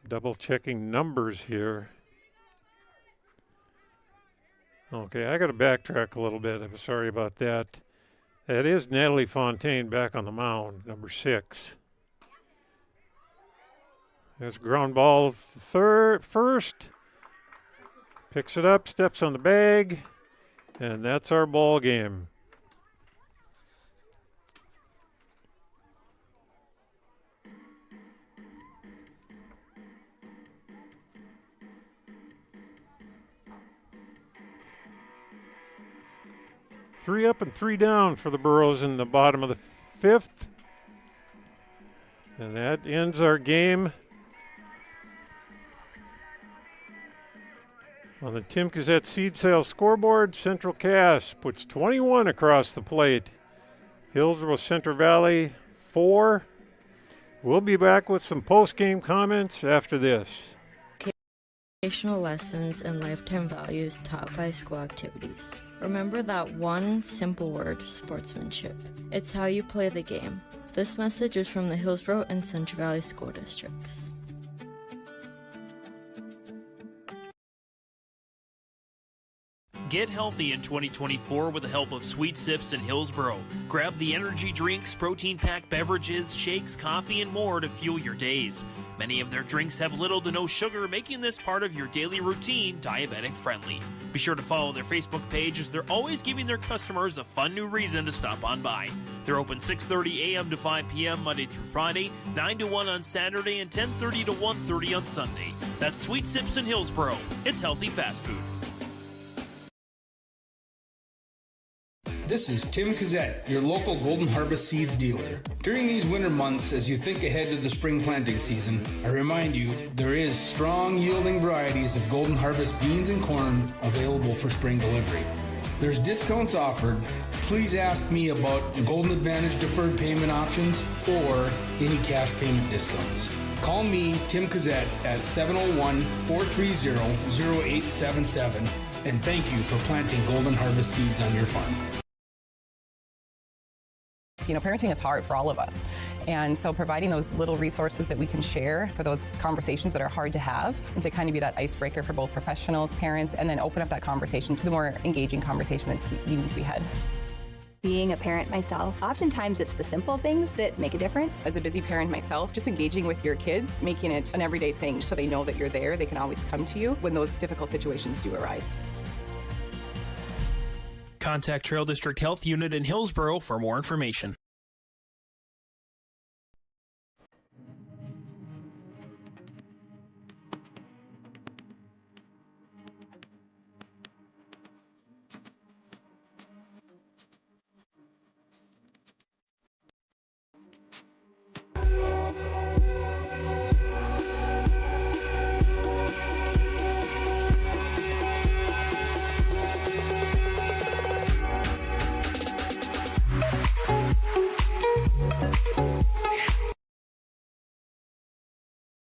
Double checking numbers here. Okay, I got to backtrack a little bit. I'm sorry about that. That is Natalie Fontaine back on the mound, number 6. There's a ground ball first. Picks it up, steps on the bag, and that's our ball game. Three up and 3 down for the Burros in the bottom of the 5th. And that ends our game. On the Tim Gazette seed sales scoreboard, Central Cass puts 21 across the plate. Hillsboro-Central Valley 4. We'll be back with some post-game comments after this.
Educational lessons and lifetime values taught by school activities. Remember that one simple word, sportsmanship. It's how you play the game. This message is from the Hillsboro and Central Valley School Districts.
Get healthy in 2024 with the help of Sweet Sips in Hillsboro. Grab the energy drinks, protein-packed beverages, shakes, coffee, and more to fuel your days. Many of their drinks have little to no sugar, making this part of your daily routine diabetic-friendly. Be sure to follow their Facebook page as they're always giving their customers a fun new reason to stop on by. They're open 6:30 a.m. to 5 p.m. Monday through Friday, 9 to 1 on Saturday, and 10:30 to 1:30 on Sunday. That's Sweet Sips in Hillsboro. It's healthy fast food.
This is Tim Kazette, your local Golden Harvest Seeds dealer. During these winter months, as you think ahead to the spring planting season, I remind you there is strong yielding varieties of Golden Harvest beans and corn available for spring delivery. There's discounts offered. Please ask me about Golden Advantage deferred payment options or any cash payment discounts. Call me, Tim Kazette, at 701-430-0877, and thank you for planting Golden Harvest seeds on your farm.
You know, parenting is hard for all of us. And so providing those little resources that we can share for those conversations that are hard to have, and to kind of be that icebreaker for both professionals, parents, and then open up that conversation to the more engaging conversation that's needing to be had.
Being a parent myself, oftentimes it's the simple things that make a difference.
As a busy parent myself, just engaging with your kids, making it an everyday thing so they know that you're there, they can always come to you when those difficult situations do arise.
Contact Trail District Health Unit in Hillsboro for more information.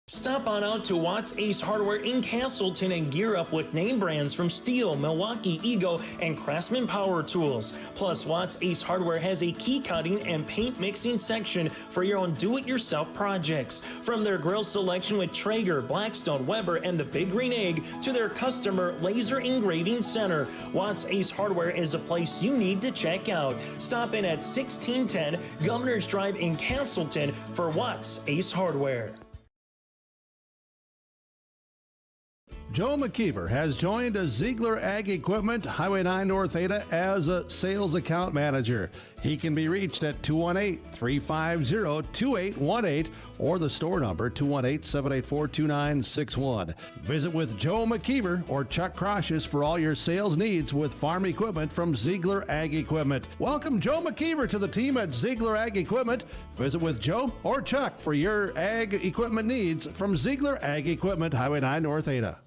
Stop on out to Watts Ace Hardware in Castleton and gear up with name brands from Steel, Milwaukee, Ego, and Craftsman Power Tools. Plus, Watts Ace Hardware has a key cutting and paint mixing section for your own do-it-yourself projects. From their grill selection with Traeger, Blackstone, Weber, and the Big Green Egg to their customer laser engraving center, Watts Ace Hardware is a place you need to check out. Stop in at 1610 Governor's Drive in Castleton for Watts Ace Hardware.
Joe McKeever has joined Ziegler Ag Equipment, Highway 9 North Ada, as a sales account manager. He can be reached at 218-350-2818 or the store number 218-784-2961. Visit with Joe McKeever or Chuck Croshes for all your sales needs with farm equipment from Ziegler Ag Equipment. Welcome Joe McKeever to the team at Ziegler Ag Equipment. Visit with Joe or Chuck for your ag equipment needs from Ziegler Ag Equipment, Highway 9 North Ada.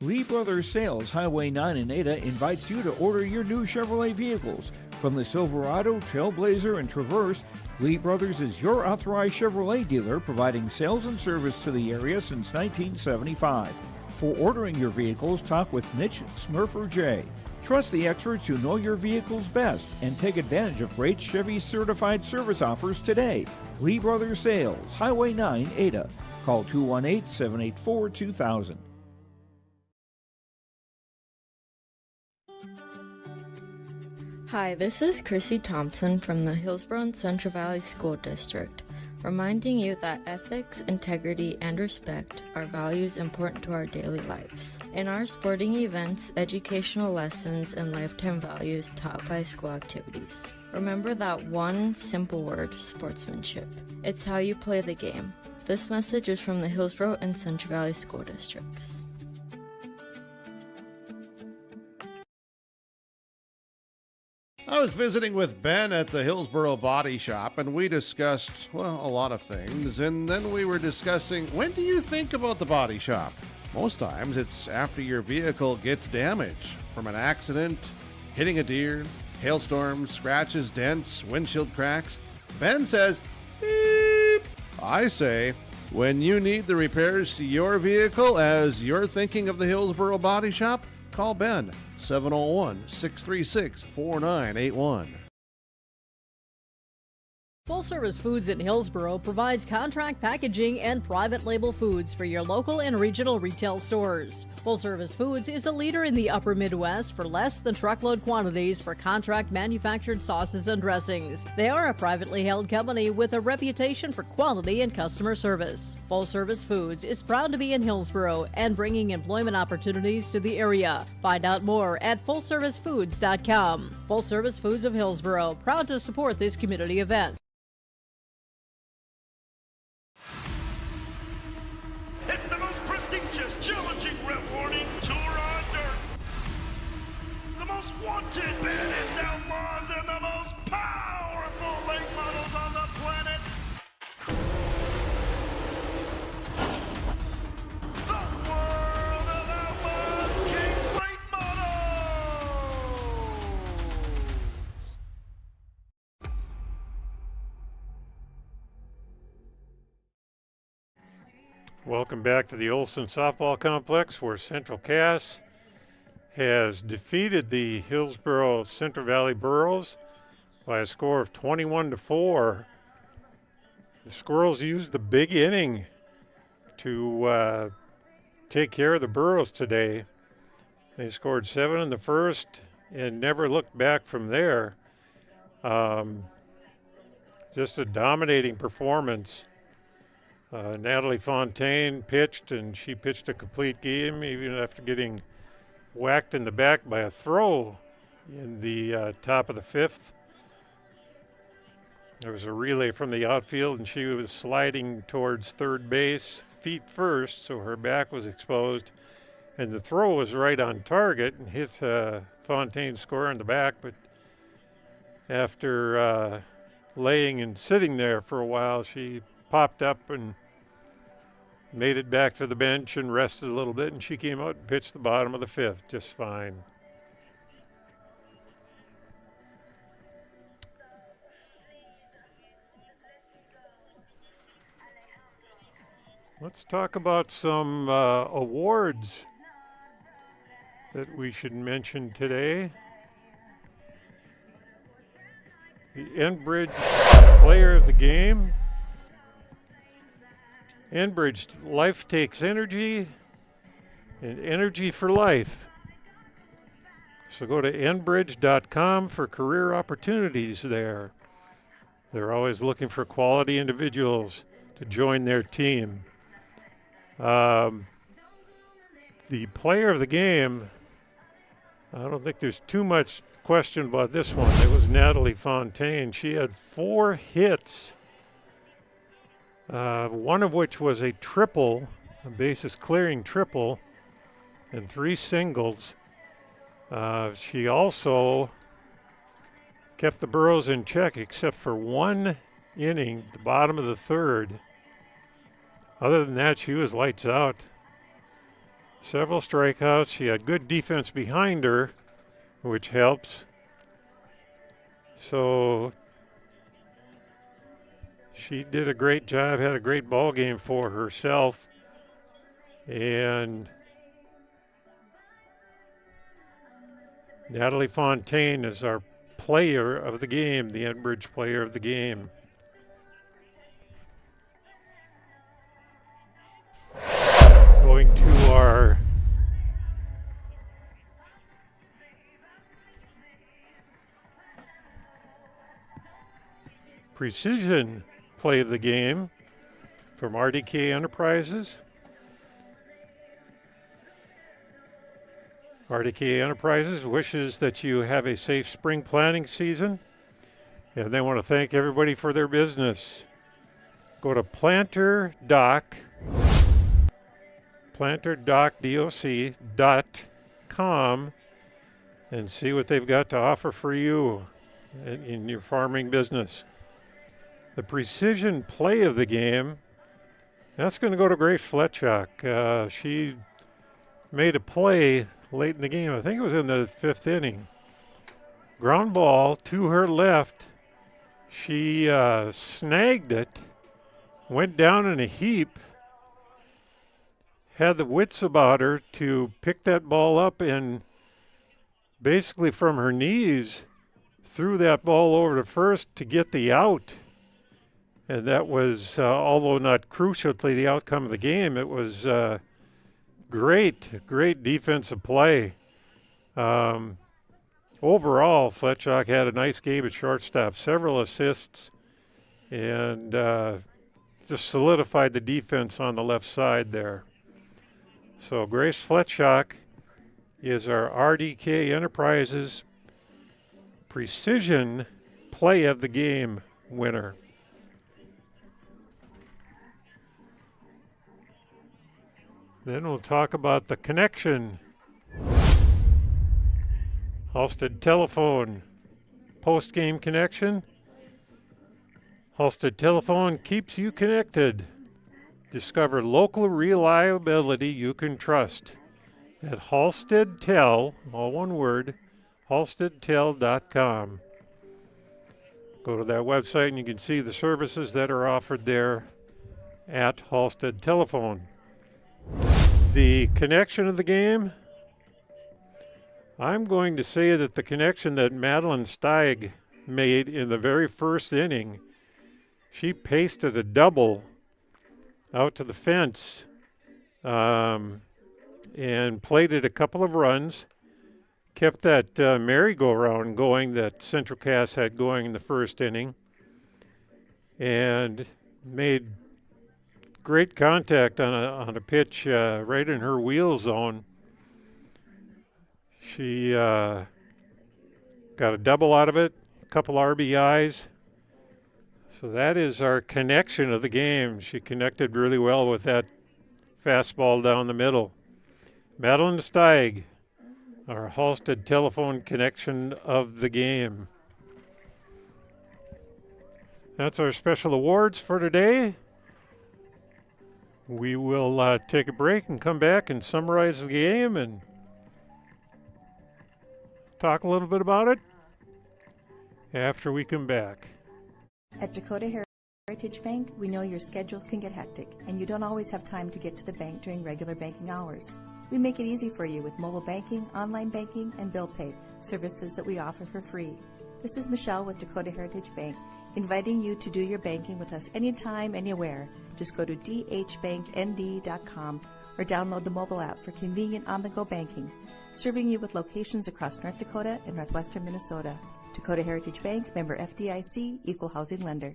Lee Brothers Sales, Highway 9 in Ada, invites you to order your new Chevrolet vehicles. From the Silverado, Trailblazer, and Traverse, Lee Brothers is your authorized Chevrolet dealer, providing sales and service to the area since 1975. For ordering your vehicles, talk with Mitch Smurfer J. Trust the experts who know your vehicles best and take advantage of great Chevy certified service offers today. Lee Brothers Sales, Highway 9, Ada. Call 218-784-2000.
Hi, this is Chrissy Thompson from the Hillsboro-Central Valley School District, reminding you that ethics, integrity, and respect are values important to our daily lives. In our sporting events, educational lessons, and lifetime values taught by school activities. Remember that one simple word, sportsmanship. It's how you play the game. This message is from the Hillsboro and Central Valley School Districts.
I was visiting with Ben at the Hillsboro Body Shop, and we discussed, well, a lot of things. And then we were discussing, when do you think about the body shop? Most times it's after your vehicle gets damaged from an accident, hitting a deer, hailstorms, scratches, dents, windshield cracks. Ben says, beep. I say, when you need the repairs to your vehicle as you're thinking of the Hillsboro Body Shop, call Ben. 701-636-4981.
Full Service Foods in Hillsboro provides contract packaging and private label foods for your local and regional retail stores. Full Service Foods is a leader in the upper Midwest for less than truckload quantities for contract manufactured sauces and dressings. They are a privately held company with a reputation for quality and customer service. Full Service Foods is proud to be in Hillsboro and bringing employment opportunities to the area. Find out more at fullservicefoods.com. Full Service Foods of Hillsboro, proud to support this community event.
It's the most prestigious, challenging rep warning tour on dirt. The most wanted, baddest outlaws, and the most powerful late models on the planet. The world of outlaws, King's Late Models.
Welcome back to the Olson Softball Complex, where Central Cass has defeated the Hillsboro Central Valley Burros by a score of 21-4. The Squirrels used the big inning to take care of the Burros today. They scored 7 in the first and never looked back from there. Just a dominating performance. Natalie Fontaine pitched, and she pitched a complete game, even after getting whacked in the back by a throw in the top of the 5th. There was a relay from the outfield, and she was sliding towards third base, feet first, so her back was exposed. And the throw was right on target and hit Fontaine square in the back, but after laying and sitting there for a while, she popped up and made it back to the bench and rested a little bit, and she came out and pitched the bottom of the 5th just fine. Let's talk about some awards that we should mention today. The Enbridge Player of the Game. Enbridge, life takes energy, and energy for life. So go to enbridge.com for career opportunities there. They're always looking for quality individuals to join their team. The player of the game, I don't think there's too much question about this one. It was Natalie Fontaine. She had 4 hits, one of which was a triple, a bases clearing triple, and 3 singles. She also kept the Burros in check except for 1 inning, the bottom of the 3rd. Other than that, she was lights out. Several strikeouts. She had good defense behind her, which helps. So she did a great job, had a great ball game for herself. And Natalie Fontaine is our player of the game, the Enbridge player of the game. Going to our precision play of the game from RDK Enterprises. RDK Enterprises wishes that you have a safe spring planting season, and they want to thank everybody for their business. Go to planterdocdoc.com and see what they've got to offer for you in your farming business. The precision play of the game, that's going to go to Grace Fletchock. She made a play late in the game. I think it was in the 5th inning. Ground ball to her left. She snagged it, went down in a heap, had the wits about her to pick that ball up, and basically from her knees threw that ball over to first to get the out. And that was, although not crucial to the outcome of the game, it was great defensive play. Overall, Fletchock had a nice game at shortstop, several assists, and just solidified the defense on the left side there. So Grace Fletchock is our RDK Enterprises Precision Play of the Game winner. Then we'll talk about the connection. Halstead Telephone post-game connection. Halstead Telephone keeps you connected. Discover local reliability you can trust at HalsteadTel, all one word, halsteadtel.com. Go to that website and you can see the services that are offered there at Halstead Telephone. The connection of the game, I'm going to say that the connection that Madeline Steig made in the very first inning. She pasted a double out to the fence and plated a couple of runs, kept that merry-go-round going that Central Cass had going in the first inning, and made great contact on a pitch right in her wheel zone. She got a double out of it, a couple RBIs. So that is our connection of the game. She connected really well with that fastball down the middle. Madeline Steig, our Halstead telephone connection of the game. That's our special awards for today. We will take a break and come back and summarize the game and talk a little bit about it after we come back.
At Dakota Heritage Bank, we know your schedules can get hectic, and you don't always have time to get to the bank during regular banking hours. We make it easy for you with mobile banking, online banking, and bill pay, services that we offer for free. This is Michelle with Dakota Heritage Bank, inviting you to do your banking with us anytime, anywhere. Just go to dhbanknd.com or download the mobile app for convenient on-the-go banking, serving you with locations across North Dakota and northwestern Minnesota. Dakota Heritage Bank, member FDIC, equal housing lender.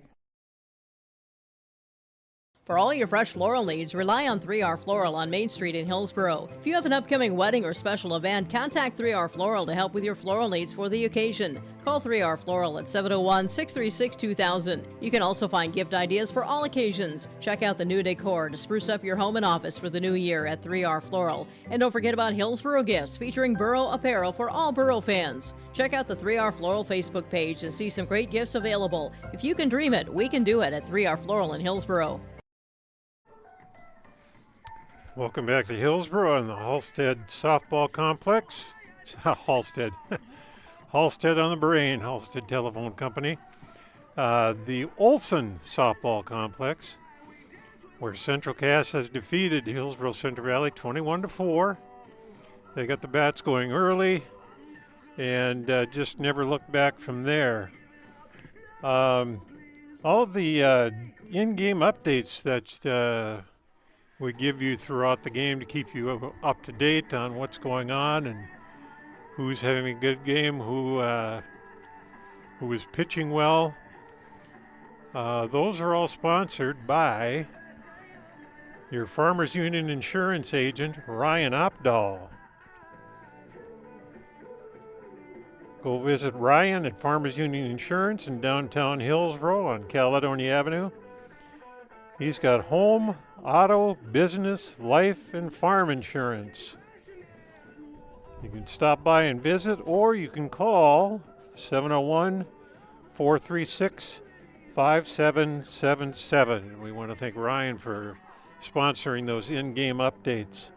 For all your fresh floral needs, rely on 3R Floral on Main Street in Hillsboro. If you have an upcoming wedding or special event, contact 3R Floral to help with your floral needs for the occasion. Call 3R Floral at 701-636-2000. You can also find gift ideas for all occasions. Check out the new decor to spruce up your home and office for the new year at 3R Floral. And don't forget about Hillsboro Gifts, featuring Borough apparel for all Borough fans. Check out the 3R Floral Facebook page and see some great gifts available. If you can dream it, we can do it at 3R Floral in Hillsboro.
Welcome back to Hillsboro and the Halstead Softball Complex. It's Halstead. Halstead on the brain, Halstead Telephone Company. The Olson Softball Complex, where Central Cass has defeated Hillsboro-Central Valley 21-4. They got the bats going early and just never looked back from there. All of the in-game updates that we give you throughout the game to keep you up to date on what's going on and who's having a good game, who is pitching well. Those are all sponsored by your Farmers Union insurance agent, Ryan Opdahl. Go visit Ryan at Farmers Union Insurance in downtown Hillsboro on Caledonia Avenue. He's got home, auto, business, life, and farm insurance. You can stop by and visit, or you can call 701-436-5777. We want to thank Ryan for sponsoring those in-game updates.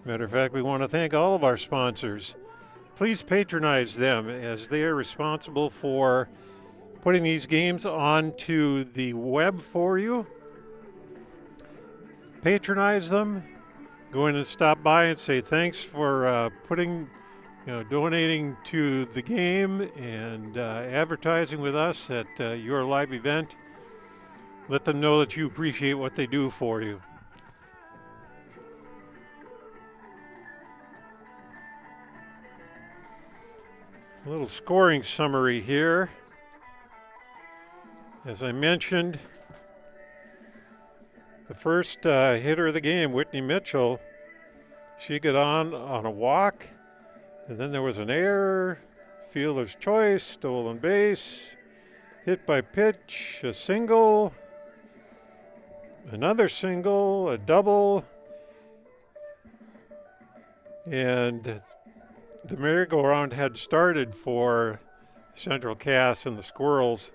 Matter of fact, we want to thank all of our sponsors. Please patronize them, as they are responsible for putting these games onto the web for you. Patronize them. Go in and stop by and say thanks for donating to the game and advertising with us at your live event. Let them know that you appreciate what they do for you. A little scoring summary here. As I mentioned, the first hitter of the game, Whitney Mitchell, she got on a walk, and then there was an error, fielder's choice, stolen base, hit by pitch, a single, another single, a double, and the merry-go-round had started for Central Cass and the Squirrels.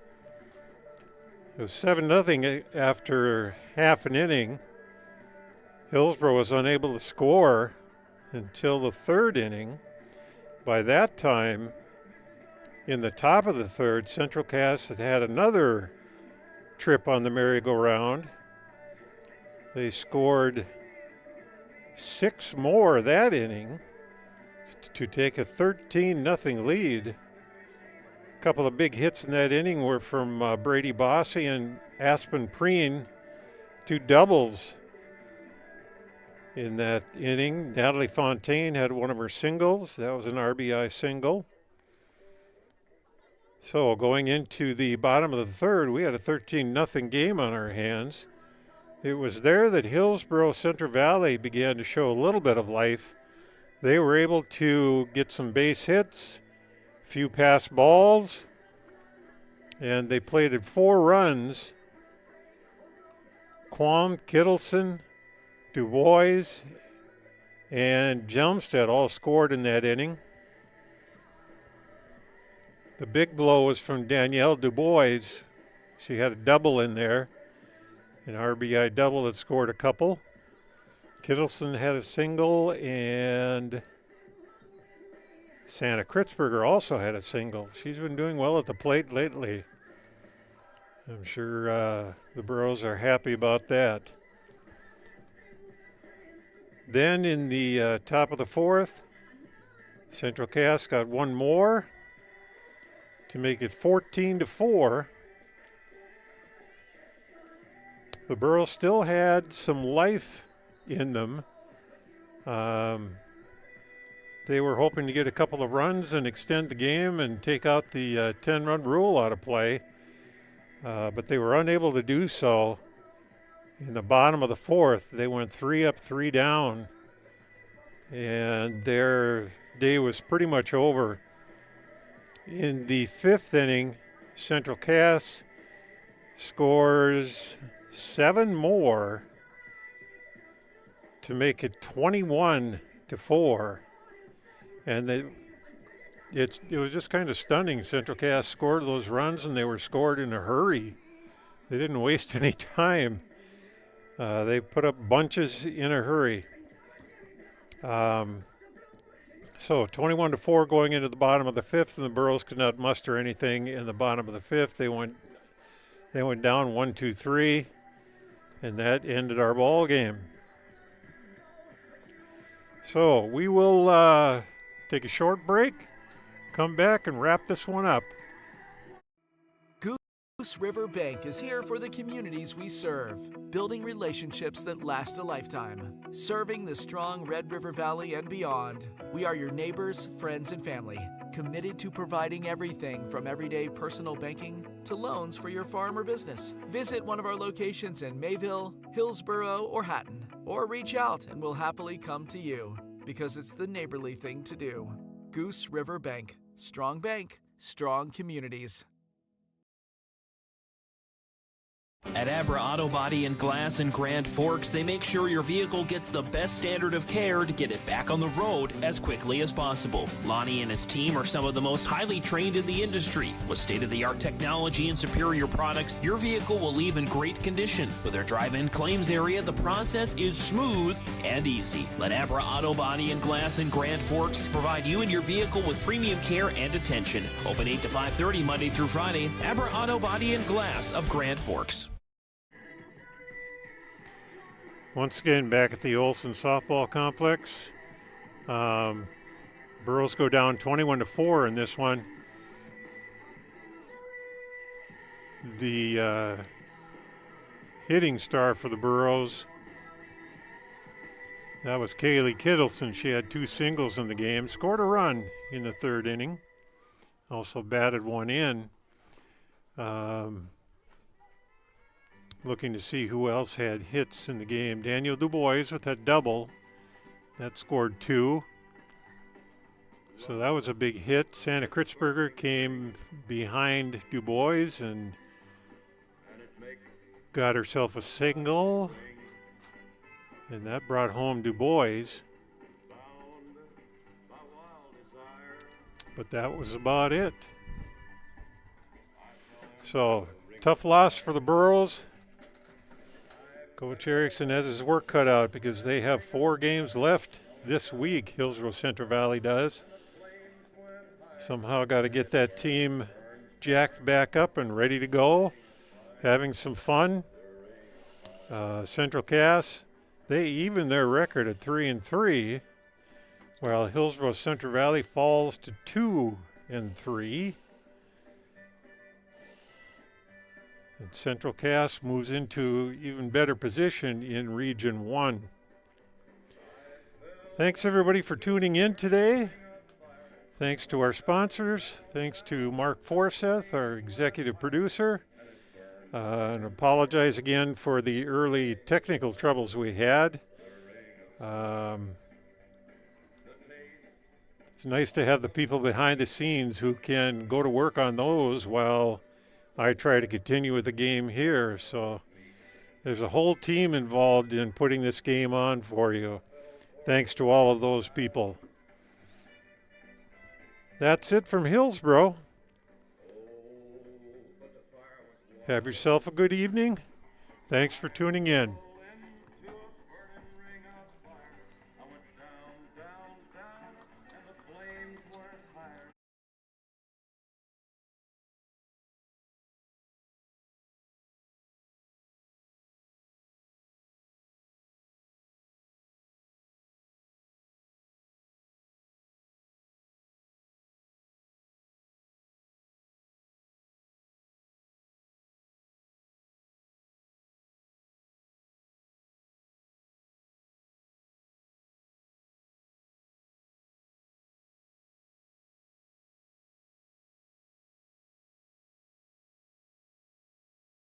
It was 7-0 after half an inning. Hillsboro was unable to score until the third inning. By that time, in the top of the third, Central Cass had had another trip on the merry-go-round. They scored 6 more that inning to take a 13-0 lead. A couple of big hits in that inning were from Brady Bossy and Aspen Preen, 2 doubles in that inning. Natalie Fontaine had one of her singles. That was an RBI single. So going into the bottom of the third, we had a 13-0 game on our hands. It was there that Hillsboro-Central Valley began to show a little bit of life. They were able to get some base hits, a few pass balls, and they plated 4 runs. Quam, Kittleson, Du Bois, and Jelmstead all scored in that inning. The big blow was from Danielle Du Bois. She had a double in there, an RBI double that scored a couple. Kittleson had a single, and Santa Kritzberger also had a single. She's been doing well at the plate lately. I'm sure the Burros are happy about that. Then in the top of the fourth, Central Cass got one more to make it 14-4. The Burros still had some life in them. They were hoping to get a couple of runs and extend the game and take out the 10-run rule out of play, but they were unable to do so. In the bottom of the fourth, they went 3 up, 3 down, and their day was pretty much over. In the 5th inning, Central Cass scores 7 more to make it 21-4. And it was just kind of stunning. Central Cass scored those runs, and they were scored in a hurry. They didn't waste any time. They put up bunches in a hurry. So 21-4 going into the bottom of the 5th, and the Burros could not muster anything in the bottom of the 5th. They went down 1-2-3, and that ended our ball game. So we will take a short break, come back, and wrap this one up.
Goose River Bank is here for the communities we serve, building relationships that last a lifetime, serving the strong Red River Valley and beyond. We are your neighbors, friends, and family, committed to providing everything from everyday personal banking to loans for your farm or business. Visit one of our locations in Mayville, Hillsboro, or Hatton, or reach out and we'll happily come to you, because it's the neighborly thing to do. Goose River Bank, strong communities.
At Abra Auto Body and Glass in Grand Forks, they make sure your vehicle gets the best standard of care to get it back on the road as quickly as possible. Lonnie and his team are some of the most highly trained in the industry. With state-of-the-art technology and superior products, your vehicle will leave in great condition. With their drive-in claims area, the process is smooth and easy. Let Abra Auto Body and Glass in Grand Forks provide you and your vehicle with premium care and attention. Open 8 to 5:30 Monday through Friday. Abra Auto Body and Glass of Grand Forks.
Once again, back at the Olson Softball Complex. Burros go down 21-4 in this one. The hitting star for the Burros, that was Kaylee Kittleson. She had 2 singles in the game, scored a run in the 3rd inning, also batted 1 in. Looking to see who else had hits in the game. Daniel Du Bois with that double. That scored 2. So that was a big hit. Santa Kritzberger came behind Du Bois and got herself a single. And that brought home Du Bois. But that was about it. So, tough loss for the Burros. Coach Erickson has his work cut out because they have 4 games left this week. Hillsboro-Central Valley does. Somehow got to get that team jacked back up and ready to go, having some fun. Central Cass, they even their record at 3-3, while Hillsboro-Central Valley falls to 2-3. And Central Cass moves into even better position in Region 1. Thanks everybody for tuning in today. Thanks to our sponsors. Thanks to Mark Forseth, our executive producer. And apologize again for the early technical troubles we had. It's nice to have the people behind the scenes who can go to work on those while I try to continue with the game here. So there's a whole team involved in putting this game on for you. Thanks to all of those people. That's it from Hillsboro. Have yourself a good evening. Thanks for tuning in.